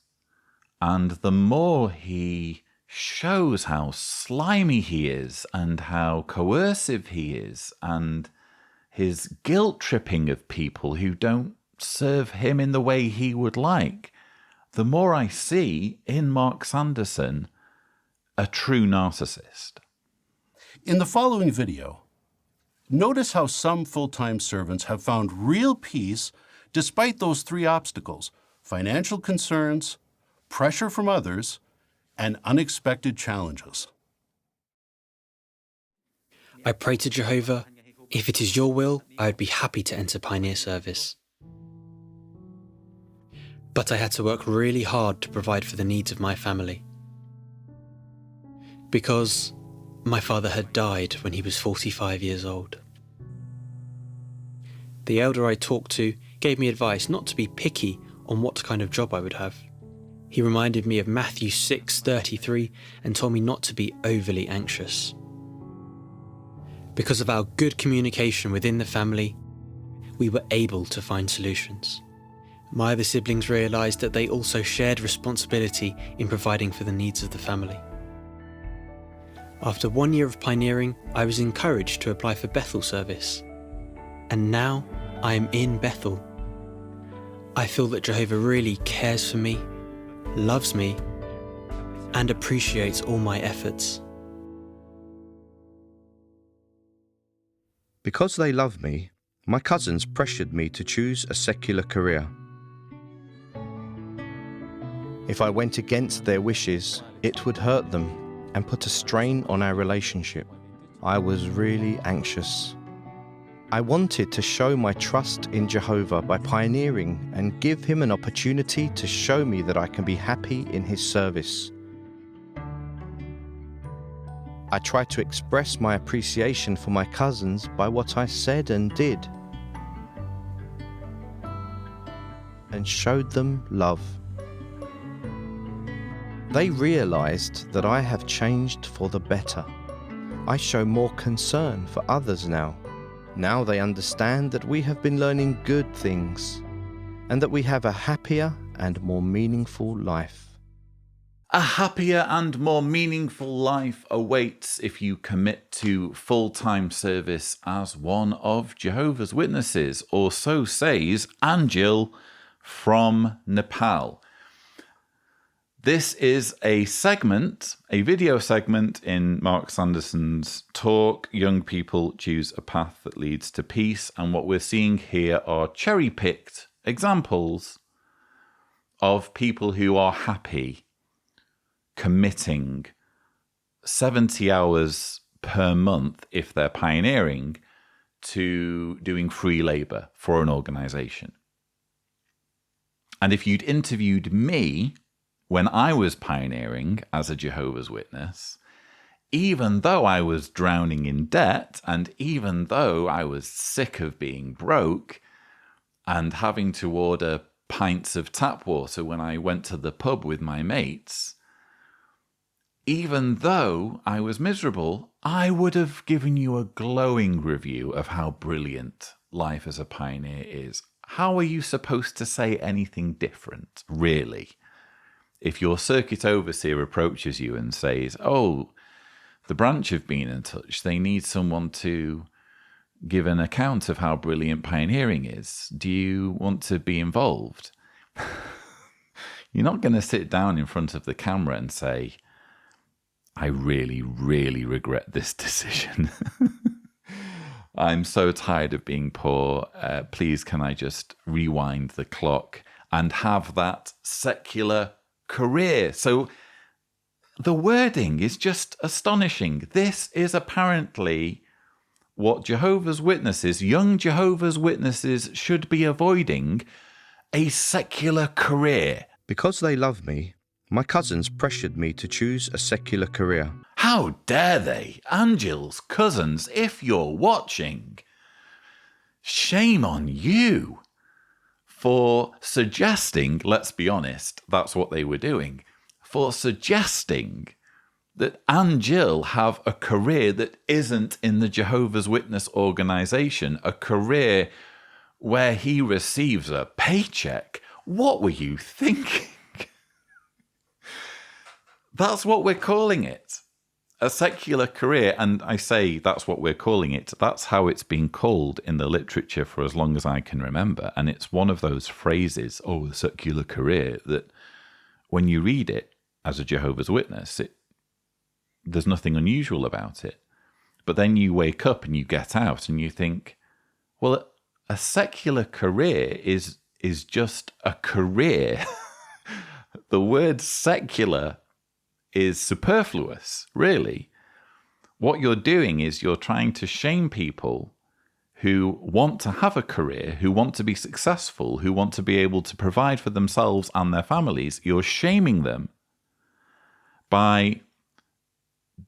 and the more he shows how slimy he is and how coercive he is, and his guilt tripping of people who don't serve him in the way he would like, the more I see in Mark Sanderson a true narcissist. In the following video, notice how some full-time servants have found real peace despite those three obstacles: financial concerns, pressure from others, and unexpected challenges. I pray to Jehovah, if it is your will, I would be happy to enter pioneer service. But I had to work really hard to provide for the needs of my family. Because my father had died when he was 45 years old. The elder I talked to gave me advice not to be picky on what kind of job I would have. He reminded me of Matthew 6:33 and told me not to be overly anxious. Because of our good communication within the family, we were able to find solutions. My other siblings realised that they also shared responsibility in providing for the needs of the family. After 1 year of pioneering, I was encouraged to apply for Bethel service. And now I am in Bethel. I feel that Jehovah really cares for me, loves me, and appreciates all my efforts. Because they love me, my cousins pressured me to choose a secular career. If I went against their wishes, it would hurt them and put a strain on our relationship. I was really anxious. I wanted to show my trust in Jehovah by pioneering and give him an opportunity to show me that I can be happy in his service. I tried to express my appreciation for my cousins by what I said and did, and showed them love. They realized that I have changed for the better. I show more concern for others now. Now they understand that we have been learning good things and that we have a happier and more meaningful life. A happier and more meaningful life awaits if you commit to full-time service as one of Jehovah's Witnesses, or so says Anjil from Nepal. This is a segment, a video segment in Mark Sanderson's talk, Young People Choose a Path That Leads to Peace. And what we're seeing here are cherry-picked examples of people who are happy committing 70 hours per month, if they're pioneering, to doing free labor for an organization. And if you'd interviewed me when I was pioneering as a Jehovah's Witness, even though I was drowning in debt, and even though I was sick of being broke and having to order pints of tap water when I went to the pub with my mates, even though I was miserable, I would have given you a glowing review of how brilliant life as a pioneer is. How are you supposed to say anything different, really? If your circuit overseer approaches you and says, oh, the branch have been in touch, they need someone to give an account of how brilliant pioneering is. Do you want to be involved? You're not going to sit down in front of the camera and say, I really, really regret this decision. I'm so tired of being poor. Please, can I just rewind the clock and have that secular career? So the wording is just astonishing. This is apparently what Jehovah's Witnesses, young Jehovah's Witnesses, should be avoiding: a secular career. Because they love me, my cousins pressured me to choose a secular career. How dare they? Anjil's cousins, if you're watching, shame on you for suggesting, let's be honest, that's what they were doing, for suggesting that Anjil have a career that isn't in the Jehovah's Witness organization, a career where he receives a paycheck. What were you thinking? That's what we're calling it. A secular career. And I say that's what we're calling it. That's how it's been called in the literature for as long as I can remember. And it's one of those phrases, a secular career, that when you read it as a Jehovah's Witness, there's nothing unusual about it. But then you wake up and you get out and you think, well, a secular career is just a career. The word secular is superfluous, really. What you're doing is you're trying to shame people who want to have a career, who want to be successful, who want to be able to provide for themselves and their families. You're shaming them by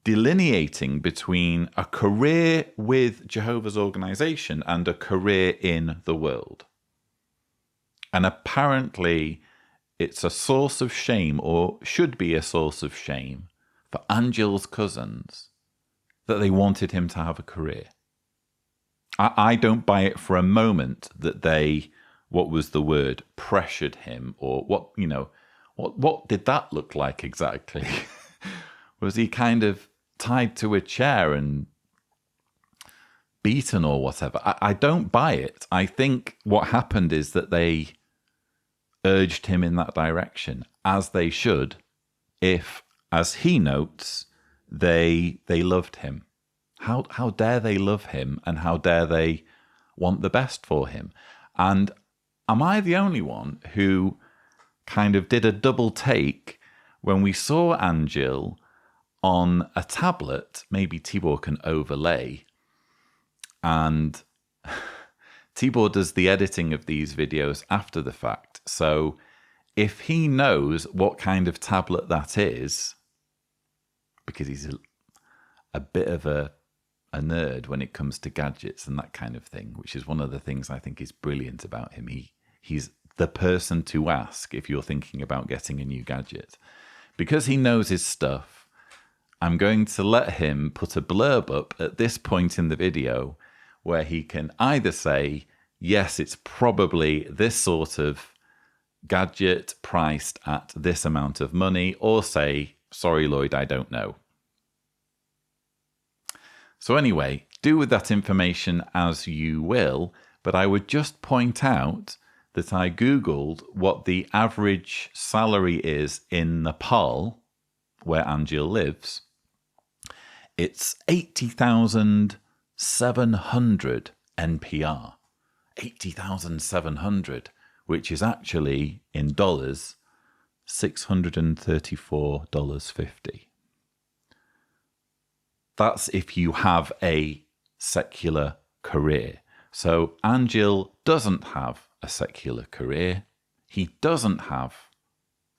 delineating between a career with Jehovah's organization and a career in the world. And apparently it's a source of shame, or should be a source of shame, for Angel's cousins that they wanted him to have a career. I don't buy it for a moment that they, what was the word, pressured him, or what did that look like exactly? Was he kind of tied to a chair and beaten or whatever? I don't buy it. I think what happened is that they urged him in that direction, as they should, if, as he notes, they loved him. How dare they love him, and how dare they want the best for him? And am I the only one who kind of did a double take when we saw Angel on a tablet? Maybe Tibor can overlay, and Tibor does the editing of these videos after the fact. So if he knows what kind of tablet that is, because he's a bit of a nerd when it comes to gadgets and that kind of thing, which is one of the things I think is brilliant about him. He's the person to ask if you're thinking about getting a new gadget. Because he knows his stuff, I'm going to let him put a blurb up at this point in the video where he can either say, yes, it's probably this sort of gadget priced at this amount of money, or say, sorry, Lloyd, I don't know. So anyway, do with that information as you will, but I would just point out that I Googled what the average salary is in Nepal, where Angel lives. It's 80,700 NPR. 80,700, which is actually, in dollars, $634.50. That's if you have a secular career. So Angel doesn't have a secular career. He doesn't have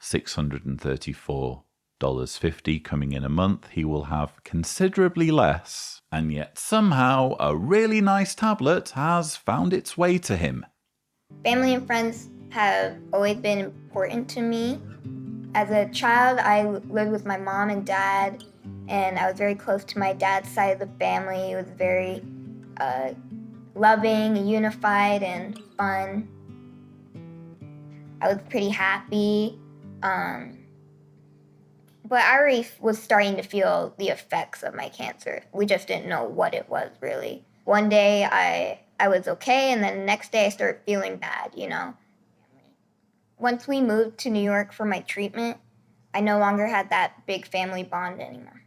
$634.50 coming in a month. He will have considerably less, and yet somehow a really nice tablet has found its way to him. Family and friends have always been important to me. As a child, I lived with my mom and dad, and I was very close to my dad's side of the family. He was very loving and unified and fun. I was pretty happy, but I already was starting to feel the effects of my cancer. We just didn't know what it was, really. One day I was okay, and then the next day I started feeling bad, Once we moved to New York for my treatment, I no longer had that big family bond anymore.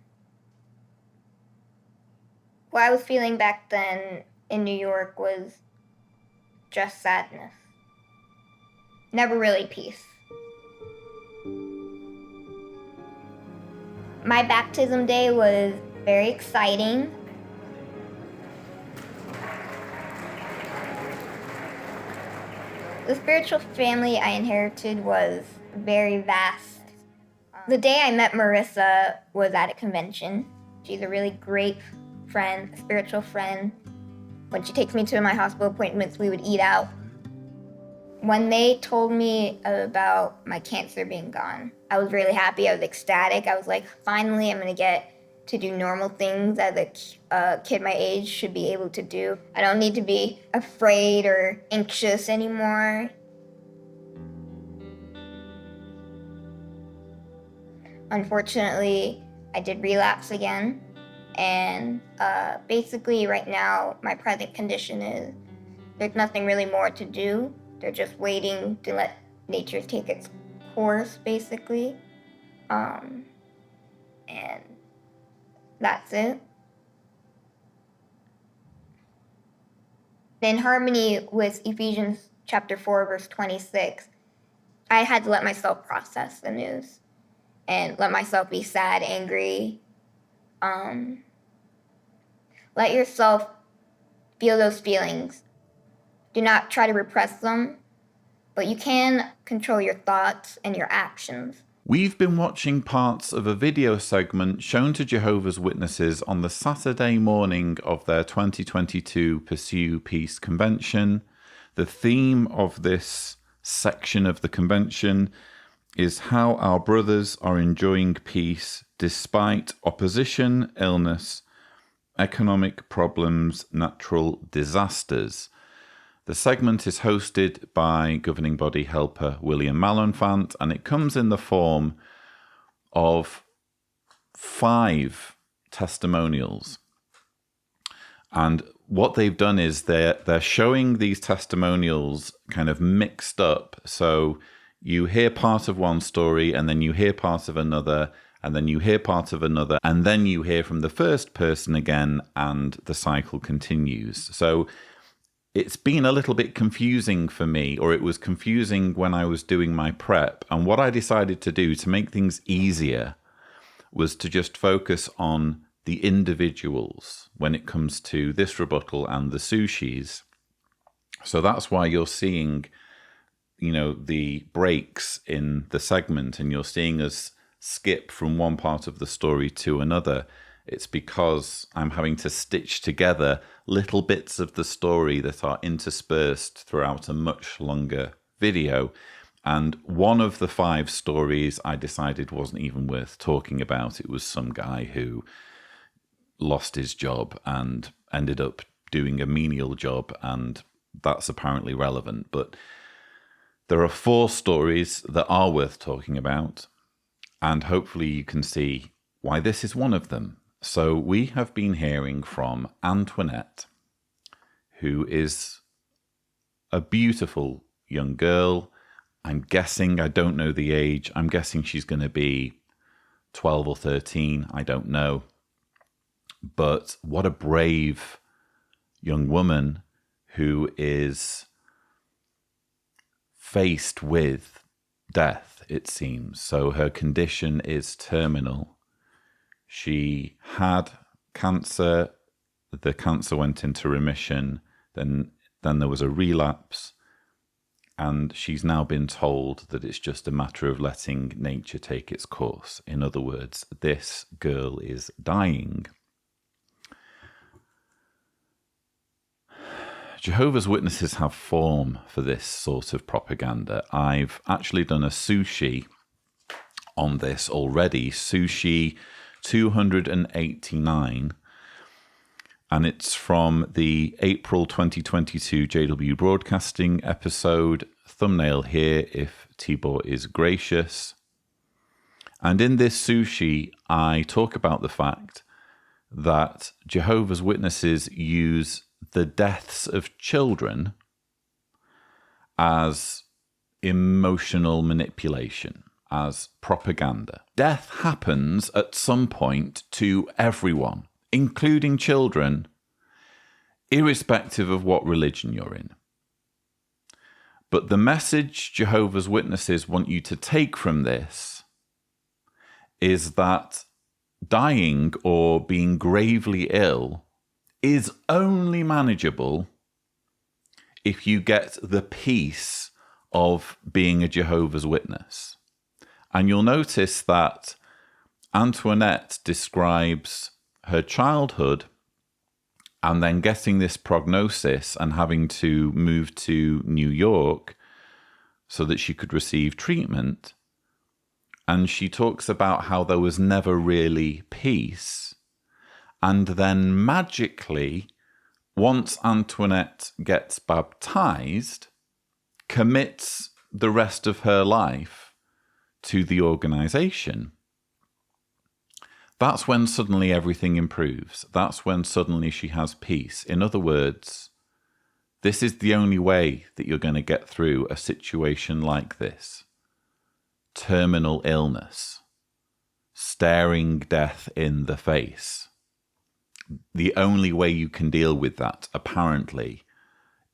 What I was feeling back then in New York was just sadness. Never really peace. My baptism day was very exciting. The spiritual family I inherited was very vast. The day I met Marissa was at a convention. She's a really great friend, a spiritual friend. When she takes me to my hospital appointments, we would eat out. When they told me about my cancer being gone, I was really happy. I was ecstatic. I was like, finally, I'm gonna get to do normal things that a kid my age should be able to do. I don't need to be afraid or anxious anymore. Unfortunately, I did relapse again. And basically right now, my present condition is there's nothing really more to do. They're just waiting to let nature take its course, basically. And that's it. In harmony with Ephesians chapter 4, verse 26, I had to let myself process the news and let myself be sad, angry. Let yourself feel those feelings. Do not try to repress them, but you can control your thoughts and your actions. We've been watching parts of a video segment shown to Jehovah's Witnesses on the Saturday morning of their 2022 Pursue Peace convention. The theme of this section of the convention is how our brothers are enjoying peace despite opposition, illness, economic problems, natural disasters. The segment is hosted by governing body helper William Malenfant, and it comes in the form of 5 testimonials. And what they've done is they're showing these testimonials kind of mixed up. So you hear part of one story, and then you hear part of another, and then you hear part of another, and then you hear from the first person again, and the cycle continues. So it's been a little bit confusing for me, or it was confusing when I was doing my prep. And what I decided to do to make things easier was to just focus on the individuals when it comes to this rebuttal and the sushis. So that's why you're seeing, the breaks in the segment, and you're seeing us skip from one part of the story to another. It's because I'm having to stitch together little bits of the story that are interspersed throughout a much longer video. And one of the 5 stories I decided wasn't even worth talking about. It was some guy who lost his job and ended up doing a menial job, and that's apparently relevant. But there are 4 stories that are worth talking about, and hopefully you can see why this is one of them. So we have been hearing from Antoinette, who is a beautiful young girl. I'm guessing, I don't know the age, I'm guessing she's going to be 12 or 13, I don't know. But what a brave young woman who is faced with death, it seems. So her condition is terminal. She had cancer, the cancer went into remission, then there was a relapse, and she's now been told that it's just a matter of letting nature take its course. In other words, this girl is dying. Jehovah's Witnesses have form for this sort of propaganda. I've actually done a sushi on this already, sushi 289, and it's from the April 2022 JW Broadcasting episode. Thumbnail here if Tibor is gracious. And in this sushi, I talk about the fact that Jehovah's Witnesses use the deaths of children as emotional manipulation, as propaganda. Death happens at some point to everyone, including children, irrespective of what religion you're in. But the message Jehovah's Witnesses want you to take from this is that dying or being gravely ill is only manageable if you get the peace of being a Jehovah's Witness. And you'll notice that Antoinette describes her childhood and then getting this prognosis and having to move to New York so that she could receive treatment. And she talks about how there was never really peace. And then magically, once Antoinette gets baptized, commits the rest of her life to the organization, that's when suddenly everything improves. That's when suddenly she has peace. In other words, this is the only way that you're going to get through a situation like this. Terminal illness. Staring death in the face. The only way you can deal with that, apparently,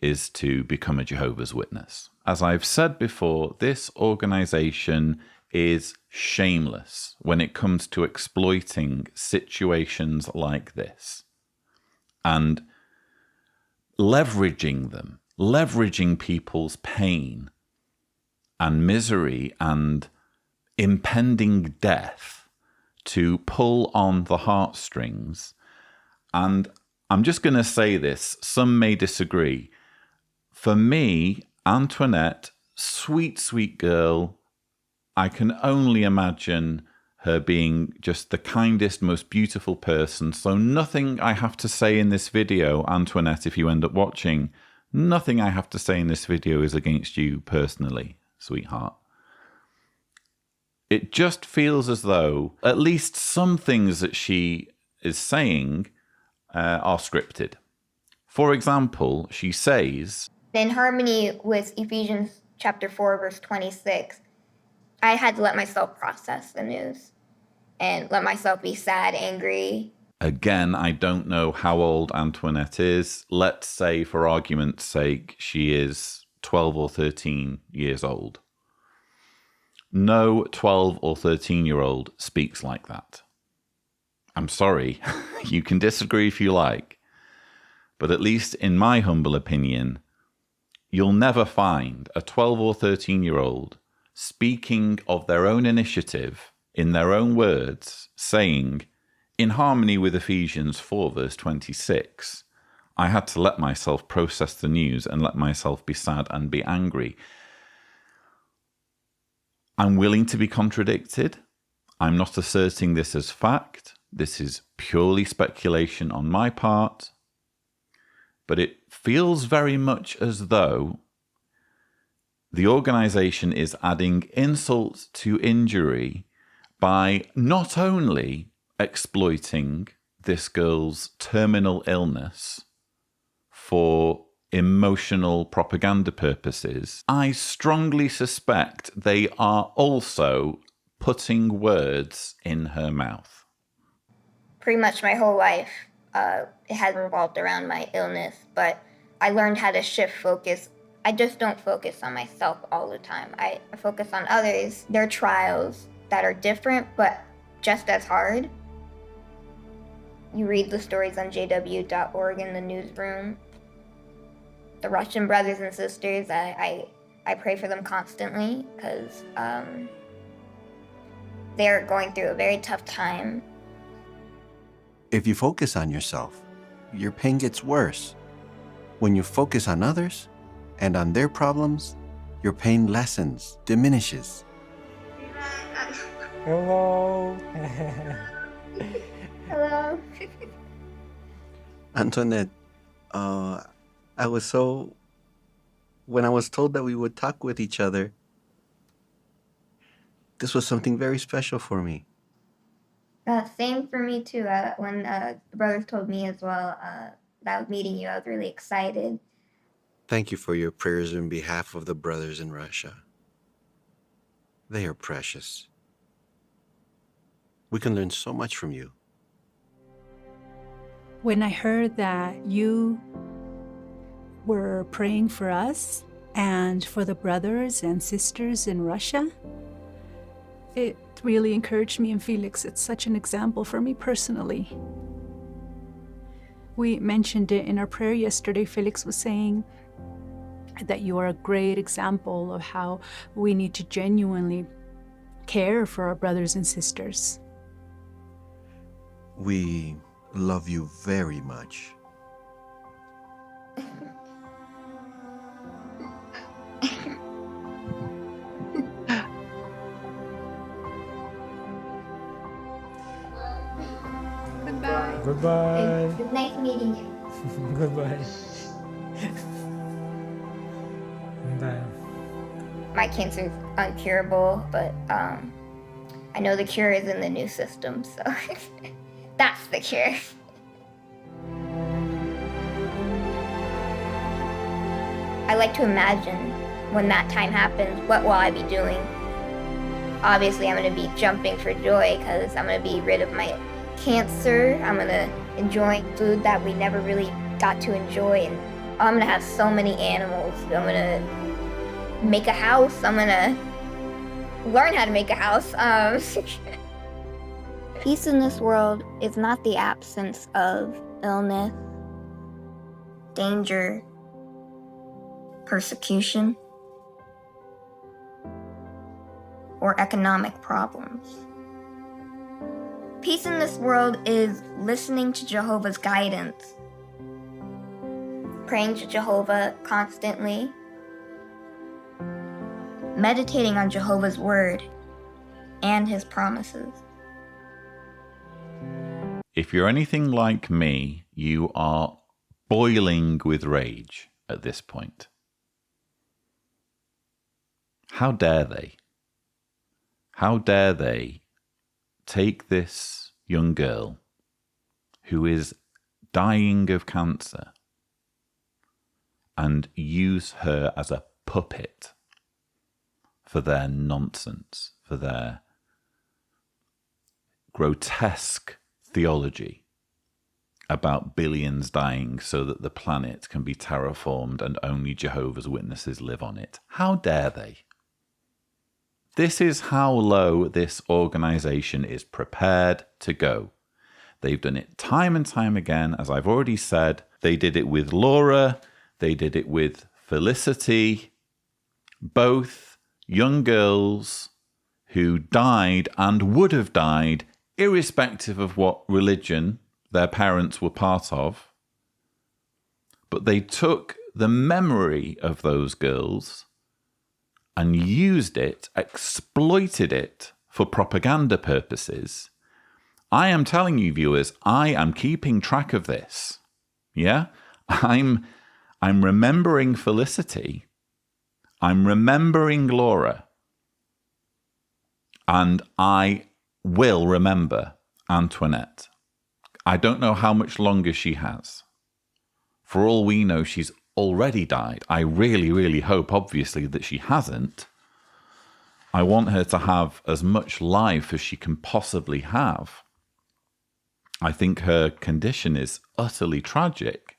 is to become a Jehovah's Witness. As I've said before, this organization is shameless when it comes to exploiting situations like this and leveraging them, leveraging people's pain and misery and impending death to pull on the heartstrings. And I'm just going to say this, some may disagree. For me, Antoinette, sweet, sweet girl, I can only imagine her being just the kindest, most beautiful person. So nothing I have to say in this video, Antoinette, if you end up watching, nothing I have to say in this video is against you personally, sweetheart. It just feels as though at least some things that she is saying are scripted. For example, she says, in harmony with Ephesians chapter 4, verse 26, I had to let myself process the news and let myself be sad, angry. Again, I don't know how old Antoinette is. Let's say, for argument's sake, she is 12 or 13 years old. No 12 or 13-year-old speaks like that. I'm sorry, you can disagree if you like, but at least in my humble opinion, you'll never find a 12 or 13-year-old speaking of their own initiative, in their own words, saying, in harmony with Ephesians 4, verse 26, I had to let myself process the news and let myself be sad and be angry. I'm willing to be contradicted. I'm not asserting this as fact. This is purely speculation on my part. But it feels very much as though the organization is adding insult to injury by not only exploiting this girl's terminal illness for emotional propaganda purposes, I strongly suspect they are also putting words in her mouth. Pretty much my whole life, it has revolved around my illness, but I learned how to shift focus. I just don't focus on myself all the time. I focus on others, their trials that are different, but just as hard. You read the stories on jw.org in the newsroom. The Russian brothers and sisters, I pray for them constantly because they're going through a very tough time. If you focus on yourself, your pain gets worse. When you focus on others and on their problems, your pain lessens, diminishes. Hello. Hello. Antoinette, when I was told that we would talk with each other, this was something very special for me. Same for me too. When the brothers told me as well about meeting you, I was really excited. Thank you for your prayers in behalf of the brothers in Russia. They are precious. We can learn so much from you. When I heard that you were praying for us and for the brothers and sisters in Russia, it really encouraged me and Felix. It's such an example for me personally. We mentioned it in our prayer yesterday. Felix was saying that you are a great example of how we need to genuinely care for our brothers and sisters. We love you very much. Goodbye. Goodbye. It was nice meeting you. Goodbye. Bye. My cancer is uncurable, but I know the cure is in the new system, so that's the cure. I like to imagine when that time happens, what will I be doing? Obviously, I'm going to be jumping for joy because I'm going to be rid of my cancer. I'm going to enjoy food that we never really got to enjoy. And I'm going to have so many animals. I'm going to make a house. I'm going to learn how to make a house. Peace in this world is not the absence of illness, danger, persecution, or economic problems. Peace in this world is listening to Jehovah's guidance, praying to Jehovah constantly, meditating on Jehovah's word and his promises. If you're anything like me, you are boiling with rage at this point. How dare they? How dare they take this young girl who is dying of cancer and use her as a puppet for their nonsense, for their grotesque theology about billions dying so that the planet can be terraformed and only Jehovah's Witnesses live on it? How dare they? This is how low this organization is prepared to go. They've done it time and time again, as I've already said. They did it with Laura. They did it with Felicity. Both young girls who died and would have died irrespective of what religion their parents were part of. But they took the memory of those girls and used it, exploited it for propaganda purposes. I am telling you, viewers, I am keeping track of this. Yeah? I'm remembering Felicity. I'm remembering Laura. And I will remember Antoinette. I don't know how much longer she has. For all we know, she's already died. I really, really hope, obviously, that she hasn't. I want her to have as much life as she can possibly have. I think her condition is utterly tragic.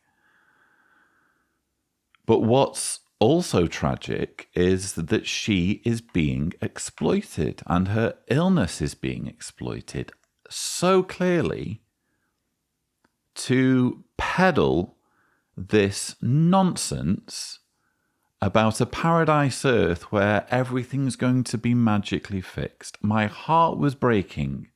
But what's also tragic is that she is being exploited and her illness is being exploited so clearly to peddle this nonsense about a paradise earth where everything's going to be magically fixed. My heart was breaking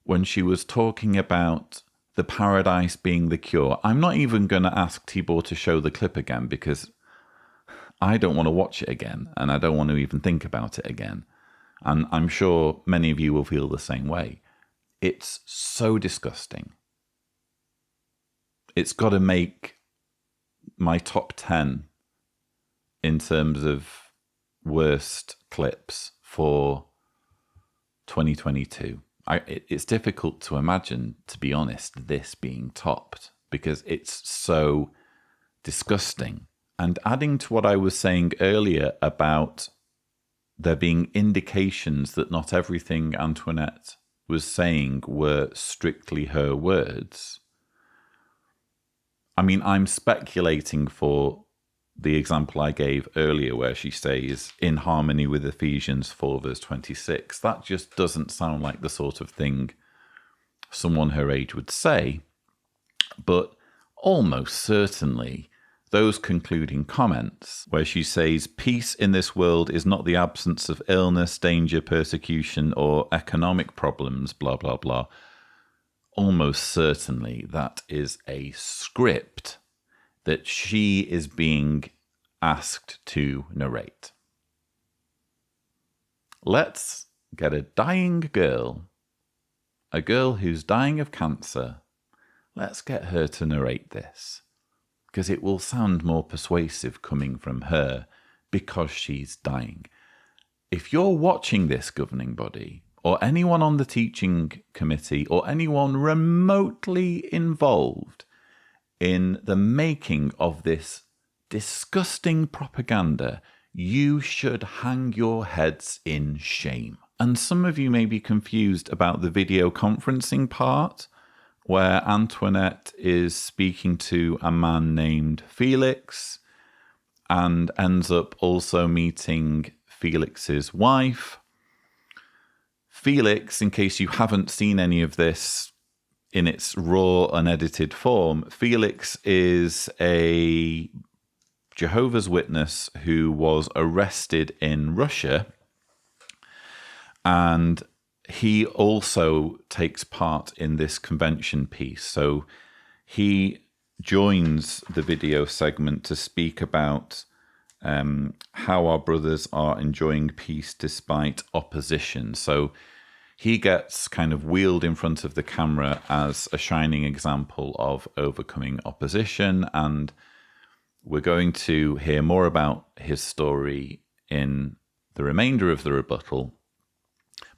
when she was talking about the paradise being the cure. I'm not even going to ask Tibor to show the clip again because I don't want to watch it again and I don't want to even think about it again. And I'm sure many of you will feel the same way. It's so disgusting. It's got to make my top 10 in terms of worst clips for 2022. It's difficult to imagine, to be honest, this being topped because it's so disgusting. And adding to what I was saying earlier about there being indications that not everything Antoinette was saying were strictly her words. I mean, I'm speculating for the example I gave earlier where she says, in harmony with Ephesians 4 verse 26. That just doesn't sound like the sort of thing someone her age would say. But almost certainly those concluding comments where she says, peace in this world is not the absence of illness, danger, persecution, or economic problems, blah, blah, blah. Almost certainly that is a script that she is being asked to narrate. Let's get a dying girl, a girl who's dying of cancer, let's get her to narrate this, because it will sound more persuasive coming from her because she's dying. If you're watching this governing body, or anyone on the teaching committee or anyone remotely involved in the making of this disgusting propaganda, you should hang your heads in shame. And some of you may be confused about the video conferencing part, where Antoinette is speaking to a man named Felix and ends up also meeting Felix's wife. Felix, in case you haven't seen any of this in its raw, unedited form, Felix is a Jehovah's Witness who was arrested in Russia, and he also takes part in this convention piece. So he joins the video segment to speak about how our brothers are enjoying peace despite opposition. So he gets kind of wheeled in front of the camera as a shining example of overcoming opposition, and we're going to hear more about his story in the remainder of the rebuttal.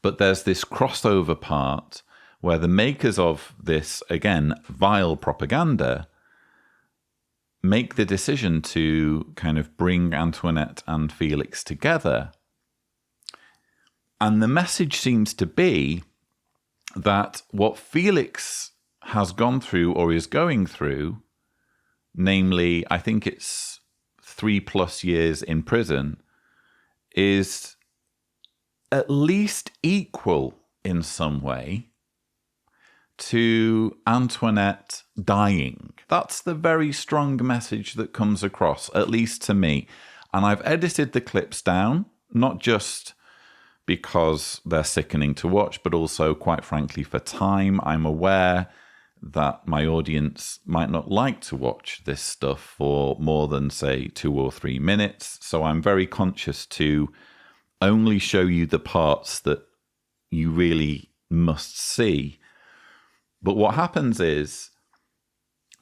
But there's this crossover part where the makers of this, again, vile propaganda make the decision to kind of bring Antoinette and Felix together. And the message seems to be that what Felix has gone through or is going through, namely, I think it's 3+ years in prison, is at least equal in some way to Antoinette dying. That's the very strong message that comes across, at least to me. And I've edited the clips down, not just because they're sickening to watch, but also, quite frankly, for time. I'm aware that my audience might not like to watch this stuff for more than, say, 2 or 3 minutes. So I'm very conscious to only show you the parts that you really must see. But what happens is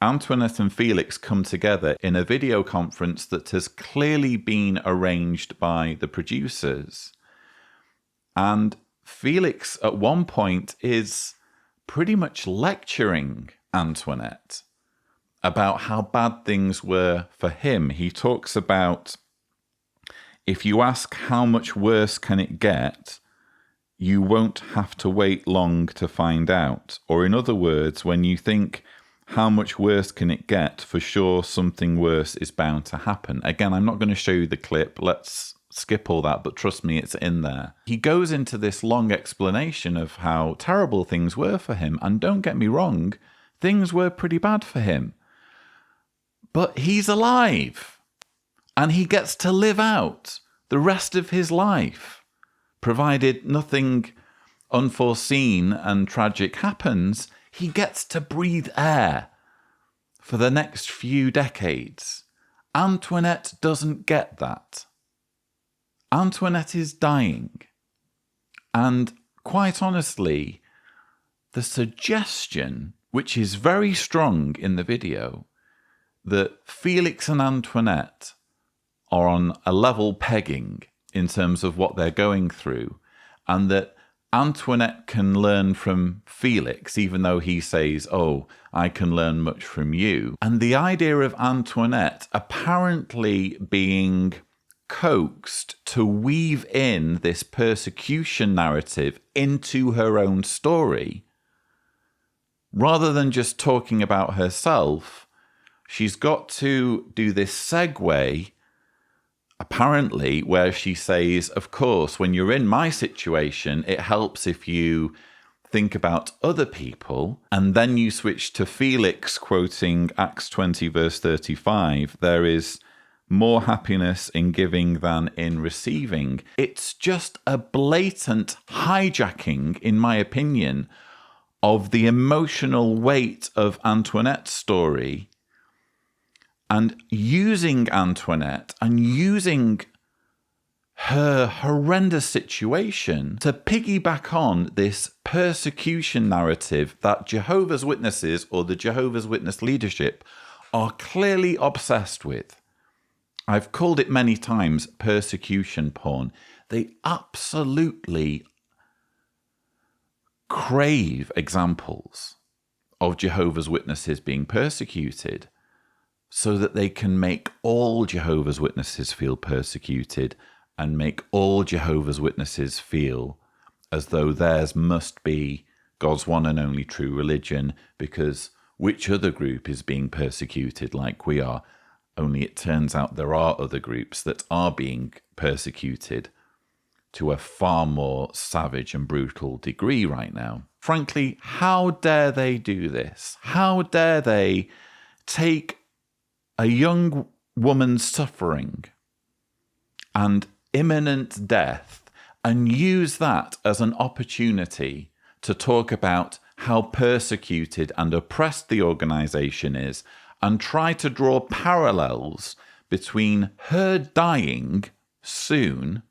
Antoinette and Felix come together in a video conference that has clearly been arranged by the producers. And Felix, at one point, is pretty much lecturing Antoinette about how bad things were for him. He talks about, if you ask how much worse can it get, you won't have to wait long to find out. Or in other words, when you think, how much worse can it get, for sure something worse is bound to happen. Again, I'm not going to show you the clip. Let's skip all that, but trust me, it's in there. He goes into this long explanation of how terrible things were for him. And don't get me wrong, things were pretty bad for him. But he's alive. And he gets to live out the rest of his life, provided nothing unforeseen and tragic happens. He gets to breathe air for the next few decades. Antoinette doesn't get that. Antoinette is dying. And quite honestly, the suggestion, which is very strong in the video, that Felix and Antoinette are on a level pegging in terms of what they're going through, and that Antoinette can learn from Felix, even though he says, oh, I can learn much from you. And the idea of Antoinette apparently being coaxed to weave in this persecution narrative into her own story, rather than just talking about herself, she's got to do this segue, apparently, where she says, of course, when you're in my situation, it helps if you think about other people. And then you switch to Felix quoting Acts 20, verse 35. There is more happiness in giving than in receiving. It's just a blatant hijacking, in my opinion, of the emotional weight of Antoinette's story, and using Antoinette and using her horrendous situation to piggyback on this persecution narrative that Jehovah's Witnesses or the Jehovah's Witness leadership are clearly obsessed with. I've called it many times persecution porn. They absolutely crave examples of Jehovah's Witnesses being persecuted so that they can make all Jehovah's Witnesses feel persecuted and make all Jehovah's Witnesses feel as though theirs must be God's one and only true religion, because which other group is being persecuted like we are? Only it turns out there are other groups that are being persecuted to a far more savage and brutal degree right now. Frankly, how dare they do this? How dare they take a young woman's suffering and imminent death and use that as an opportunity to talk about how persecuted and oppressed the organization is, and try to draw parallels between her dying soon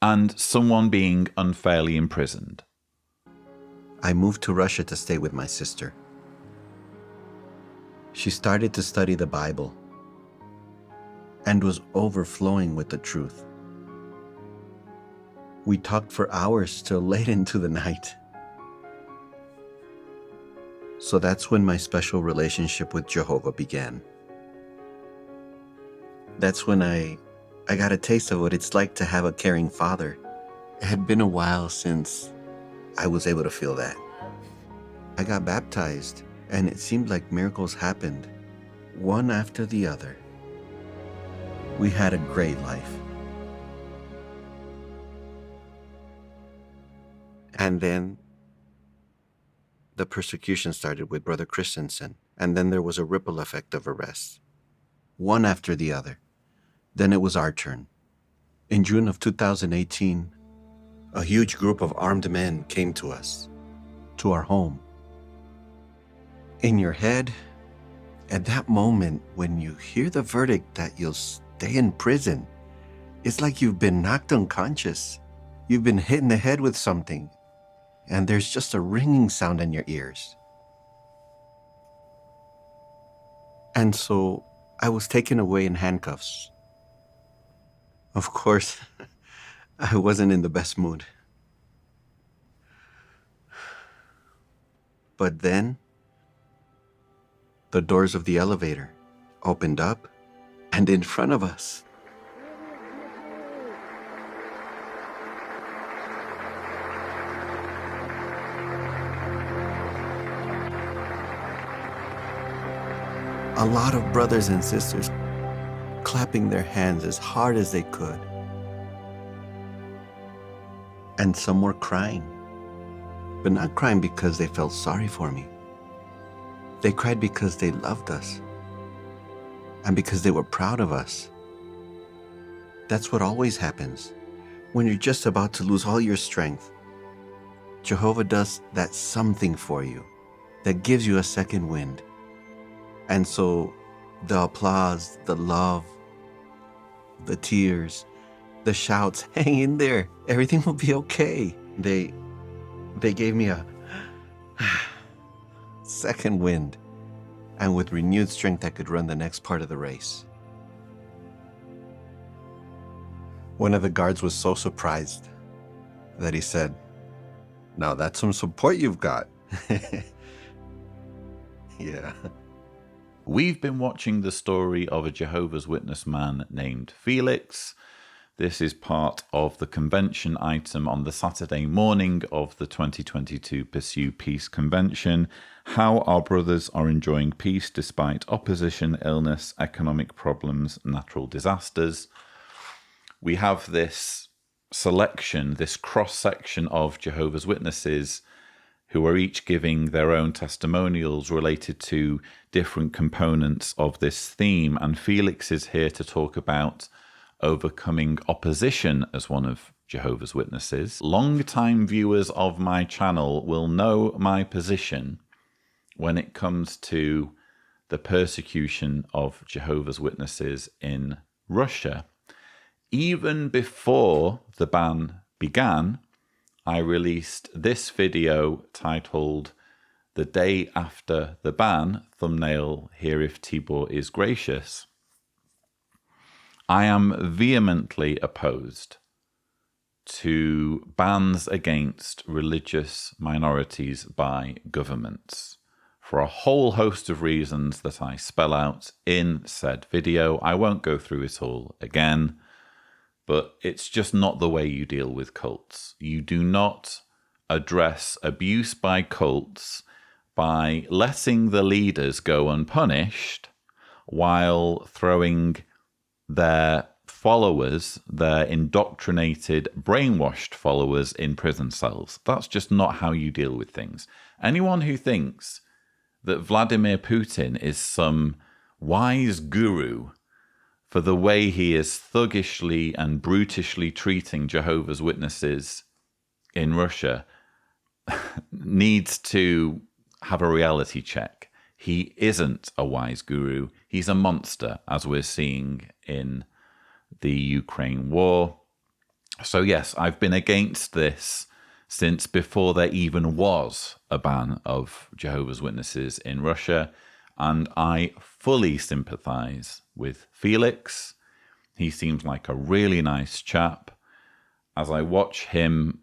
and someone being unfairly imprisoned. I moved to Russia to stay with my sister. She started to study the Bible and was overflowing with the truth. We talked for hours till late into the night. So that's when my special relationship with Jehovah began. That's when I got a taste of what it's like to have a caring father. It had been a while since I was able to feel that. I got baptized, and it seemed like miracles happened, one after the other. We had a great life. And then the persecution started with Brother Christensen, and then there was a ripple effect of arrests, one after the other. Then it was our turn. In June of 2018, a huge group of armed men came to us, to our home. In your head, at that moment when you hear the verdict that you'll stay in prison, it's like you've been knocked unconscious. You've been hit in the head with something, and there's just a ringing sound in your ears. And so I was taken away in handcuffs. Of course, I wasn't in the best mood. But then, the doors of the elevator opened up, and in front of us, a lot of brothers and sisters clapping their hands as hard as they could. And some were crying, but not crying because they felt sorry for me. They cried because they loved us and because they were proud of us. That's what always happens when you're just about to lose all your strength. Jehovah does that something for you that gives you a second wind. And so the applause, the love, the tears, the shouts, hang in there, everything will be okay. They gave me a second wind, and with renewed strength I could run the next part of the race. One of the guards was so surprised that he said, "Now that's some support you've got." Yeah. We've been watching the story of a Jehovah's Witness man named Felix. This is part of the convention item on the Saturday morning of the 2022 Pursue Peace Convention. How our brothers are enjoying peace despite opposition, illness, economic problems, natural disasters. We have this selection, this cross-section of Jehovah's Witnesses who are each giving their own testimonials related to different components of this theme. And Felix is here to talk about overcoming opposition as one of Jehovah's Witnesses. Long-time viewers of my channel will know my position when it comes to the persecution of Jehovah's Witnesses in Russia. Even before the ban began, I released this video titled "The Day After the Ban," thumbnail "Here If Tibor Is Gracious." I am vehemently opposed to bans against religious minorities by governments for a whole host of reasons that I spell out in said video. I won't go through it all again, but it's just not the way you deal with cults. You do not address abuse by cults by letting the leaders go unpunished while throwing their followers, their indoctrinated, brainwashed followers, in prison cells. That's just not how you deal with things. Anyone who thinks that Vladimir Putin is some wise guru for the way he is thuggishly and brutishly treating Jehovah's Witnesses in Russia needs to have a reality check. He isn't a wise guru. He's a monster, as we're seeing in the Ukraine war. So yes, I've been against this since before there even was a ban of Jehovah's Witnesses in Russia, and I fully sympathize with Felix. He seems like a really nice chap. As I watch him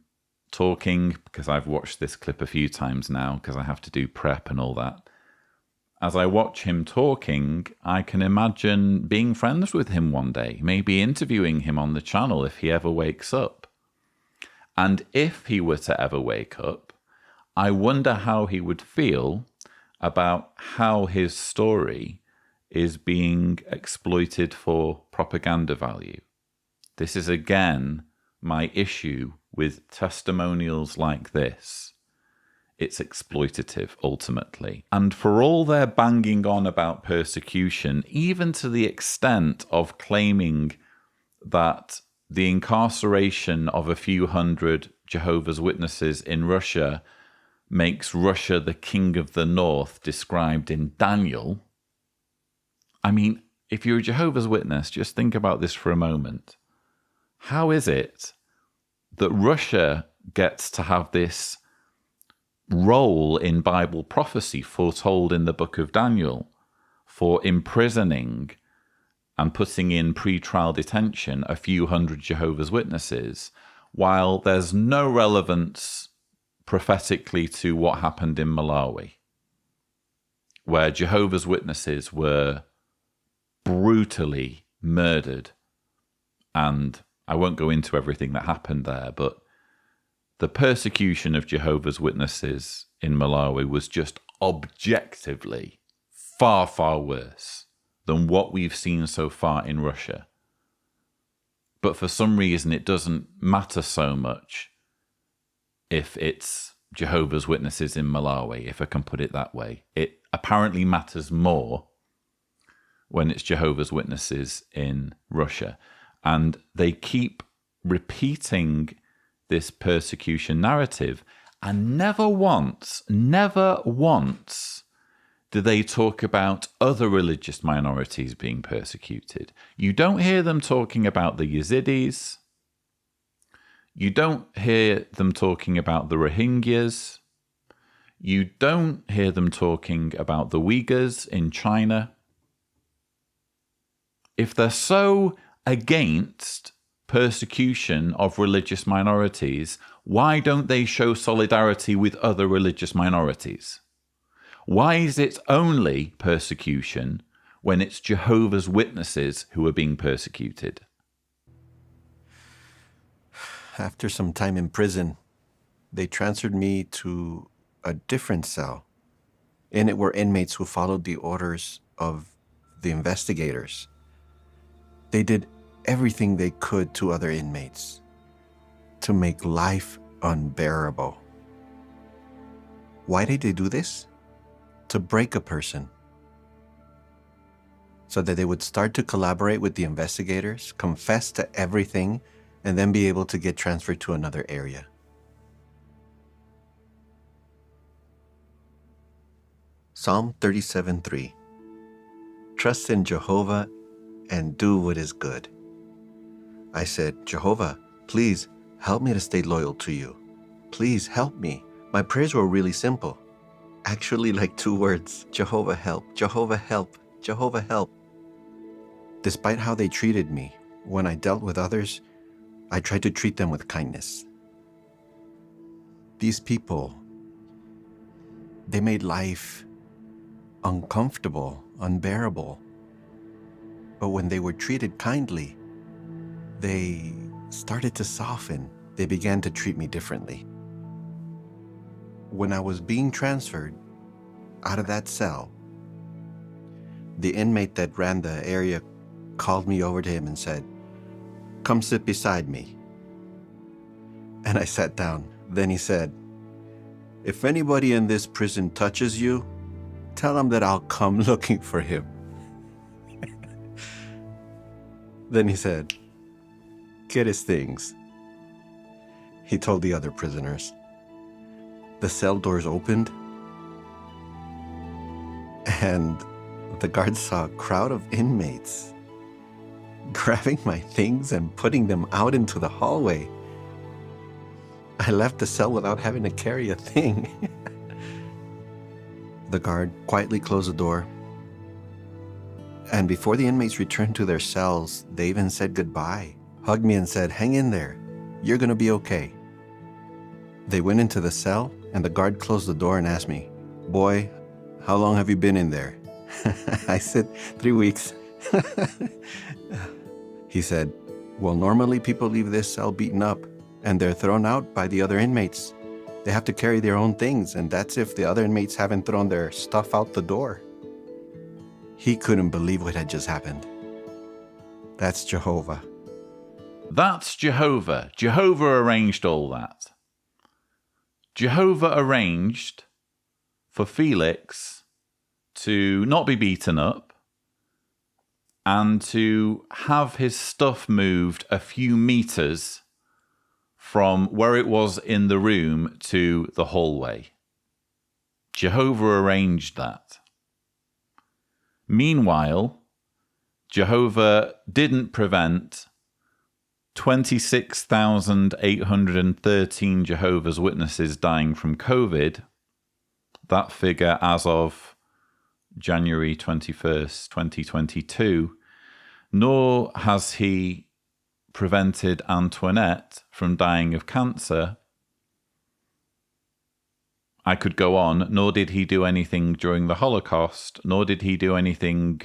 talking, because I've watched this clip a few times now because I have to do prep and all that, as I watch him talking, I can imagine being friends with him one day, maybe interviewing him on the channel if he ever wakes up. And if he were to ever wake up, I wonder how he would feel about how his story is being exploited for propaganda value. This is again my issue with testimonials like this. It's exploitative, ultimately. And for all their banging on about persecution, even to the extent of claiming that the incarceration of a few hundred Jehovah's Witnesses in Russia makes Russia the king of the north described in Daniel. I mean, if you're a Jehovah's Witness, just think about this for a moment. How is it that Russia gets to have this role in Bible prophecy foretold in the book of Daniel for imprisoning and putting in pre-trial detention a few hundred Jehovah's Witnesses, while there's no relevance prophetically to what happened in Malawi, where Jehovah's Witnesses were brutally murdered? And I won't go into everything that happened there, but the persecution of Jehovah's Witnesses in Malawi was just objectively far, far worse than what we've seen so far in Russia. But for some reason, it doesn't matter so much if it's Jehovah's Witnesses in Malawi, if I can put it that way. It apparently matters more when it's Jehovah's Witnesses in Russia. And they keep repeating this persecution narrative, and never once do they talk about other religious minorities being persecuted. You don't hear them talking about the Yazidis. You don't hear them talking about the Rohingyas. You don't hear them talking about the Uyghurs in China. If they're so against persecution of religious minorities, why don't they show solidarity with other religious minorities? Why is it only persecution when it's Jehovah's Witnesses who are being persecuted? After some time in prison, they transferred me to a different cell. In it were inmates who followed the orders of the investigators. They did everything they could to other inmates to make life unbearable. Why did they do this? To break a person, so that they would start to collaborate with the investigators, confess to everything, and then be able to get transferred to another area. Psalm 37:3. Trust in Jehovah and do what is good. I said, Jehovah, please help me to stay loyal to you. Please help me. My prayers were really simple. Actually, like 2 words, Jehovah help, Jehovah help, Jehovah help. Despite how they treated me when I dealt with others, I tried to treat them with kindness. These people, they made life uncomfortable, unbearable. But when they were treated kindly, they started to soften. They began to treat me differently. When I was being transferred out of that cell, the inmate that ran the area called me over to him and said, "Come sit beside me." And I sat down. Then he said, "If anybody in this prison touches you, tell him that I'll come looking for him." Then he said, "Get his things." He told the other prisoners. The cell doors opened, and the guards saw a crowd of inmates grabbing my things and putting them out into the hallway. I left the cell without having to carry a thing. The guard quietly closed the door, and before the inmates returned to their cells, they even said goodbye, hugged me and said, "Hang in there, you're gonna be okay." They went into the cell, and the guard closed the door and asked me, "Boy, how long have you been in there?" I said, 3 weeks. He said, "Well, normally people leave this cell beaten up, and they're thrown out by the other inmates. They have to carry their own things, and that's if the other inmates haven't thrown their stuff out the door." He couldn't believe what had just happened. That's Jehovah. That's Jehovah. Jehovah arranged all that. Jehovah arranged for Felix to not be beaten up and to have his stuff moved a few meters from where it was in the room to the hallway. Jehovah arranged that. Meanwhile, Jehovah didn't prevent 26,813 Jehovah's Witnesses dying from COVID. That figure as of January 21st, 2022, nor has he prevented Antoinette from dying of cancer. I could go on, nor did he do anything during the Holocaust, nor did he do anything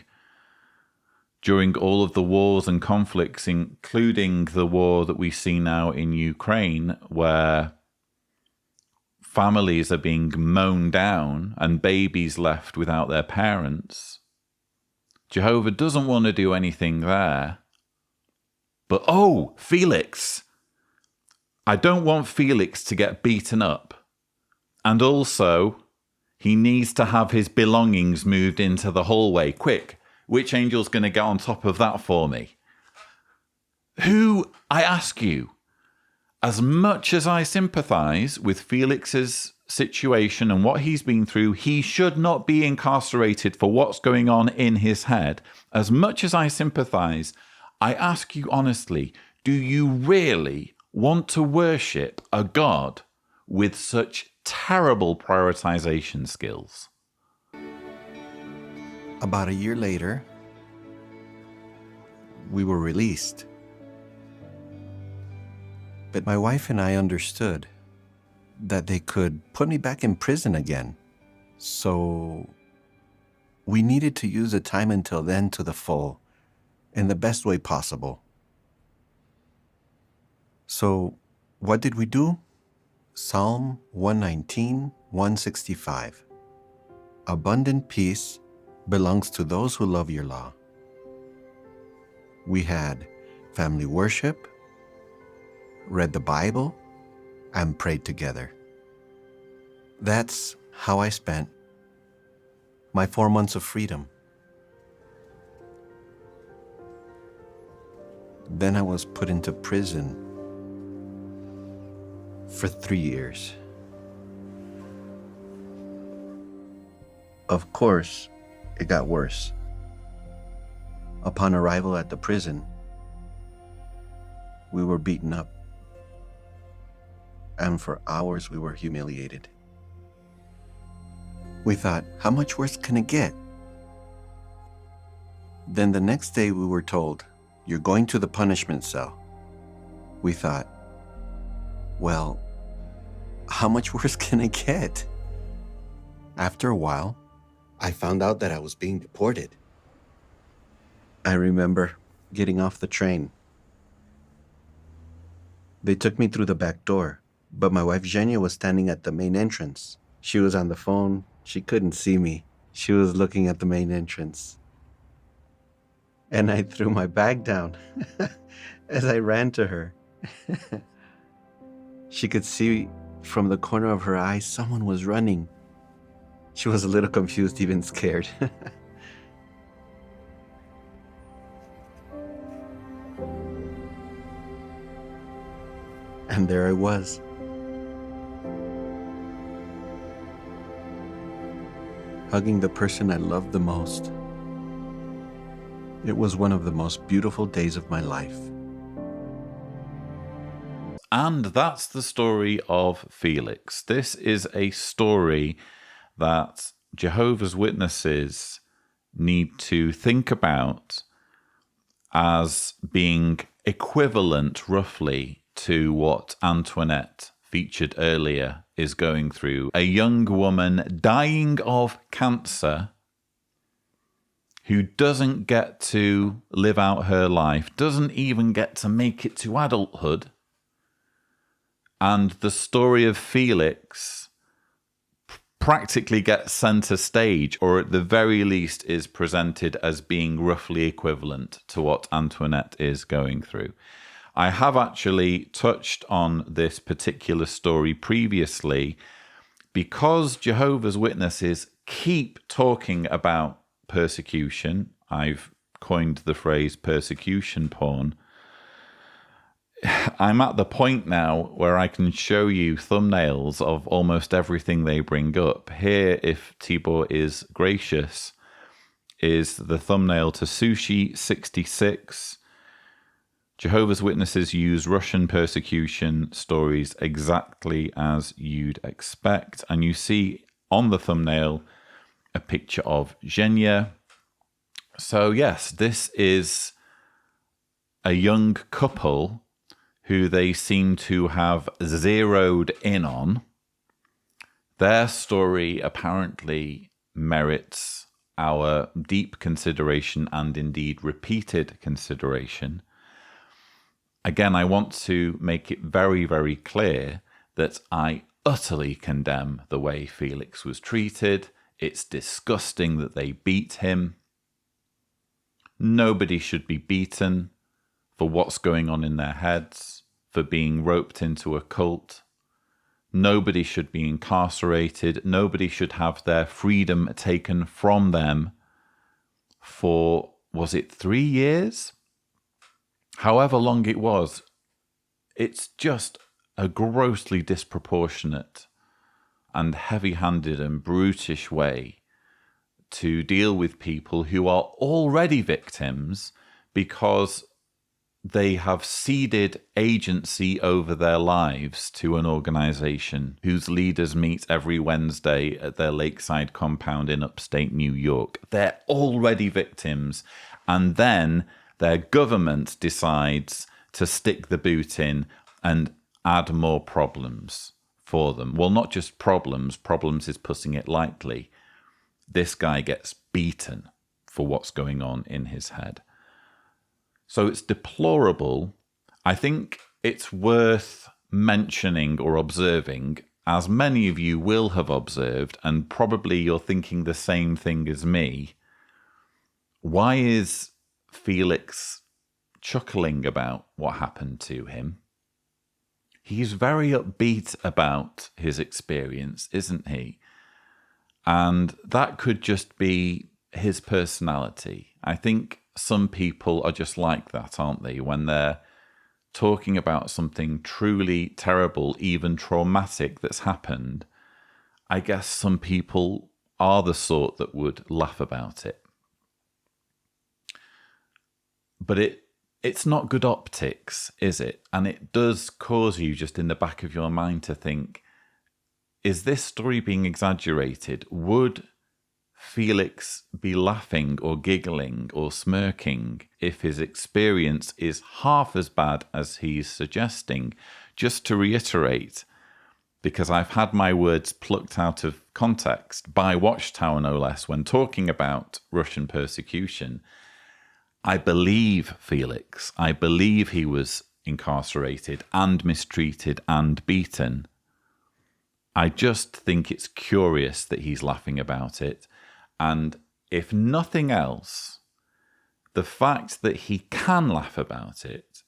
during all of the wars and conflicts, including the war that we see now in Ukraine, where families are being mown down and babies left without their parents. Jehovah doesn't want to do anything there. But, oh, Felix. I don't want Felix to get beaten up. And also, he needs to have his belongings moved into the hallway. Quick, which angel's going to get on top of that for me? Who, I ask you, as much as I sympathize with Felix's situation and what he's been through, he should not be incarcerated for what's going on in his head. As much as I sympathize, I ask you honestly, do you really want to worship a God with such terrible prioritization skills? About a year later, we were released. But my wife and I understood that they could put me back in prison again. So we needed to use the time until then to the full, in the best way possible. So what did we do? Psalm 119, 165. Abundant peace belongs to those who love your law. We had family worship, read the Bible, and prayed together. That's how I spent my 4 months of freedom. Then I was put into prison for 3 years. Of course, it got worse. Upon arrival at the prison, we were beaten up, and for hours we were humiliated. We thought, how much worse can it get? Then the next day we were told, you're going to the punishment cell. we thought, well, how much worse can it get? After a while, I found out that I was being deported. I remember getting off the train. They took me through the back door, but my wife Zhenya was standing at the main entrance. She was on the phone. She couldn't see me. She was looking at the main entrance. And I threw my bag down as I ran to her. She could see from the corner of her eye someone was running. She was a little confused, even scared. And there I was. Hugging the person I loved the most. It was one of the most beautiful days of my life. And that's the story of Felix. This is a story that Jehovah's Witnesses need to think about as being equivalent, roughly, to what Antoinette featured earlier is going through. A young woman dying of cancer who doesn't get to live out her life, doesn't even get to make it to adulthood. And the story of Felix practically gets center stage, or at the very least is presented as being roughly equivalent to what Antoinette is going through. I have actually touched on this particular story previously because Jehovah's Witnesses keep talking about persecution. I've coined the phrase persecution porn. I'm at the point now where I can show you thumbnails of almost everything they bring up. Here, if Tibor is gracious, is the thumbnail to Sushi 66. Jehovah's Witnesses use Russian persecution stories exactly as you'd expect. And you see on the thumbnail a picture of Zhenya. So yes, this is a young couple who they seem to have zeroed in on. Their story apparently merits our deep consideration and indeed repeated consideration. Again, I want to make it very, very clear that I utterly condemn the way Felix was treated. It's disgusting that they beat him. Nobody should be beaten for what's going on in their heads, for being roped into a cult. Nobody should be incarcerated. Nobody should have their freedom taken from them for, was it 3 years? However long it was. It's just a grossly disproportionate and heavy-handed and brutish way to deal with people who are already victims because they have ceded agency over their lives to an organization whose leaders meet every Wednesday at their lakeside compound in upstate New York. They're already victims, and then their government decides to stick the boot in and add more problems for them. Well, not just problems. Problems is putting it lightly. This guy gets beaten for what's going on in his head. So it's deplorable. I think it's worth mentioning or observing, as many of you will have observed, and probably you're thinking the same thing as me. Why is Felix chuckling about what happened to him? He's very upbeat about his experience, isn't he? And that could just be his personality. I think some people are just like that, aren't they? When they're talking about something truly terrible, even traumatic that's happened, I guess some people are the sort that would laugh about it. But it's not good optics, is it? And it does cause you just in the back of your mind to think, is this story being exaggerated? Would Felix be laughing or giggling or smirking if his experience is half as bad as he's suggesting? Just to reiterate, because I've had my words plucked out of context by Watchtower no less when talking about Russian persecution, I believe Felix. I believe he was incarcerated and mistreated and beaten. I just think it's curious that he's laughing about it. And if nothing else, the fact that he can laugh about it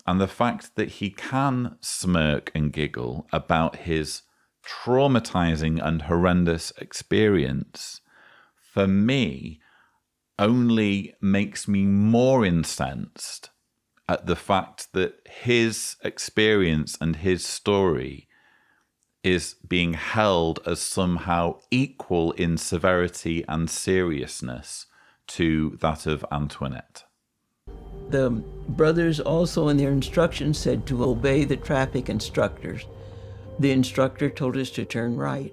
and the fact that he can smirk and giggle about his traumatizing and horrendous experience, for me, only makes me more incensed at the fact that his experience and his story is being held as somehow equal in severity and seriousness to that of Antoinette. The brothers also in their instructions said to obey the traffic instructors. The instructor told us to turn right,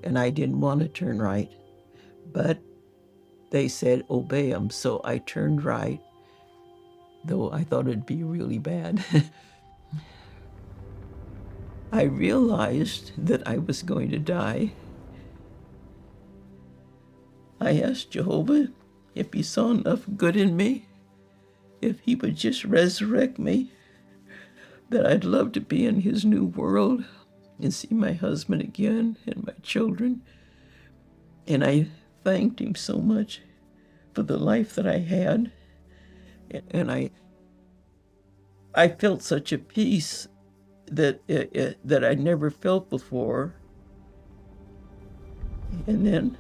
and I didn't want to turn right, but they said obey them, so I turned right, though I thought it'd be really bad. I realized that I was going to die. I asked Jehovah if he saw enough good in me, if he would just resurrect me, that I'd love to be in his new world and see my husband again and my children. And I thanked him so much for the life that I had. And I felt such a peace that I never felt before. And then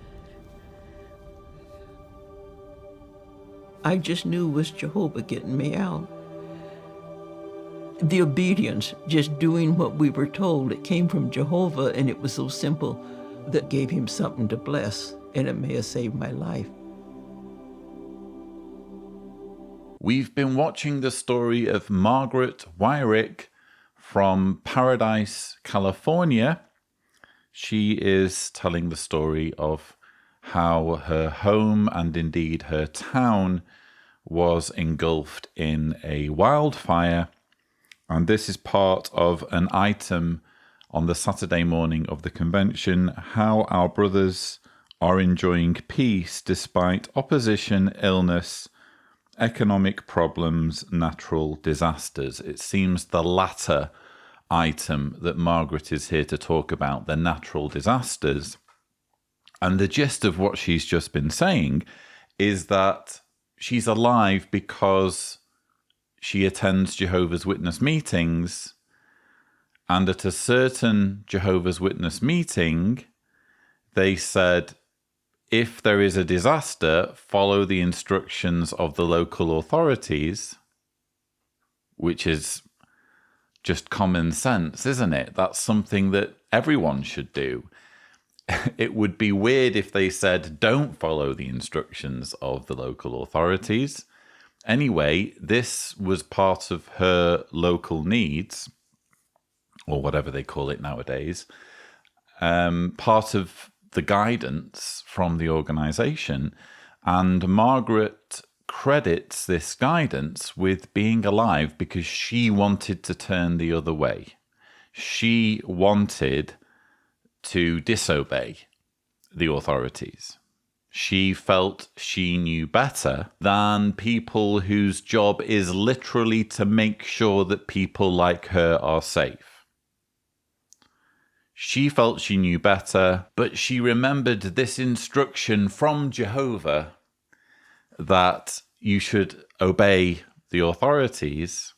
I just knew it was Jehovah getting me out. The obedience, just doing what we were told, it came from Jehovah, and it was so simple that gave him something to bless, and it may have saved my life. We've been watching the story of Margaret Wyrick from Paradise, California. She is telling the story of how her home and indeed her town was engulfed in a wildfire. And this is part of an item on the Saturday morning of the convention, how our brothers are enjoying peace despite opposition, illness, economic problems, natural disasters. It seems the latter item that Margaret is here to talk about, the natural disasters. And the gist of what she's just been saying is that she's alive because she attends Jehovah's Witness meetings, and at a certain Jehovah's Witness meeting, they said, if there is a disaster, follow the instructions of the local authorities, which is just common sense, isn't it? That's something that everyone should do. It would be weird if they said, don't follow the instructions of the local authorities. Anyway, this was part of her local needs, or whatever they call it nowadays, part of the guidance from the organization. And Margaret credits this guidance with being alive because she wanted to turn the other way. She wanted to disobey the authorities. She felt she knew better than people whose job is literally to make sure that people like her are safe. She felt she knew better, but she remembered this instruction from Jehovah that you should obey the authorities,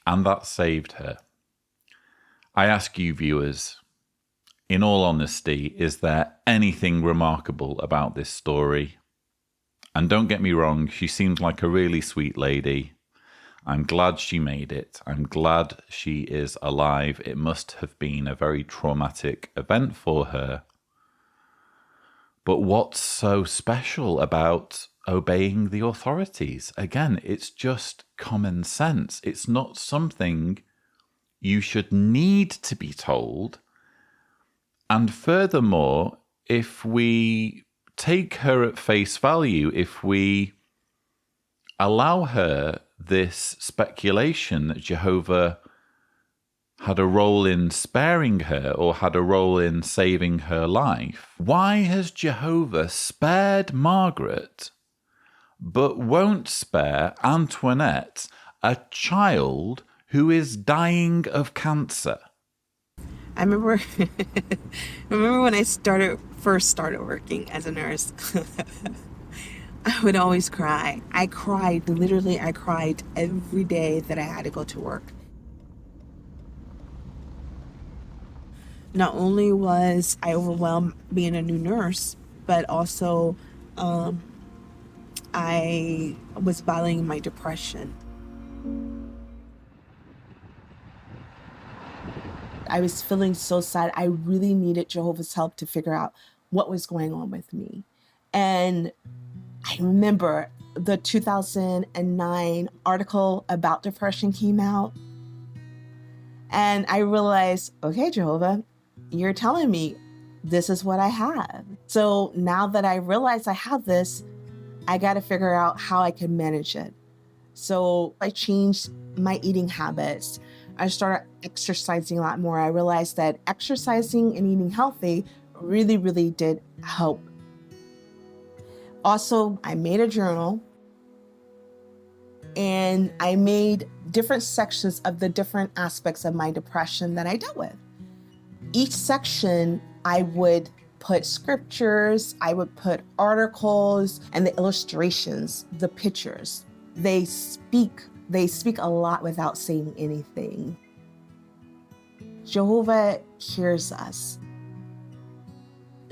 and that saved her. I ask you, viewers, in all honesty, is there anything remarkable about this story? And don't get me wrong, she seems like a really sweet lady. I'm glad she made it. I'm glad she is alive. It must have been a very traumatic event for her. But what's so special about obeying the authorities? Again, it's just common sense. It's not something you should need to be told. And furthermore, if we take her at face value if we allow her this speculation that Jehovah had a role in sparing her or had a role in saving her life. Why has Jehovah spared Margaret but won't spare Antoinette, a child who is dying of cancer? I remember when I first started working as a nurse. I would always cry. I cried every day that I had to go to work. Not only was I overwhelmed being a new nurse, but also I was battling my depression. I was feeling so sad. I really needed Jehovah's help to figure out what was going on with me. And I remember the 2009 article about depression came out. And I realized, okay, Jehovah, you're telling me this is what I have. So now that I realize I have this, I got to figure out how I can manage it. So I changed my eating habits. I started exercising a lot more. I realized that exercising and eating healthy really, really did help. Also, I made a journal and I made different sections of the different aspects of my depression that I dealt with. Each section, I would put scriptures, I would put articles, and the illustrations, the pictures. They speak a lot without saying anything. Jehovah hears us.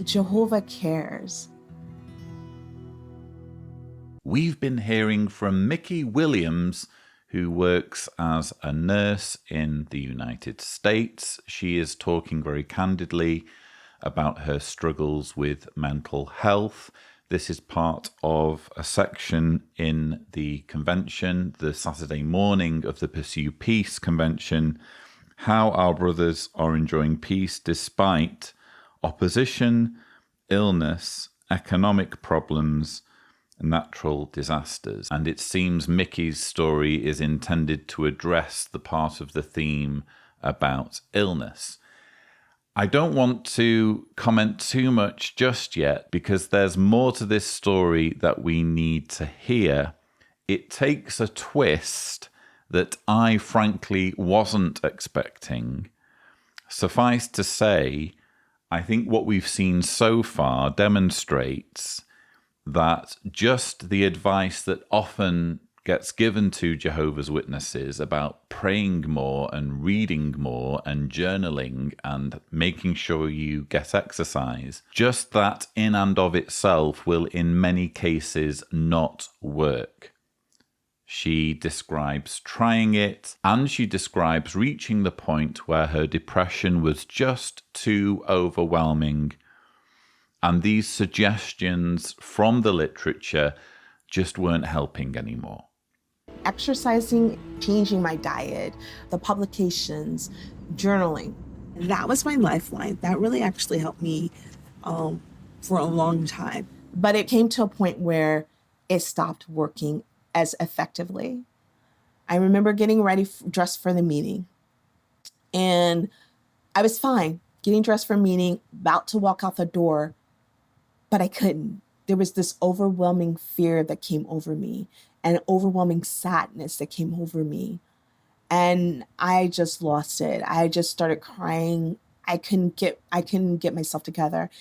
Jehovah cares. We've been hearing from Mickey Williams, who works as a nurse in the United States. She is talking very candidly about her struggles with mental health. This is part of a section in the convention, the Saturday morning of the Pursue Peace convention, how our brothers are enjoying peace despite opposition, illness, economic problems, natural disasters. And it seems Mickey's story is intended to address the part of the theme about illness. I don't want to comment too much just yet because there's more to this story that we need to hear. It takes a twist that I frankly wasn't expecting. Suffice to say, I think what we've seen so far demonstrates that just the advice that often gets given to Jehovah's Witnesses about praying more and reading more and journaling and making sure you get exercise, just that in and of itself will in many cases not work. She describes trying it, and she describes reaching the point where her depression was just too overwhelming. And these suggestions from the literature just weren't helping anymore. Exercising, changing my diet, the publications, journaling. That was my lifeline. That really actually helped me for a long time. But it came to a point where it stopped working as effectively. I remember getting ready, dressed for the meeting. And I was fine, getting dressed for a meeting, about to walk out the door, but I couldn't. There was this overwhelming fear that came over me and overwhelming sadness that came over me. And I just lost it. I just started crying. I couldn't get myself together.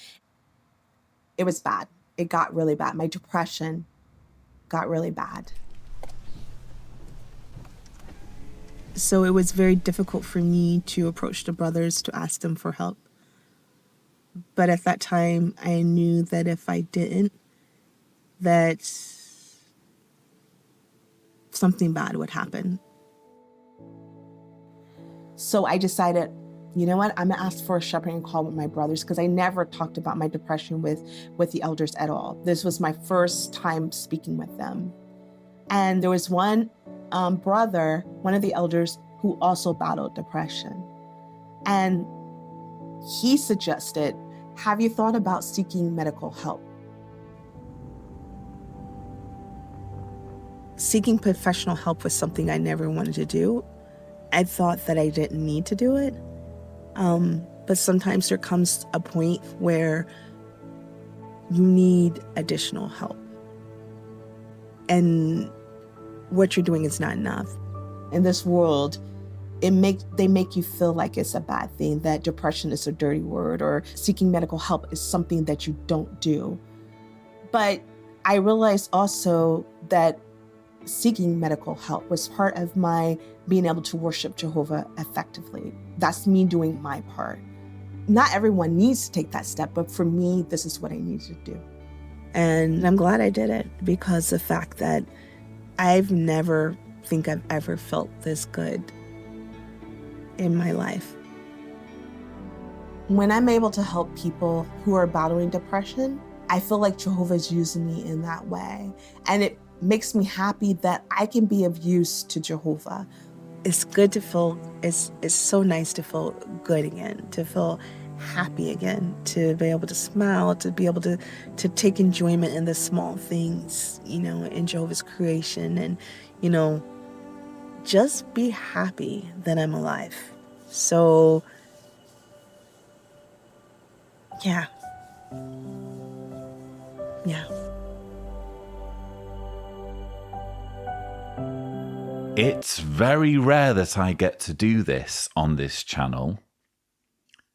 It was bad. It got really bad. My depression got really bad. So it was very difficult for me to approach the brothers to ask them for help. But at that time, I knew that if I didn't, that something bad would happen. So I decided, you know what, I'm gonna ask for a shepherding call with my brothers because I never talked about my depression with the elders at all. This was my first time speaking with them. And there was one brother, one of the elders, who also battled depression. And he suggested, have you thought about seeking medical help? seeking professional help was something I never wanted to do. I thought that I didn't need to do it. But sometimes there comes a point where you need additional help. And what you're doing is not enough. In this world, they make you feel like it's a bad thing, that depression is a dirty word, or seeking medical help is something that you don't do. But I realized also that seeking medical help was part of my being able to worship Jehovah effectively. That's me doing my part. Not everyone needs to take that step, but for me, this is what I need to do. And I'm glad I did it, because the fact that I've never felt this good in my life. When I'm able to help people who are battling depression, I feel like Jehovah's using me in that way. And it makes me happy that I can be of use to Jehovah. It's good to feel, it's so nice to feel good again, to feel happy again, to be able to smile, to be able to take enjoyment in the small things, in Jehovah's creation, and, just be happy that I'm alive. So, yeah. It's very rare that I get to do this on this channel.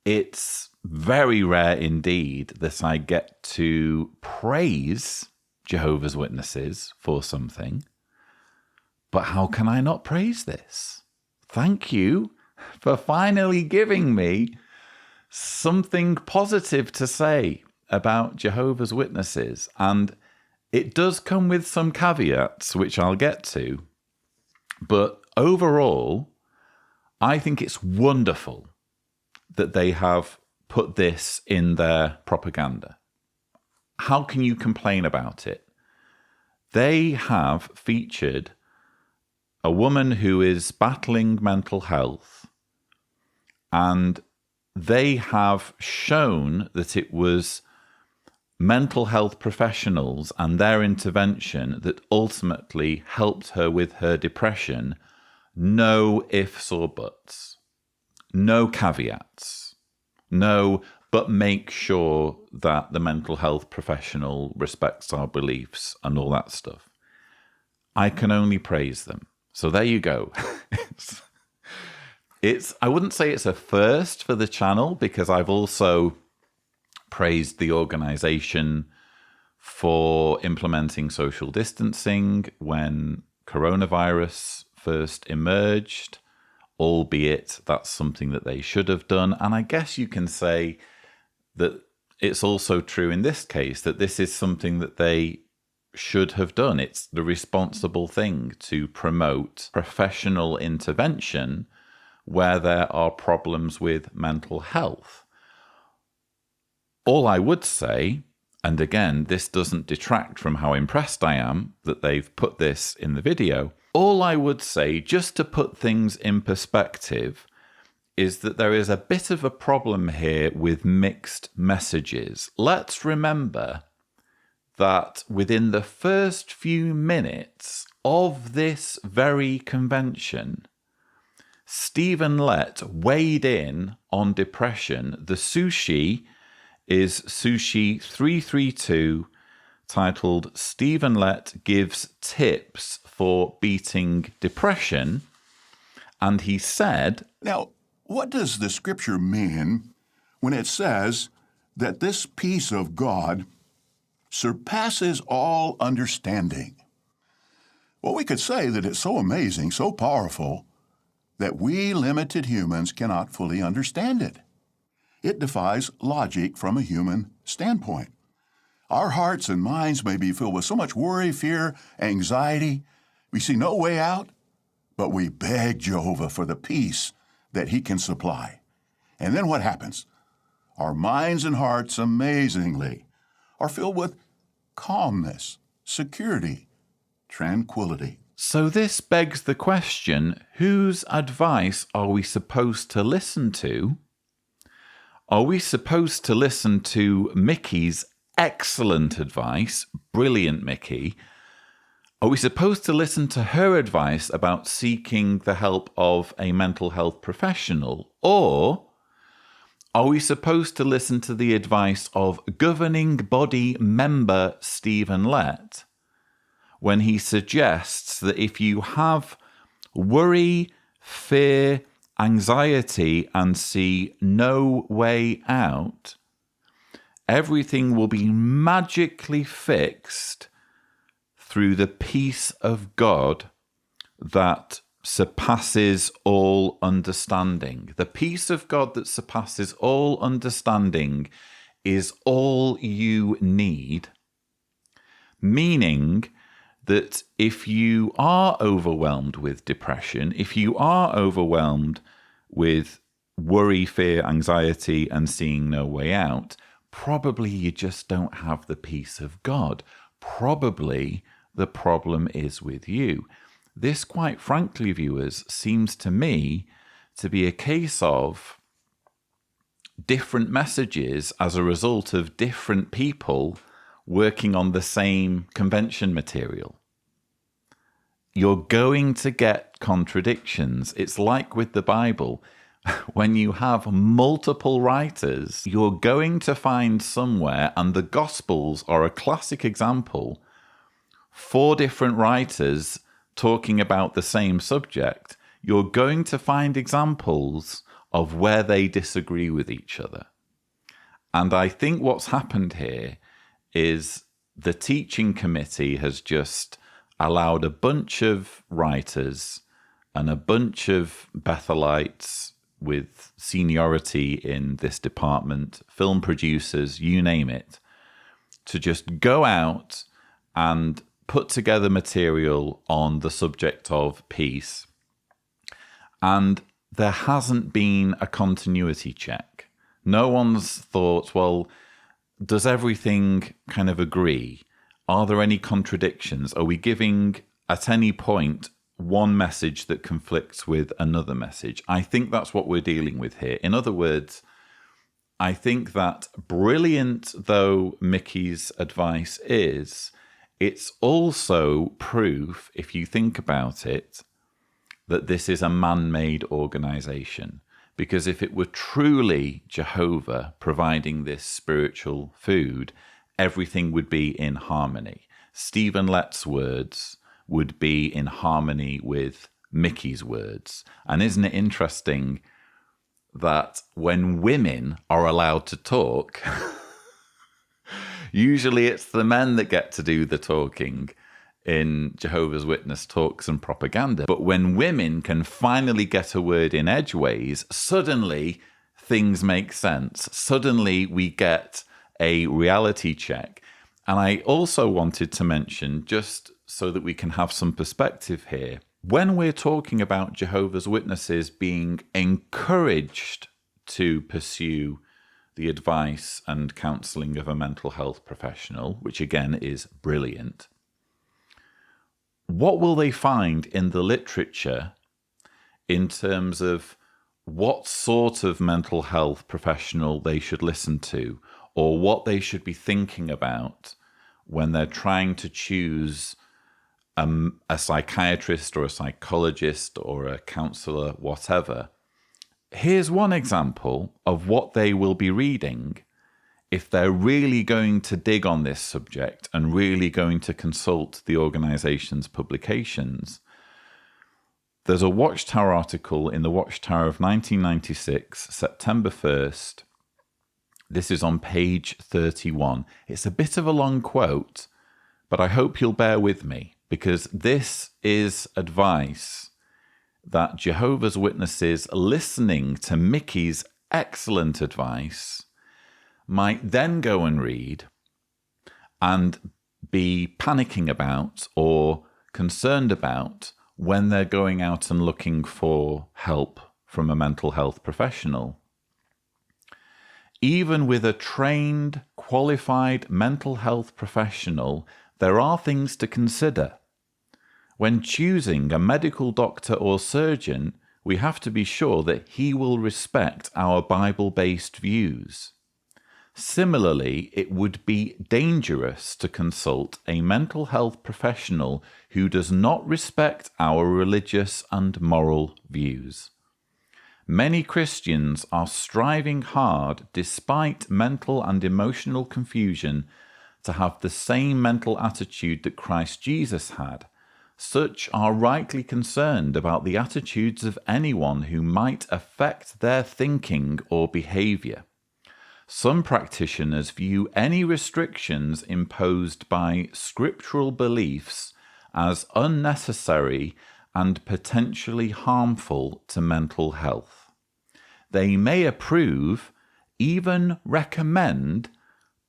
It's very rare indeed that I get to praise Jehovah's Witnesses for something. But how can I not praise this? Thank you for finally giving me something positive to say about Jehovah's Witnesses. And it does come with some caveats, which I'll get to. But overall, I think it's wonderful that they have put this in their propaganda. How can you complain about it? They have featured a woman who is battling mental health, and they have shown that it was mental health professionals and their intervention that ultimately helped her with her depression. No ifs or buts. No caveats. No, but make sure that the mental health professional respects our beliefs and all that stuff. I can only praise them. So there you go. I wouldn't say it's a first for the channel, because I've also praised the organization for implementing social distancing when coronavirus first emerged, albeit that's something that they should have done. And I guess you can say that it's also true in this case that this is something that they should have done. It's the responsible thing to promote professional intervention where there are problems with mental health. All I would say, and again, this doesn't detract from how impressed I am that they've put this in the video, all I would say, just to put things in perspective, is that there is a bit of a problem here with mixed messages. Let's remember that within the first few minutes of this very convention, Stephen Lett weighed in on depression. The sushi is Sushi 332, titled Stephen Lett Gives Tips for Beating Depression. And he said, "Now, what does the scripture mean when it says that this peace of God surpasses all understanding?" Well, we could say that it's so amazing, so powerful, that we limited humans cannot fully understand it. It defies logic from a human standpoint. Our hearts and minds may be filled with so much worry, fear, anxiety. We see no way out, but we beg Jehovah for the peace that He can supply. And then what happens? Our minds and hearts, amazingly, are filled with calmness, security, tranquility. So this begs the question, whose advice are we supposed to listen to? Are we supposed to listen to Mickey's excellent advice, brilliant Mickey, Are we supposed to listen to her advice about seeking the help of a mental health professional? Or are we supposed to listen to the advice of governing body member Stephen Lett when he suggests that if you have worry, fear, anxiety, and see no way out, everything will be magically fixed through the peace of God that surpasses all understanding. The peace of God that surpasses all understanding is all you need, meaning that if you are overwhelmed with depression, if you are overwhelmed with worry, fear, anxiety, and seeing no way out, probably you just don't have the peace of God. Probably the problem is with you. This, quite frankly, viewers, seems to me to be a case of different messages as a result of different people working on the same convention material. You're going to get contradictions. It's like with the Bible. When you have multiple writers, you're going to find somewhere, and the Gospels are a classic example, 4 different writers talking about the same subject. You're going to find examples of where they disagree with each other. And I think what's happened here is the teaching committee has just allowed a bunch of writers and a bunch of Bethelites with seniority in this department, film producers, you name it, to just go out and put together material on the subject of peace. And there hasn't been a continuity check. No one's thought, well, does everything kind of agree? Are there any contradictions? Are we giving at any point one message that conflicts with another message? I think that's what we're dealing with here. In other words, I think that brilliant though Mickey's advice is, it's also proof, if you think about it, that this is a man-made organization. Because if it were truly Jehovah providing this spiritual food, everything would be in harmony. Stephen Lett's words would be in harmony with Mickey's words. And isn't it interesting that when women are allowed to talk, usually it's the men that get to do the talking in Jehovah's Witness talks and propaganda. But when women can finally get a word in edgeways, suddenly things make sense. Suddenly we get a reality check. And I also wanted to mention, just so that we can have some perspective here, when we're talking about Jehovah's Witnesses being encouraged to pursue the advice and counselling of a mental health professional, which again is brilliant, what will they find in the literature in terms of what sort of mental health professional they should listen to, or what they should be thinking about when they're trying to choose a psychiatrist or a psychologist or a counsellor, whatever? Here's one example of what they will be reading if they're really going to dig on this subject and really going to consult the organization's publications. There's a Watchtower article in the Watchtower of 1996, September 1st. This is on page 31. It's a bit of a long quote, but I hope you'll bear with me, because this is advice that Jehovah's Witnesses, listening to Mickey's excellent advice, might then go and read and be panicking about or concerned about when they're going out and looking for help from a mental health professional. Even with a trained, qualified mental health professional, there are things to consider. When choosing a medical doctor or surgeon, we have to be sure that he will respect our Bible-based views. Similarly, it would be dangerous to consult a mental health professional who does not respect our religious and moral views. Many Christians are striving hard, despite mental and emotional confusion, to have the same mental attitude that Christ Jesus had. Such are rightly concerned about the attitudes of anyone who might affect their thinking or behavior. Some practitioners view any restrictions imposed by scriptural beliefs as unnecessary and potentially harmful to mental health. They may approve, even recommend,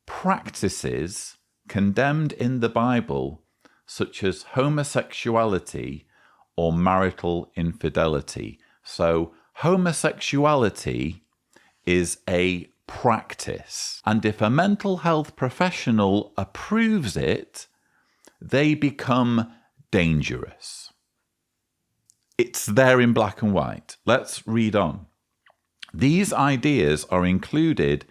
practices condemned in the Bible, such as homosexuality or marital infidelity. So, homosexuality is a practice, and if a mental health professional approves it, they become dangerous. It's there in black and white. Let's read on. These ideas are included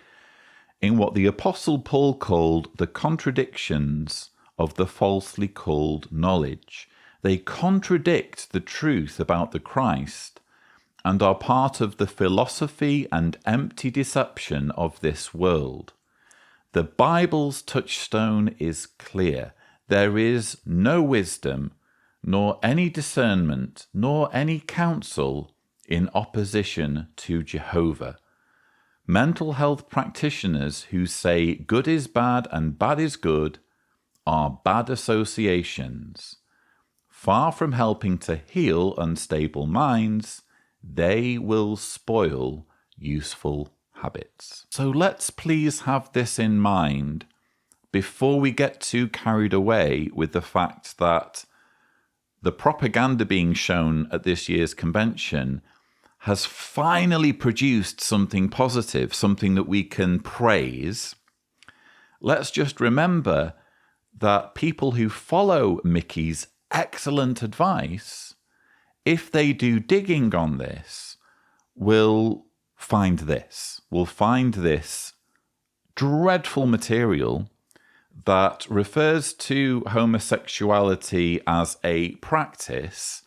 in what the Apostle Paul called the contradictions of the falsely called knowledge. They contradict the truth about the Christ and are part of the philosophy and empty deception of this world. The Bible's touchstone is clear. There is no wisdom, nor any discernment, nor any counsel in opposition to Jehovah. Mental health practitioners who say good is bad and bad is good are bad associations. Far from helping to heal unstable minds, they will spoil useful habits. So let's please have this in mind before we get too carried away with the fact that the propaganda being shown at this year's convention has finally produced something positive, something that we can praise. Let's just remember that people who follow Mickey's excellent advice, if they do digging on this, will find this dreadful material that refers to homosexuality as a practice,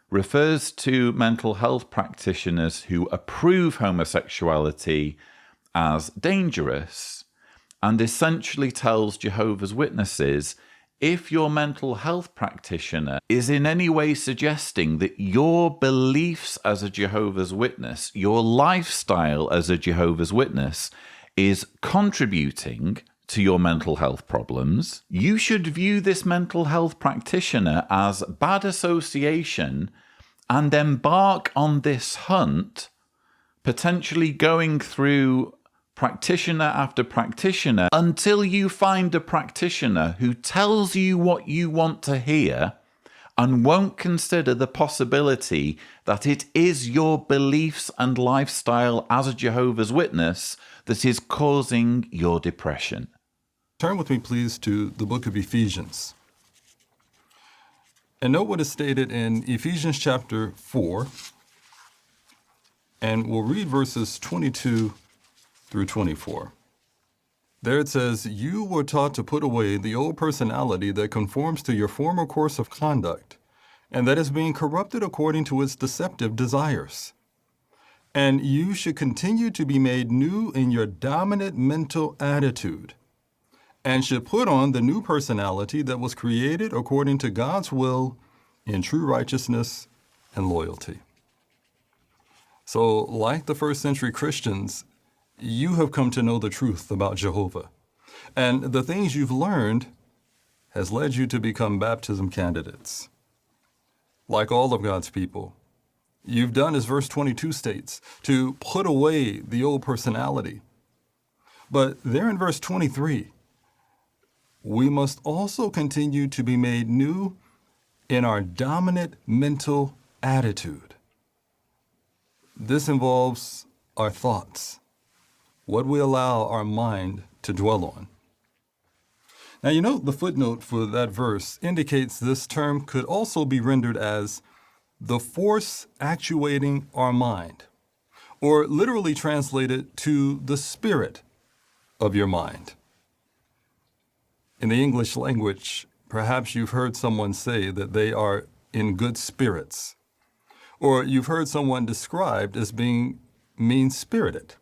refers to mental health practitioners who approve homosexuality as dangerous, and essentially tells Jehovah's Witnesses, if your mental health practitioner is in any way suggesting that your beliefs as a Jehovah's Witness, your lifestyle as a Jehovah's Witness, is contributing to your mental health problems, you should view this mental health practitioner as bad association and embark on this hunt, potentially going through practitioner after practitioner until you find a practitioner who tells you what you want to hear and won't consider the possibility that it is your beliefs and lifestyle as a Jehovah's Witness that is causing your depression. Turn with me, please, to the book of Ephesians. And note what is stated in Ephesians chapter 4, and we'll read verses 22 through 24. There it says, "You were taught to put away the old personality that conforms to your former course of conduct, and that is being corrupted according to its deceptive desires. And you should continue to be made new in your dominant mental attitude, and should put on the new personality that was created according to God's will in true righteousness and loyalty." So, like the first century Christians, you have come to know the truth about Jehovah. And the things you've learned has led you to become baptism candidates. Like all of God's people, you've done, as verse 22 states, to put away the old personality. But there in verse 23, we must also continue to be made new in our dominant mental attitude. This involves our thoughts, what we allow our mind to dwell on. Now, you know, the footnote for that verse indicates this term could also be rendered as the force actuating our mind, or literally translated to the spirit of your mind. In the English language, perhaps you've heard someone say that they are in good spirits, or you've heard someone described as being mean-spirited.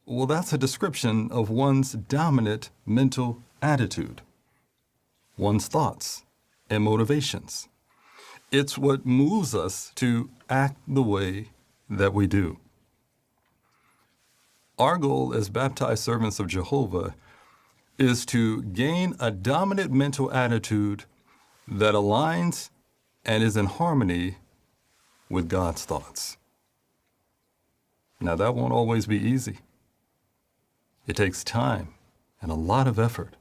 Well, that's a description of one's dominant mental attitude, one's thoughts and motivations. It's what moves us to act the way that we do. Our goal as baptized servants of Jehovah is to gain a dominant mental attitude that aligns and is in harmony with God's thoughts. Now, that won't always be easy. It takes time and a lot of effort.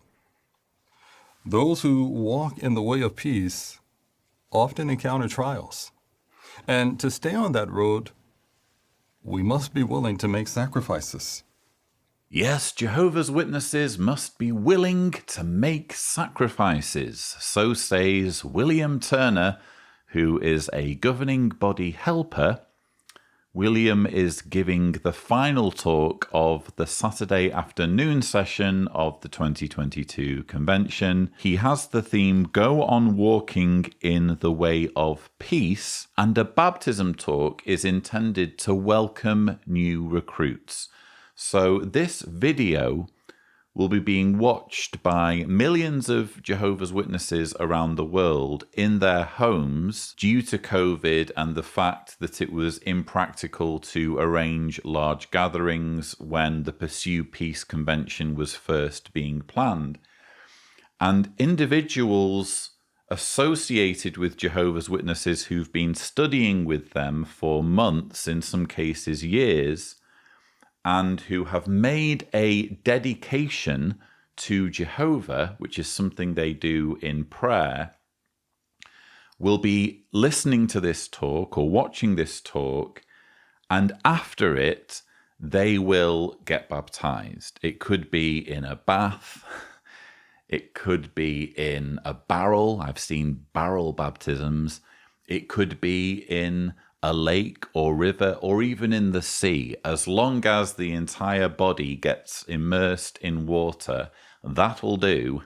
Those who walk in the way of peace often encounter trials. And to stay on that road, we must be willing to make sacrifices. Yes, Jehovah's Witnesses must be willing to make sacrifices. So says William Turner, who is a governing body helper. William is giving the final talk of the Saturday afternoon session of the 2022 convention. He has the theme, Go on Walking in the Way of Peace, and a baptism talk is intended to welcome new recruits. So this video will be being watched by millions of Jehovah's Witnesses around the world in their homes due to COVID and the fact that it was impractical to arrange large gatherings when the Pursue Peace Convention was first being planned. And individuals associated with Jehovah's Witnesses who've been studying with them for months, in some cases years, and who have made a dedication to Jehovah, which is something they do in prayer, will be listening to this talk or watching this talk, and after it, they will get baptized. It could be in a bath. It could be in a barrel. I've seen barrel baptisms. It could be in a lake or river, or even in the sea. As long as the entire body gets immersed in water, that will do.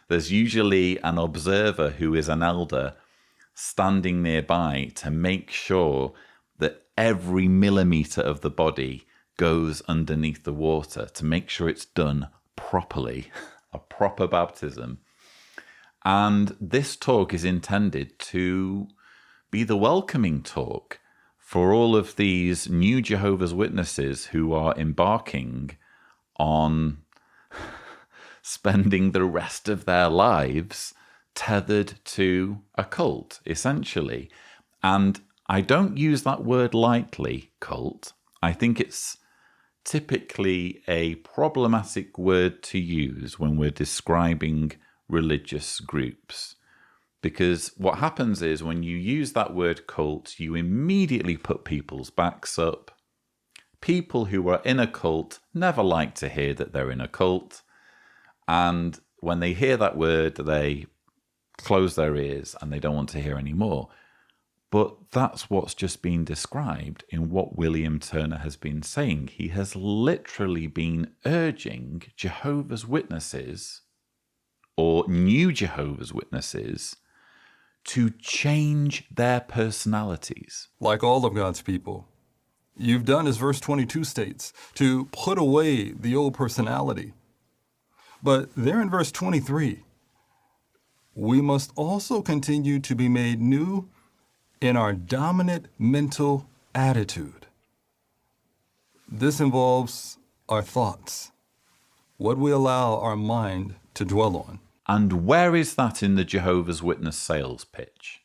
There's usually an observer who is an elder standing nearby to make sure that every millimeter of the body goes underneath the water, to make sure it's done properly, a proper baptism. And this talk is intended to be the welcoming talk for all of these new Jehovah's Witnesses who are embarking on spending the rest of their lives tethered to a cult, essentially. And I don't use that word lightly, cult. I think it's typically a problematic word to use when we're describing religious groups. Because what happens is when you use that word cult, you immediately put people's backs up. People who are in a cult never like to hear that they're in a cult. And when they hear that word, they close their ears and they don't want to hear any more. But that's what's just been described in what William Turner has been saying. He has literally been urging Jehovah's Witnesses, or new Jehovah's Witnesses, to change their personalities. Like all of God's people, you've done, as verse 22 states, to put away the old personality. But there in verse 23, we must also continue to be made new in our dominant mental attitude. This involves our thoughts, what we allow our mind to dwell on. And where is that in the Jehovah's Witness sales pitch?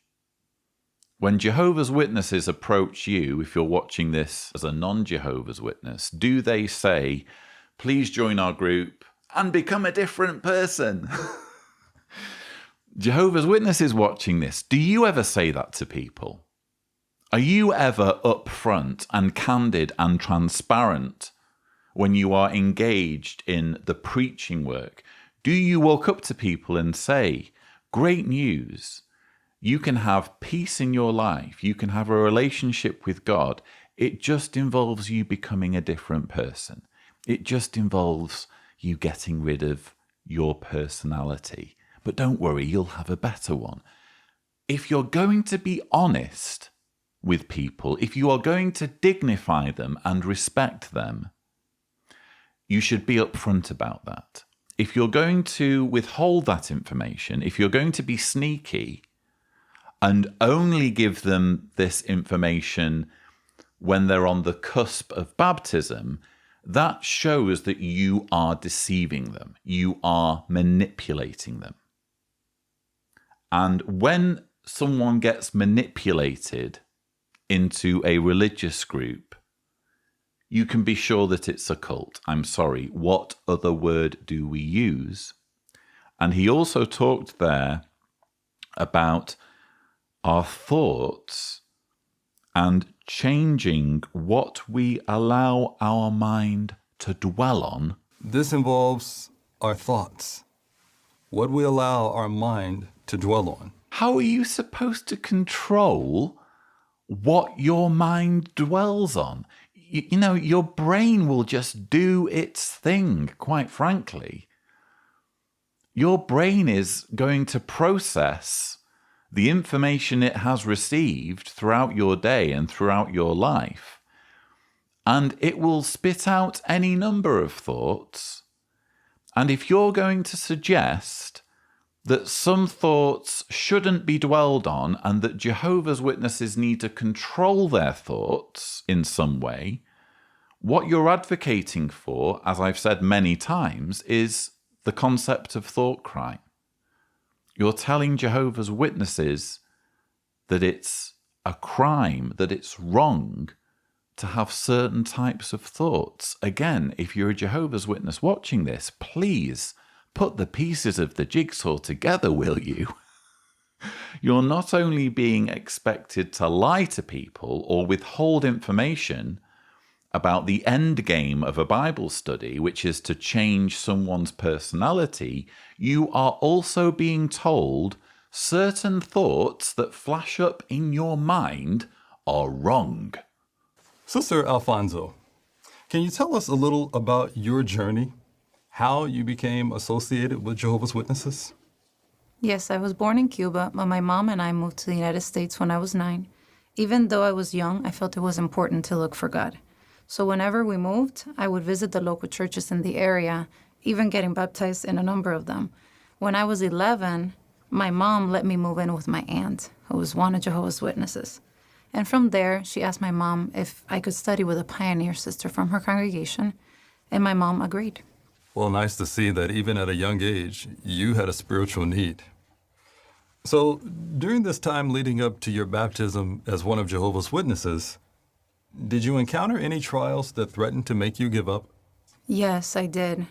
When Jehovah's Witnesses approach you, if you're watching this as a non-Jehovah's Witness, do they say, please join our group and become a different person? Jehovah's Witnesses watching this, do you ever say that to people? Are you ever upfront and candid and transparent when you are engaged in the preaching work? Do you walk up to people and say, great news, you can have peace in your life, you can have a relationship with God, it just involves you becoming a different person. It just involves you getting rid of your personality. But don't worry, you'll have a better one. If you're going to be honest with people, if you are going to dignify them and respect them, you should be upfront about that. If you're going to withhold that information, if you're going to be sneaky and only give them this information when they're on the cusp of baptism, that shows that you are deceiving them. You are manipulating them. And when someone gets manipulated into a religious group, you can be sure that it's a cult. I'm sorry, what other word do we use? And he also talked there about our thoughts and changing what we allow our mind to dwell on. This involves our thoughts, what we allow our mind to dwell on. How are you supposed to control what your mind dwells on? You know, your brain will just do its thing, quite frankly. Your brain is going to process the information it has received throughout your day and throughout your life, and it will spit out any number of thoughts. And if you're going to suggest that some thoughts shouldn't be dwelled on and that Jehovah's Witnesses need to control their thoughts in some way, what you're advocating for, as I've said many times, is the concept of thought crime. You're telling Jehovah's Witnesses that it's a crime, that it's wrong to have certain types of thoughts. Again, if you're a Jehovah's Witness watching this, please put the pieces of the jigsaw together, will you? You're not only being expected to lie to people or withhold information about the end game of a Bible study, which is to change someone's personality, you are also being told certain thoughts that flash up in your mind are wrong. Sister Alfonso, can you tell us a little about your journey? How you became associated with Jehovah's Witnesses? Yes, I was born in Cuba, but my mom and I moved to the United States when I was 9. Even though I was young, I felt it was important to look for God. So whenever we moved, I would visit the local churches in the area, even getting baptized in a number of them. When I was 11, my mom let me move in with my aunt, who was one of Jehovah's Witnesses. And from there, she asked my mom if I could study with a pioneer sister from her congregation, and my mom agreed. Well, nice to see that even at a young age, you had a spiritual need. So, during this time leading up to your baptism as one of Jehovah's Witnesses, did you encounter any trials that threatened to make you give up? Yes, I did.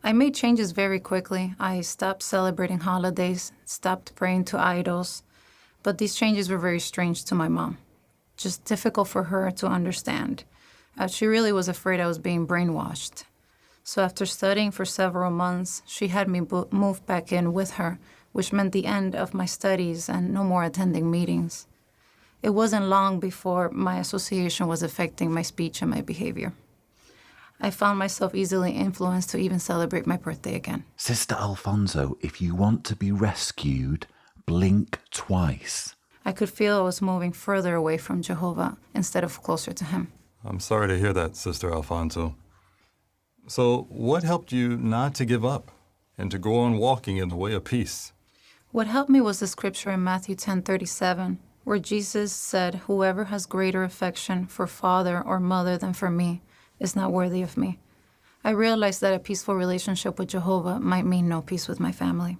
I made changes very quickly. I stopped celebrating holidays, stopped praying to idols, but these changes were very strange to my mom. Just difficult for her to understand. She really was afraid I was being brainwashed. So after studying for several months, she had me move back in with her, which meant the end of my studies and no more attending meetings. It wasn't long before my association was affecting my speech and my behavior. I found myself easily influenced to even celebrate my birthday again. Sister Alfonso, if you want to be rescued, blink twice. I could feel I was moving further away from Jehovah instead of closer to him. I'm sorry to hear that, Sister Alfonso. So, what helped you not to give up and to go on walking in the way of peace? What helped me was the scripture in Matthew 10:37, where Jesus said, "Whoever has greater affection for father or mother than for me is not worthy of me." I realized that a peaceful relationship with Jehovah might mean no peace with my family.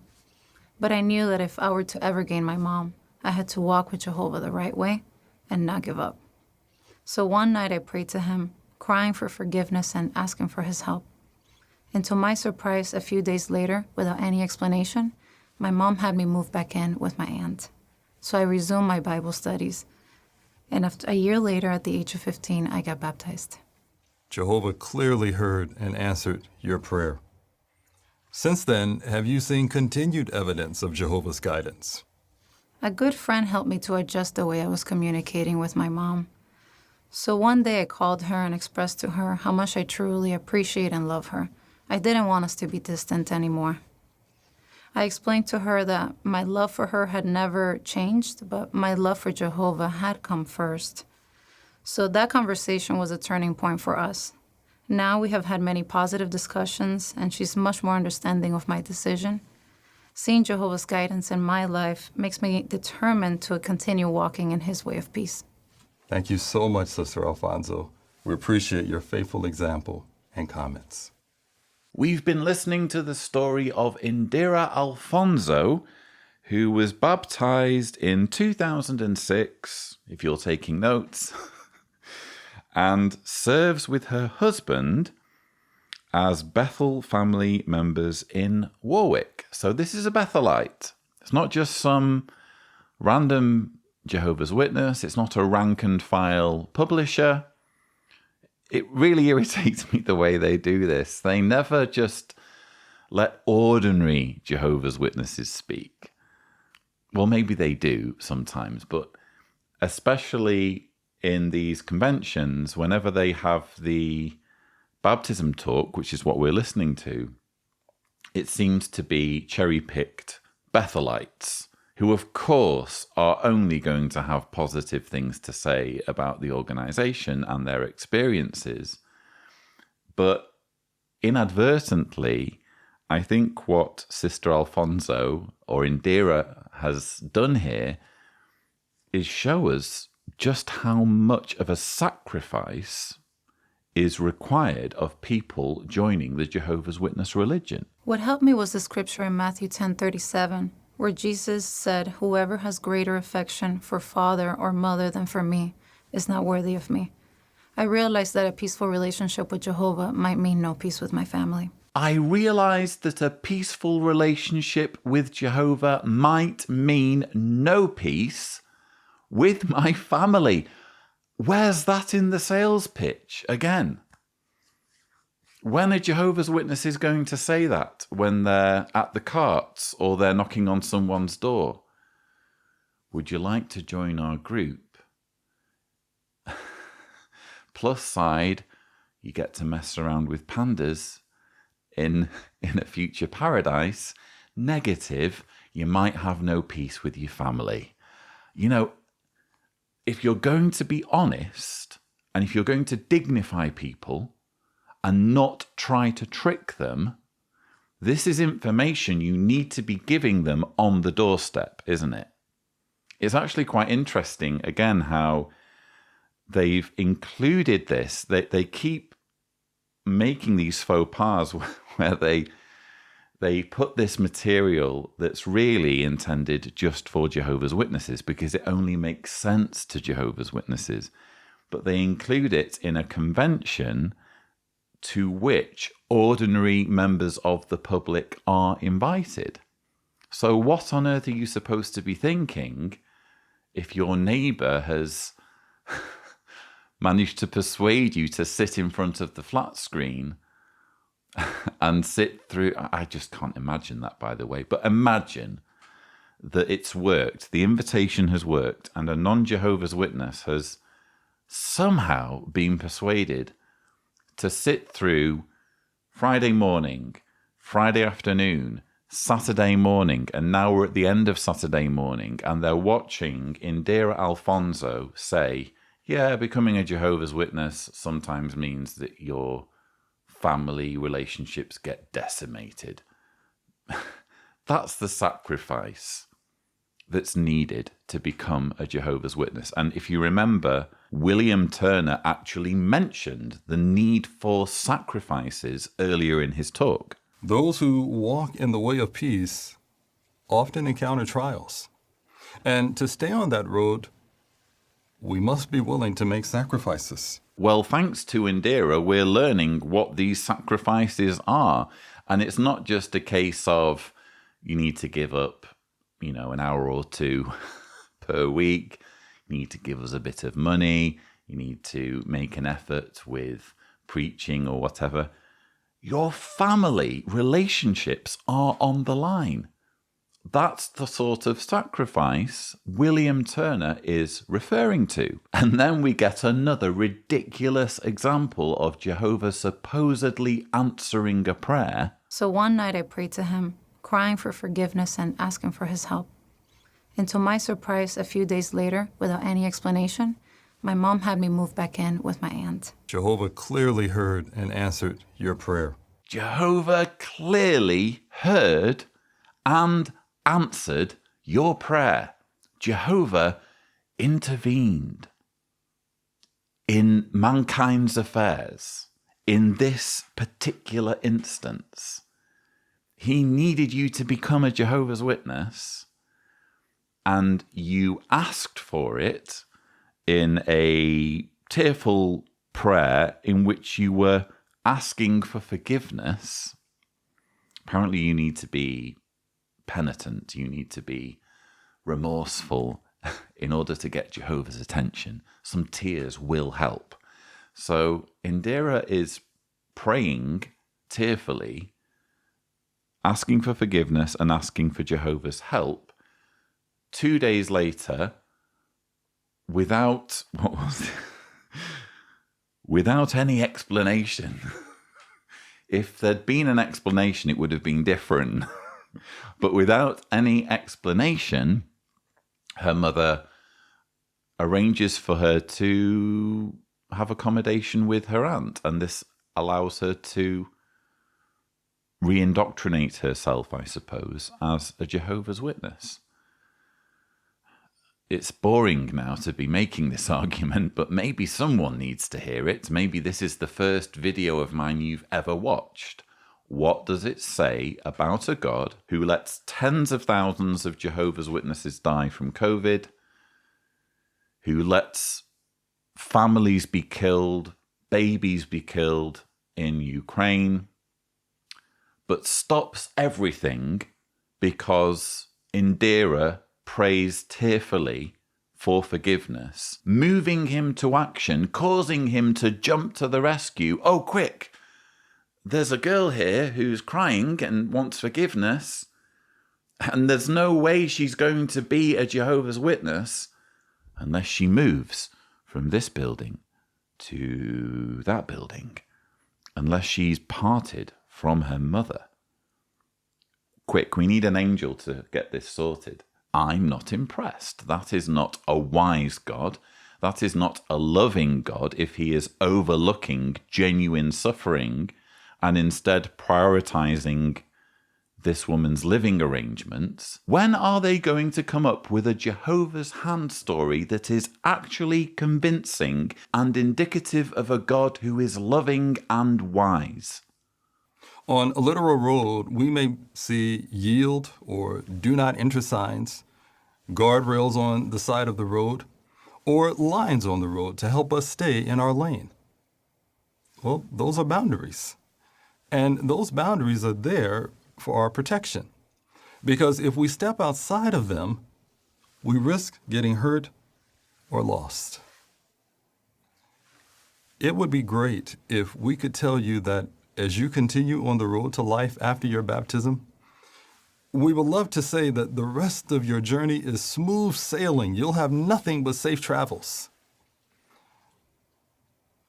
But I knew that if I were to ever gain my mom, I had to walk with Jehovah the right way and not give up. So one night I prayed to him, crying for forgiveness and asking for his help. And to my surprise, a few days later, without any explanation, my mom had me move back in with my aunt. So I resumed my Bible studies. And after a year later, at the age of 15, I got baptized. Jehovah clearly heard and answered your prayer. Since then, have you seen continued evidence of Jehovah's guidance? A good friend helped me to adjust the way I was communicating with my mom. So one day I called her and expressed to her how much I truly appreciate and love her. I didn't want us to be distant anymore. I explained to her that my love for her had never changed, but my love for Jehovah had come first. So that conversation was a turning point for us. Now we have had many positive discussions, and she's much more understanding of my decision. Seeing Jehovah's guidance in my life makes me determined to continue walking in his way of peace. Thank you so much, Sister Alfonso. We appreciate your faithful example and comments. We've been listening to the story of Indira Alfonso, who was baptized in 2006, if you're taking notes, and serves with her husband as Bethel family members in Warwick. So this is a Bethelite. It's not just some random Jehovah's Witness. It's not a rank and file publisher. It really irritates me the way they do this. They never just let ordinary Jehovah's Witnesses speak. Well, maybe they do sometimes, but especially in these conventions, whenever they have the baptism talk, which is what we're listening to, it seems to be cherry-picked Bethelites, who of course are only going to have positive things to say about the organization and their experiences. But inadvertently, I think what Sister Alfonso or Indira has done here is show us just how much of a sacrifice is required of people joining the Jehovah's Witness religion. What helped me was the scripture in Matthew 10:37, where Jesus said, "Whoever has greater affection for father or mother than for me is not worthy of me." I realized that a peaceful relationship with Jehovah might mean no peace with my family. I realized that a peaceful relationship with Jehovah might mean no peace with my family. Where's that in the sales pitch again? When are Jehovah's Witnesses going to say that? When they're at the carts or they're knocking on someone's door? Would you like to join our group? Plus side, you get to mess around with pandas in a future paradise. Negative, you might have no peace with your family. You know, if you're going to be honest and if you're going to dignify people and not try to trick them, this is information you need to be giving them on the doorstep, isn't it? It's actually quite interesting, again, how they've included this. They keep making these faux pas where they put this material that's really intended just for Jehovah's Witnesses because it only makes sense to Jehovah's Witnesses. But they include it in a convention to which ordinary members of the public are invited. So what on earth are you supposed to be thinking if your neighbour has managed to persuade you to sit in front of the flat screen and sit through? I just can't imagine that, by the way. But imagine that it's worked. The invitation has worked and a non-Jehovah's Witness has somehow been persuaded to sit through Friday morning, Friday afternoon, Saturday morning, and now we're at the end of Saturday morning, and they're watching Indira Alfonso say, yeah, becoming a Jehovah's Witness sometimes means that your family relationships get decimated. That's the sacrifice that's needed to become a Jehovah's Witness. And if you remember, William Turner actually mentioned the need for sacrifices earlier in his talk. Those who walk in the way of peace often encounter trials. And to stay on that road, we must be willing to make sacrifices. Well, thanks to Indira, we're learning what these sacrifices are. And it's not just a case of you need to give up, an hour or two per week. You need to give us a bit of money. You need to make an effort with preaching or whatever. Your family relationships are on the line. that's the sort of sacrifice William Turner is referring to. And then we get another ridiculous example of Jehovah supposedly answering a prayer. So one night I prayed to him, crying for forgiveness and asking for his help. And to my surprise, a few days later, without any explanation, my mom had me move back in with my aunt. Jehovah clearly heard and answered your prayer. Jehovah clearly heard and answered your prayer. Jehovah intervened in mankind's affairs in this particular instance. He needed you to become a Jehovah's Witness, and you asked for it in a tearful prayer in which you were asking for forgiveness. Apparently you need to be penitent, you need to be remorseful in order to get Jehovah's attention. Some tears will help. So Indira is praying tearfully, asking for forgiveness and asking for Jehovah's help. 2 days later, without any explanation. If there'd been an explanation, it would have been different. But without any explanation, her mother arranges for her to have accommodation with her aunt, and this allows her to re-indoctrinate herself, I suppose, as a Jehovah's Witness. It's boring now to be making this argument, but maybe someone needs to hear it. Maybe this is the first video of mine you've ever watched. What does it say about a God who lets tens of thousands of Jehovah's Witnesses die from COVID, who lets families be killed, babies be killed in Ukraine, but stops everything because Indira prays tearfully for forgiveness, moving him to action, causing him to jump to the rescue. Oh, quick! There's a girl here who's crying and wants forgiveness, and there's no way she's going to be a Jehovah's Witness unless she moves from this building to that building, unless she's parted from her mother. Quick, we need an angel to get this sorted. I'm not impressed. That is not a wise God. That is not a loving God if he is overlooking genuine suffering and instead prioritizing this woman's living arrangements. When are they going to come up with a Jehovah's Hand story that is actually convincing and indicative of a God who is loving and wise? On a literal road, we may see yield or do not enter signs, guardrails on the side of the road, or lines on the road to help us stay in our lane. Well, those are boundaries. And those boundaries are there for our protection. Because if we step outside of them, we risk getting hurt or lost. It would be great if we could tell you that as you continue on the road to life after your baptism, we would love to say that the rest of your journey is smooth sailing. You'll have nothing but safe travels.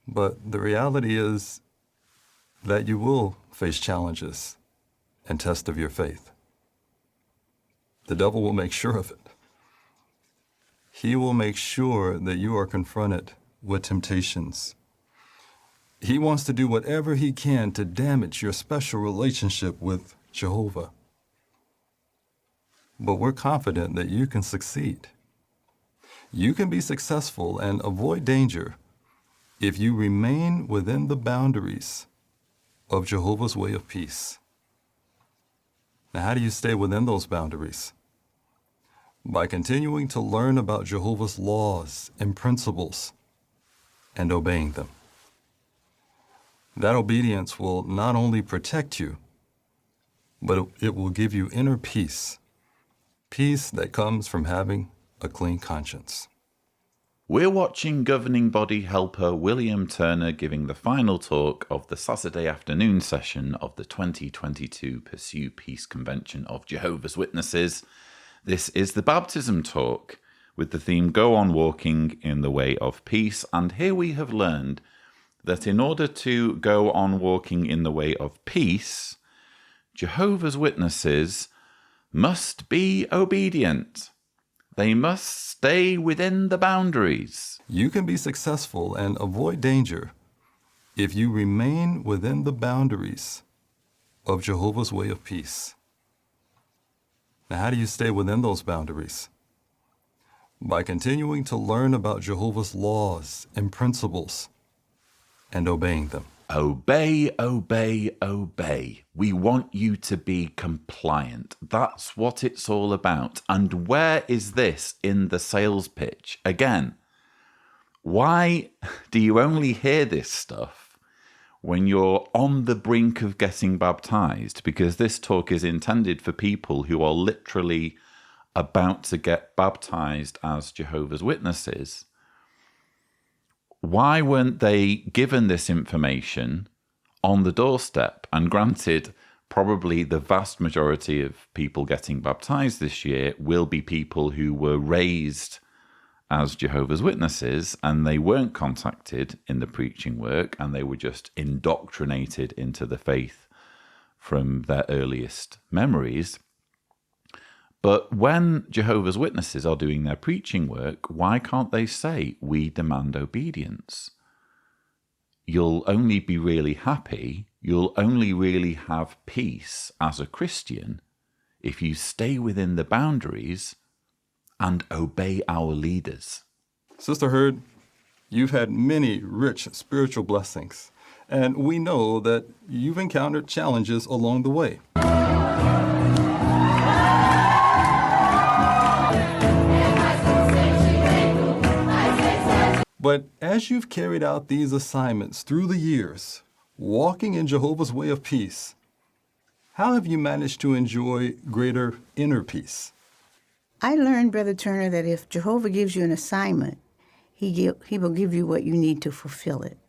But the reality is that you will face challenges and tests of your faith. The devil will make sure of it. He will make sure that you are confronted with temptations. He wants to do whatever he can to damage your special relationship with Jehovah. But we're confident that you can succeed. You can be successful and avoid danger if you remain within the boundaries of Jehovah's way of peace. Now, how do you stay within those boundaries? By continuing to learn about Jehovah's laws and principles and obeying them. That obedience will not only protect you, but it will give you inner peace, peace that comes from having a clean conscience. We're watching governing body helper William Turner giving the final talk of the Saturday afternoon session of the 2022 Pursue Peace Convention of Jehovah's Witnesses. This is the baptism talk with the theme Go On Walking in the Way of Peace. And here we have learned that in order to go on walking in the way of peace, Jehovah's Witnesses must be obedient. They must stay within the boundaries. You can be successful and avoid danger if you remain within the boundaries of Jehovah's way of peace. Now, how do you stay within those boundaries? By continuing to learn about Jehovah's laws and principles and obeying them. Obey, obey, obey. We want you to be compliant. That's what it's all about. And where is this in the sales pitch? Again, why do you only hear this stuff when you're on the brink of getting baptized? Because this talk is intended for people who are literally about to get baptized as Jehovah's Witnesses. Why weren't they given this information on the doorstep? And granted, probably the vast majority of people getting baptized this year will be people who were raised as Jehovah's Witnesses and they weren't contacted in the preaching work and they were just indoctrinated into the faith from their earliest memories. But when Jehovah's Witnesses are doing their preaching work, why can't they say, we demand obedience? You'll only be really happy, you'll only really have peace as a Christian if you stay within the boundaries and obey our leaders. Sister Hurd, you've had many rich spiritual blessings, and we know that you've encountered challenges along the way. But as you've carried out these assignments through the years, walking in Jehovah's way of peace, how have you managed to enjoy greater inner peace? I learned, Brother Turner, that if Jehovah gives you an assignment, he will give you what you need to fulfill it.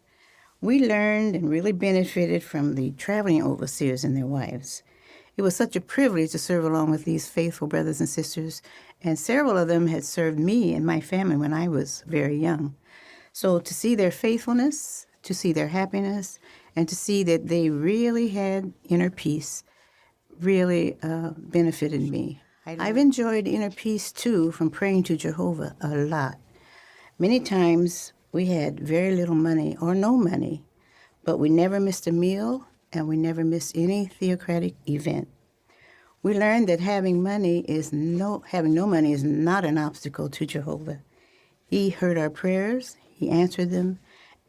We learned and really benefited from the traveling overseers and their wives. It was such a privilege to serve along with these faithful brothers and sisters, and several of them had served me and my family when I was very young. So to see their faithfulness, to see their happiness, and to see that they really had inner peace really benefited me. I've enjoyed inner peace, too, from praying to Jehovah a lot. Many times we had very little money or no money, but we never missed a meal and we never missed any theocratic event. We learned that having no money is not an obstacle to Jehovah. He heard our prayers, he answered them,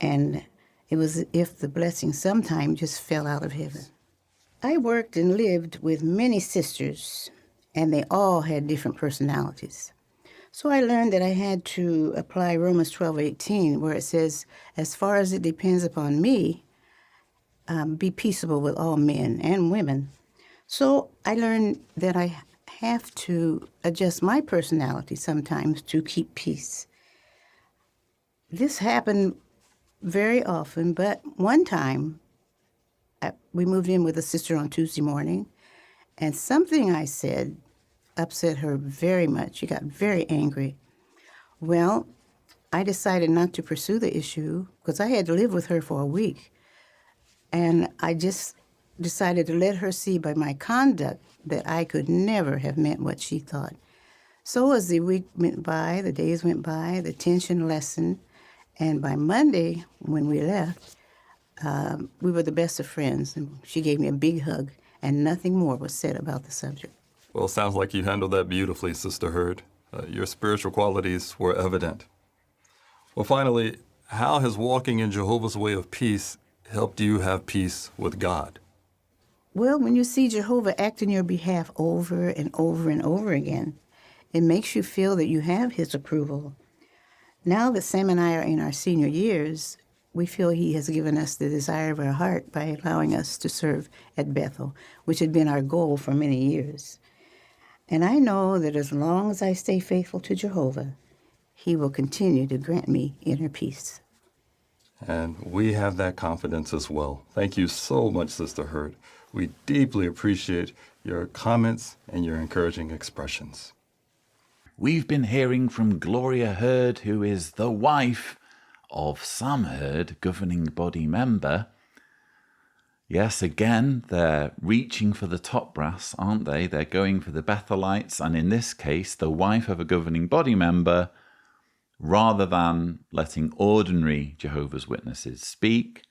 and it was as if the blessing sometimes just fell out of heaven. I worked and lived with many sisters, and they all had different personalities. So I learned that I had to apply Romans 12:18, where it says, as far as it depends upon me, be peaceable with all men and women. So I learned that I have to adjust my personality sometimes to keep peace. This happened very often, but one time we moved in with a sister on Tuesday morning, and something I said upset her very much. She got very angry. Well, I decided not to pursue the issue because I had to live with her for a week, and I just decided to let her see by my conduct that I could never have meant what she thought. So as the week went by, the days went by, the tension lessened, and by Monday, when we left, we were the best of friends, and she gave me a big hug, and nothing more was said about the subject. Well, it sounds like you handled that beautifully, Sister Hurd. Your spiritual qualities were evident. Well, finally, how has walking in Jehovah's way of peace helped you have peace with God? Well, when you see Jehovah act in your behalf over and over and over again, it makes you feel that you have his approval. Now that Sam and I are in our senior years, we feel he has given us the desire of our heart by allowing us to serve at Bethel, which had been our goal for many years. And I know that as long as I stay faithful to Jehovah, He will continue to grant me inner peace. And we have that confidence as well. Thank you so much, Sister Hurd. We deeply appreciate your comments and your encouraging expressions. We've been hearing from Gloria Hurd, who is the wife of Sam Hurd, governing body member. Yes, again, they're reaching for the top brass, aren't they? They're going for the Bethelites, and in this case, the wife of a governing body member, rather than letting ordinary Jehovah's Witnesses speak.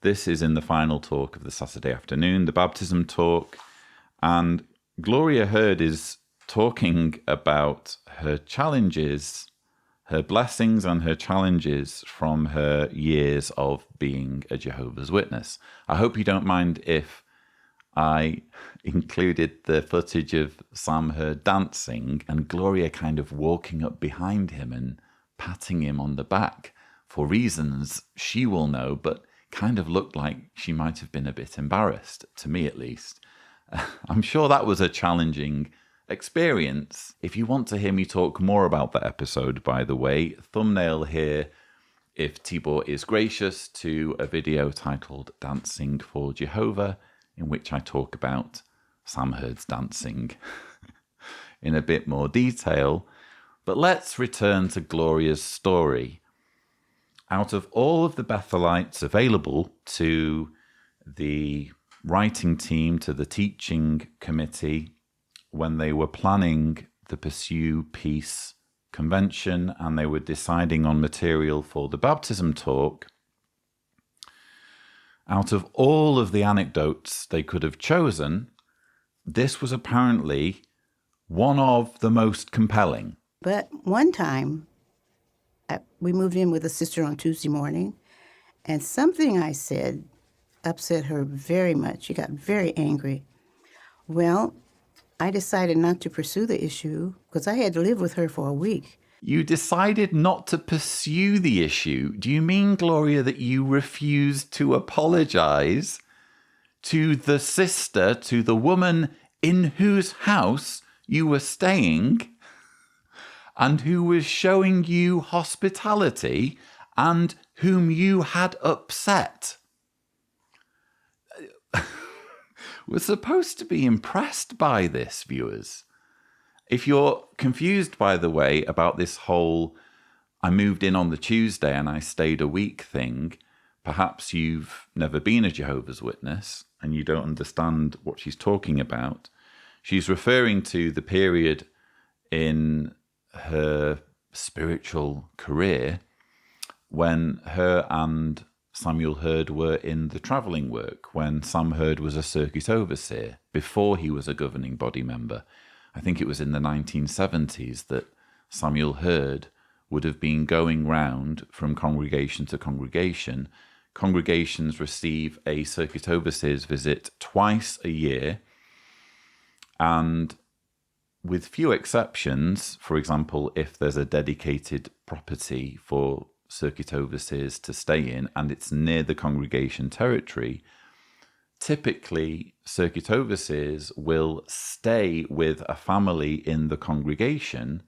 This is in the final talk of the Saturday afternoon, the baptism talk, and Gloria Hurd is talking about her challenges, her blessings and her challenges from her years of being a Jehovah's Witness. I hope you don't mind if I included the footage of Sam Hurd dancing and Gloria kind of walking up behind him and patting him on the back for reasons she will know, but kind of looked like she might have been a bit embarrassed, to me at least. I'm sure that was a challenging experience. If you want to hear me talk more about that episode, by the way, thumbnail here, if Tibor is gracious, to a video titled Dancing for Jehovah, in which I talk about Sam Hurd's dancing in a bit more detail. But let's return to Gloria's story. Out of all of the Bethelites available to the writing team, to the teaching committee, when they were planning the Pursue Peace convention and they were deciding on material for the baptism talk, out of all of the anecdotes they could have chosen, this was apparently one of the most compelling. But one time, we moved in with a sister on Tuesday morning, and something I said upset her very much. She got very angry. Well, I decided not to pursue the issue because I had to live with her for a week. You decided not to pursue the issue? Do you mean, Gloria, that you refused to apologize to the sister, to the woman in whose house you were staying and who was showing you hospitality and whom you had upset? We're supposed to be impressed by this, viewers. If you're confused, by the way, about this whole I moved in on the Tuesday and I stayed a week thing, perhaps you've never been a Jehovah's Witness and you don't understand what she's talking about. She's referring to the period in her spiritual career when her and Samuel Hurd were in the travelling work, when Sam Hurd was a circuit overseer, before he was a governing body member. I think it was in the 1970s that Samuel Hurd would have been going round from congregation to congregation. Congregations receive a circuit overseer's visit twice a year, and with few exceptions, for example, if there's a dedicated property for circuit overseers to stay in and it's near the congregation territory, typically circuit overseers will stay with a family in the congregation,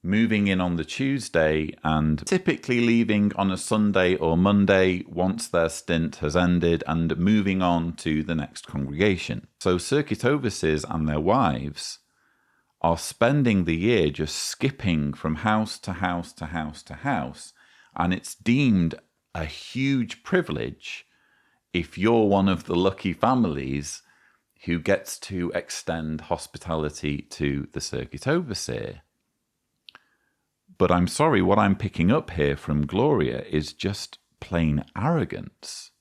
moving in on the Tuesday and typically leaving on a Sunday or Monday once their stint has ended and moving on to the next congregation. So circuit overseers and their wives are spending the year just skipping from house to house to house to house, and it's deemed a huge privilege if you're one of the lucky families who gets to extend hospitality to the circuit overseer. But I'm sorry, what I'm picking up here from Gloria is just plain arrogance.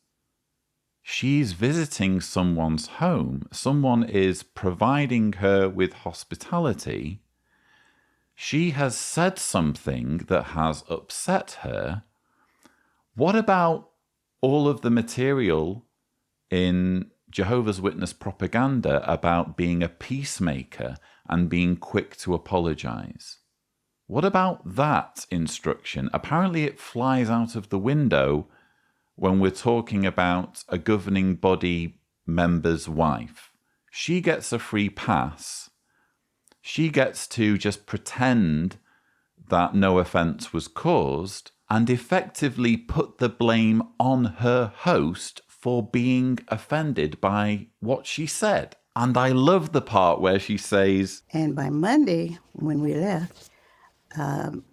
She's visiting someone's home. Someone is providing her with hospitality. She has said something that has upset her. What about all of the material in Jehovah's Witness propaganda about being a peacemaker and being quick to apologize? What about that instruction? Apparently it flies out of the window when we're talking about a governing body member's wife. She gets a free pass. She gets to just pretend that no offence was caused and effectively put the blame on her host for being offended by what she said. And I love the part where she says, And by Monday, when we left,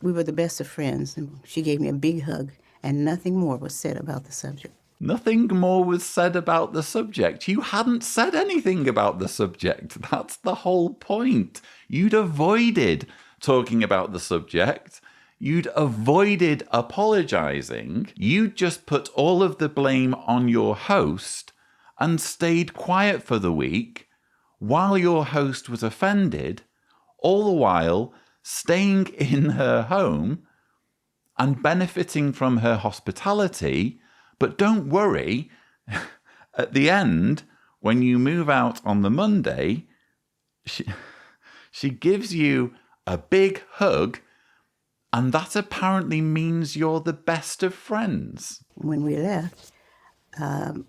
we were the best of friends. And she gave me a big hug, and nothing more was said about the subject. Nothing more was said about the subject. You hadn't said anything about the subject. That's the whole point. You'd avoided talking about the subject. You'd avoided apologizing. You'd just put all of the blame on your host and stayed quiet for the week while your host was offended, all the while staying in her home and benefiting from her hospitality. But don't worry, at the end, when you move out on the Monday, she gives you a big hug, and that apparently means you're the best of friends. When we left,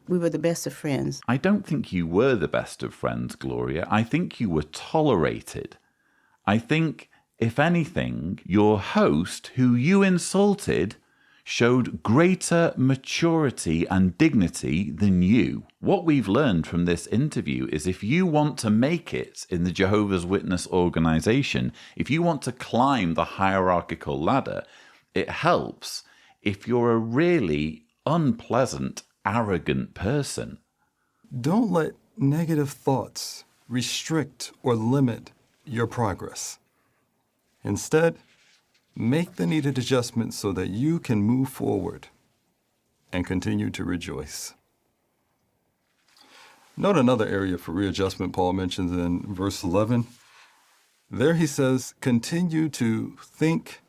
we were the best of friends. I don't think you were the best of friends, Gloria. I think you were tolerated. I think, if anything, your host, who you insulted, showed greater maturity and dignity than you. What we've learned from this interview is if you want to make it in the Jehovah's Witness organization, if you want to climb the hierarchical ladder, it helps if you're a really unpleasant, arrogant person. Don't let negative thoughts restrict or limit your progress. Instead, make the needed adjustments so that you can move forward and continue to rejoice. Note another area for readjustment Paul mentions in verse 11. There he says, continue to think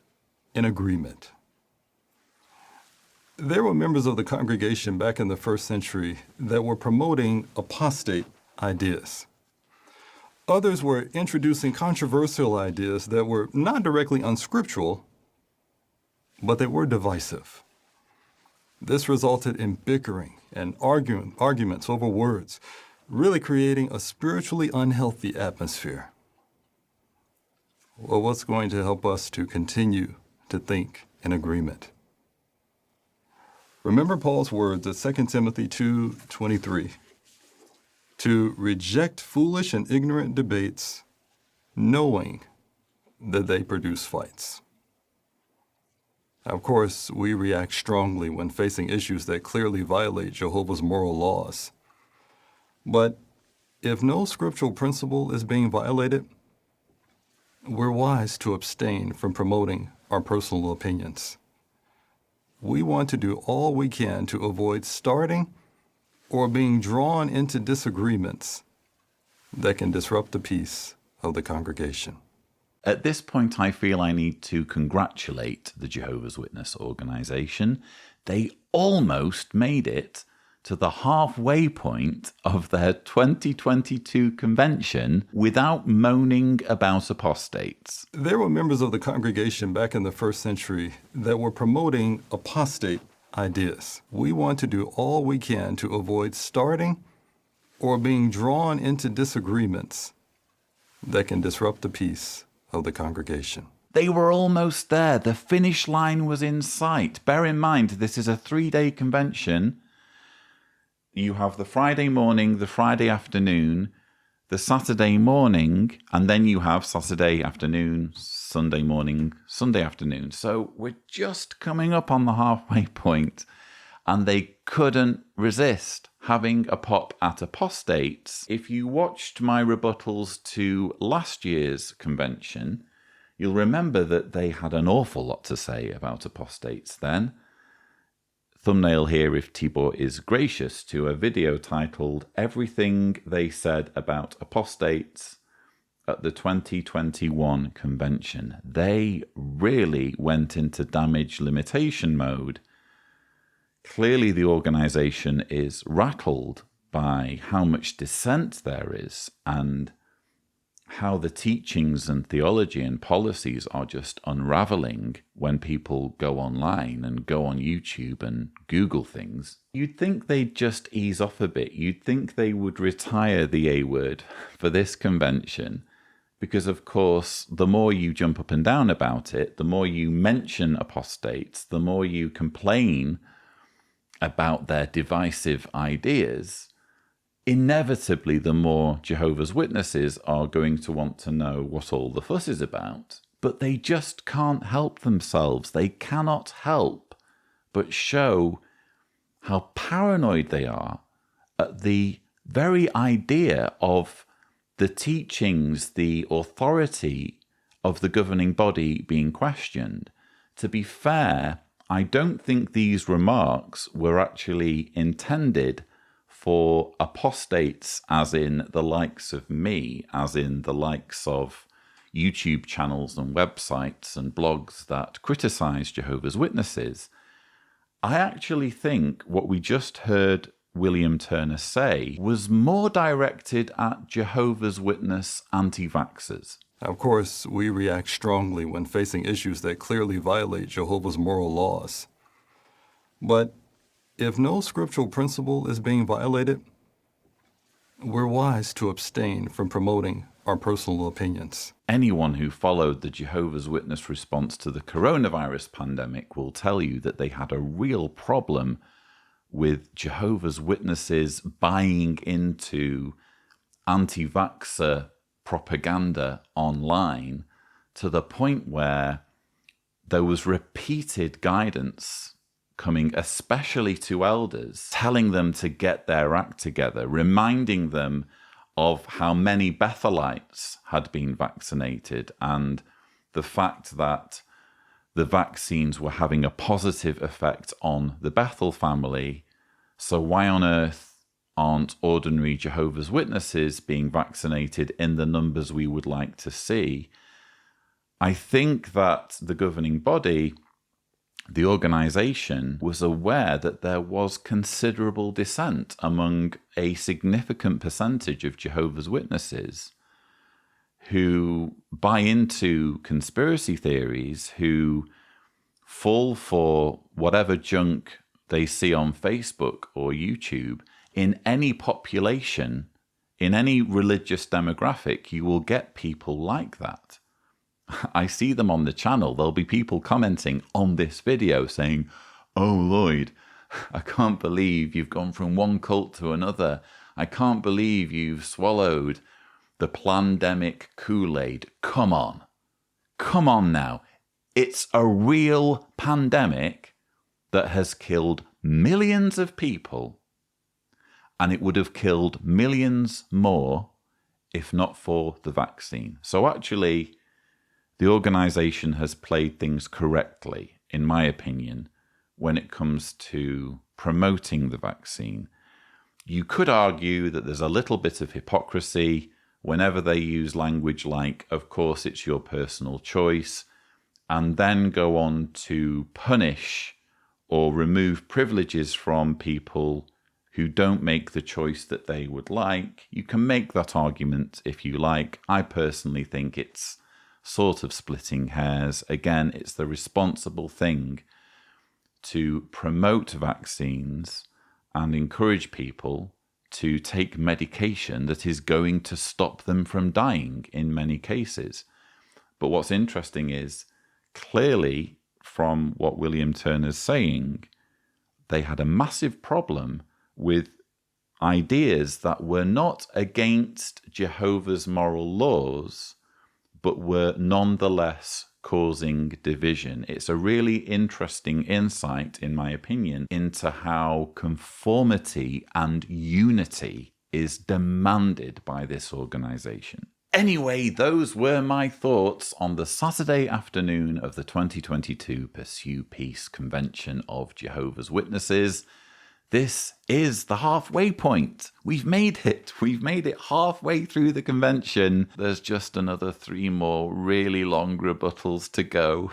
in agreement. There were members of the congregation back in the first century that were promoting apostate ideas. Others were introducing controversial ideas that were not directly unscriptural, but they were divisive. This resulted in bickering and arguments over words, really creating a spiritually unhealthy atmosphere. Well, what's going to help us to continue to think in agreement? Remember Paul's words at 2 Timothy 2:23, to reject foolish and ignorant debates, knowing that they produce fights. Of course, we react strongly when facing issues that clearly violate Jehovah's moral laws. But if no scriptural principle is being violated, we're wise to abstain from promoting our personal opinions. We want to do all we can to avoid starting or being drawn into disagreements that can disrupt the peace of the congregation. At this point, I feel I need to congratulate the Jehovah's Witness organization. They almost made it to the halfway point of their 2022 convention without moaning about apostates. There were members of the congregation back in the first century that were promoting apostate ideas. We want to do all we can to avoid starting or being drawn into disagreements that can disrupt the peace of the congregation. They were almost there. The finish line was in sight. Bear in mind, this is a 3-day convention. You have the Friday morning, the Friday afternoon, the Saturday morning, and then you have Saturday afternoon, Sunday morning, Sunday afternoon. So we're just coming up on the halfway point, and they couldn't resist having a pop at apostates. If you watched my rebuttals to last year's convention, you'll remember that they had an awful lot to say about apostates then. Thumbnail here if Tibor is gracious to a video titled Everything They Said About Apostates at the 2021 convention. They really went into damage limitation mode. Clearly the organization is rattled by how much dissent there is and how the teachings and theology and policies are just unraveling when people go online and go on YouTube and Google things. You'd think they'd just ease off a bit. You'd think they would retire the A word for this convention Because, of course, the more you jump up and down about it, the more you mention apostates, the more you complain about their divisive ideas, inevitably the more Jehovah's Witnesses are going to want to know what all the fuss is about. But they just can't help themselves. They cannot help but show how paranoid they are at the very idea of the teachings, the authority of the governing body being questioned. To be fair, I don't think these remarks were actually intended for apostates, as in the likes of me, as in the likes of YouTube channels and websites and blogs that criticize Jehovah's Witnesses. I actually think what we just heard William Turner say was more directed at Jehovah's Witness anti-vaxxers. Of course, we react strongly when facing issues that clearly violate Jehovah's moral laws. But if no scriptural principle is being violated, we're wise to abstain from promoting our personal opinions. Anyone who followed the Jehovah's Witness response to the coronavirus pandemic will tell you that they had a real problem with Jehovah's Witnesses buying into anti-vaxxer propaganda online to the point where there was repeated guidance coming, especially to elders, telling them to get their act together, reminding them of how many Bethelites had been vaccinated and the fact that the vaccines were having a positive effect on the Bethel family. So why on earth aren't ordinary Jehovah's Witnesses being vaccinated in the numbers we would like to see? I think that the governing body, the organization, was aware that there was considerable dissent among a significant percentage of Jehovah's Witnesses who buy into conspiracy theories, who fall for whatever junk they see on Facebook or YouTube. In any population, in any religious demographic, you will get people like that. I see them on the channel. There'll be people commenting on this video saying, "Oh, Lloyd, I can't believe you've gone from one cult to another. I can't believe you've swallowed the plandemic Kool-Aid. Come on. Come on now. It's a real pandemic that has killed millions of people, and it would have killed millions more if not for the vaccine." So actually, the organization has played things correctly, in my opinion, when it comes to promoting the vaccine. You could argue that there's a little bit of hypocrisy whenever they use language like, "of course it's your personal choice," and then go on to punish or remove privileges from people who don't make the choice that they would like. You can make that argument if you like. I personally think it's sort of splitting hairs. Again, it's the responsible thing to promote vaccines and encourage people to take medication that is going to stop them from dying in many cases. But what's interesting is, clearly, from what William Turner's saying, they had a massive problem with ideas that were not against Jehovah's moral laws, but were nonetheless causing division. It's a really interesting insight, in my opinion, into how conformity and unity is demanded by this organization. Anyway, those were my thoughts on the Saturday afternoon of the 2022 Pursue Peace Convention of Jehovah's Witnesses. This is the halfway point. We've made it. We've made it halfway through the convention. There's just another 3 more really long rebuttals to go.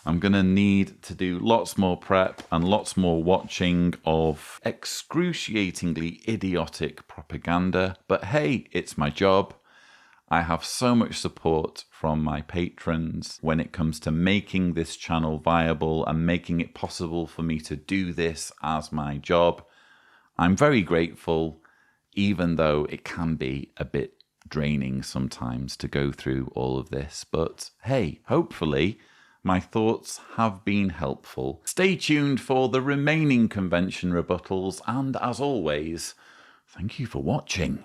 I'm going to need to do lots more prep and lots more watching of excruciatingly idiotic propaganda. But hey, it's my job. I have so much support from my patrons when it comes to making this channel viable and making it possible for me to do this as my job. I'm very grateful, even though it can be a bit draining sometimes to go through all of this, but hey, hopefully my thoughts have been helpful. Stay tuned for the remaining convention rebuttals, and as always, thank you for watching.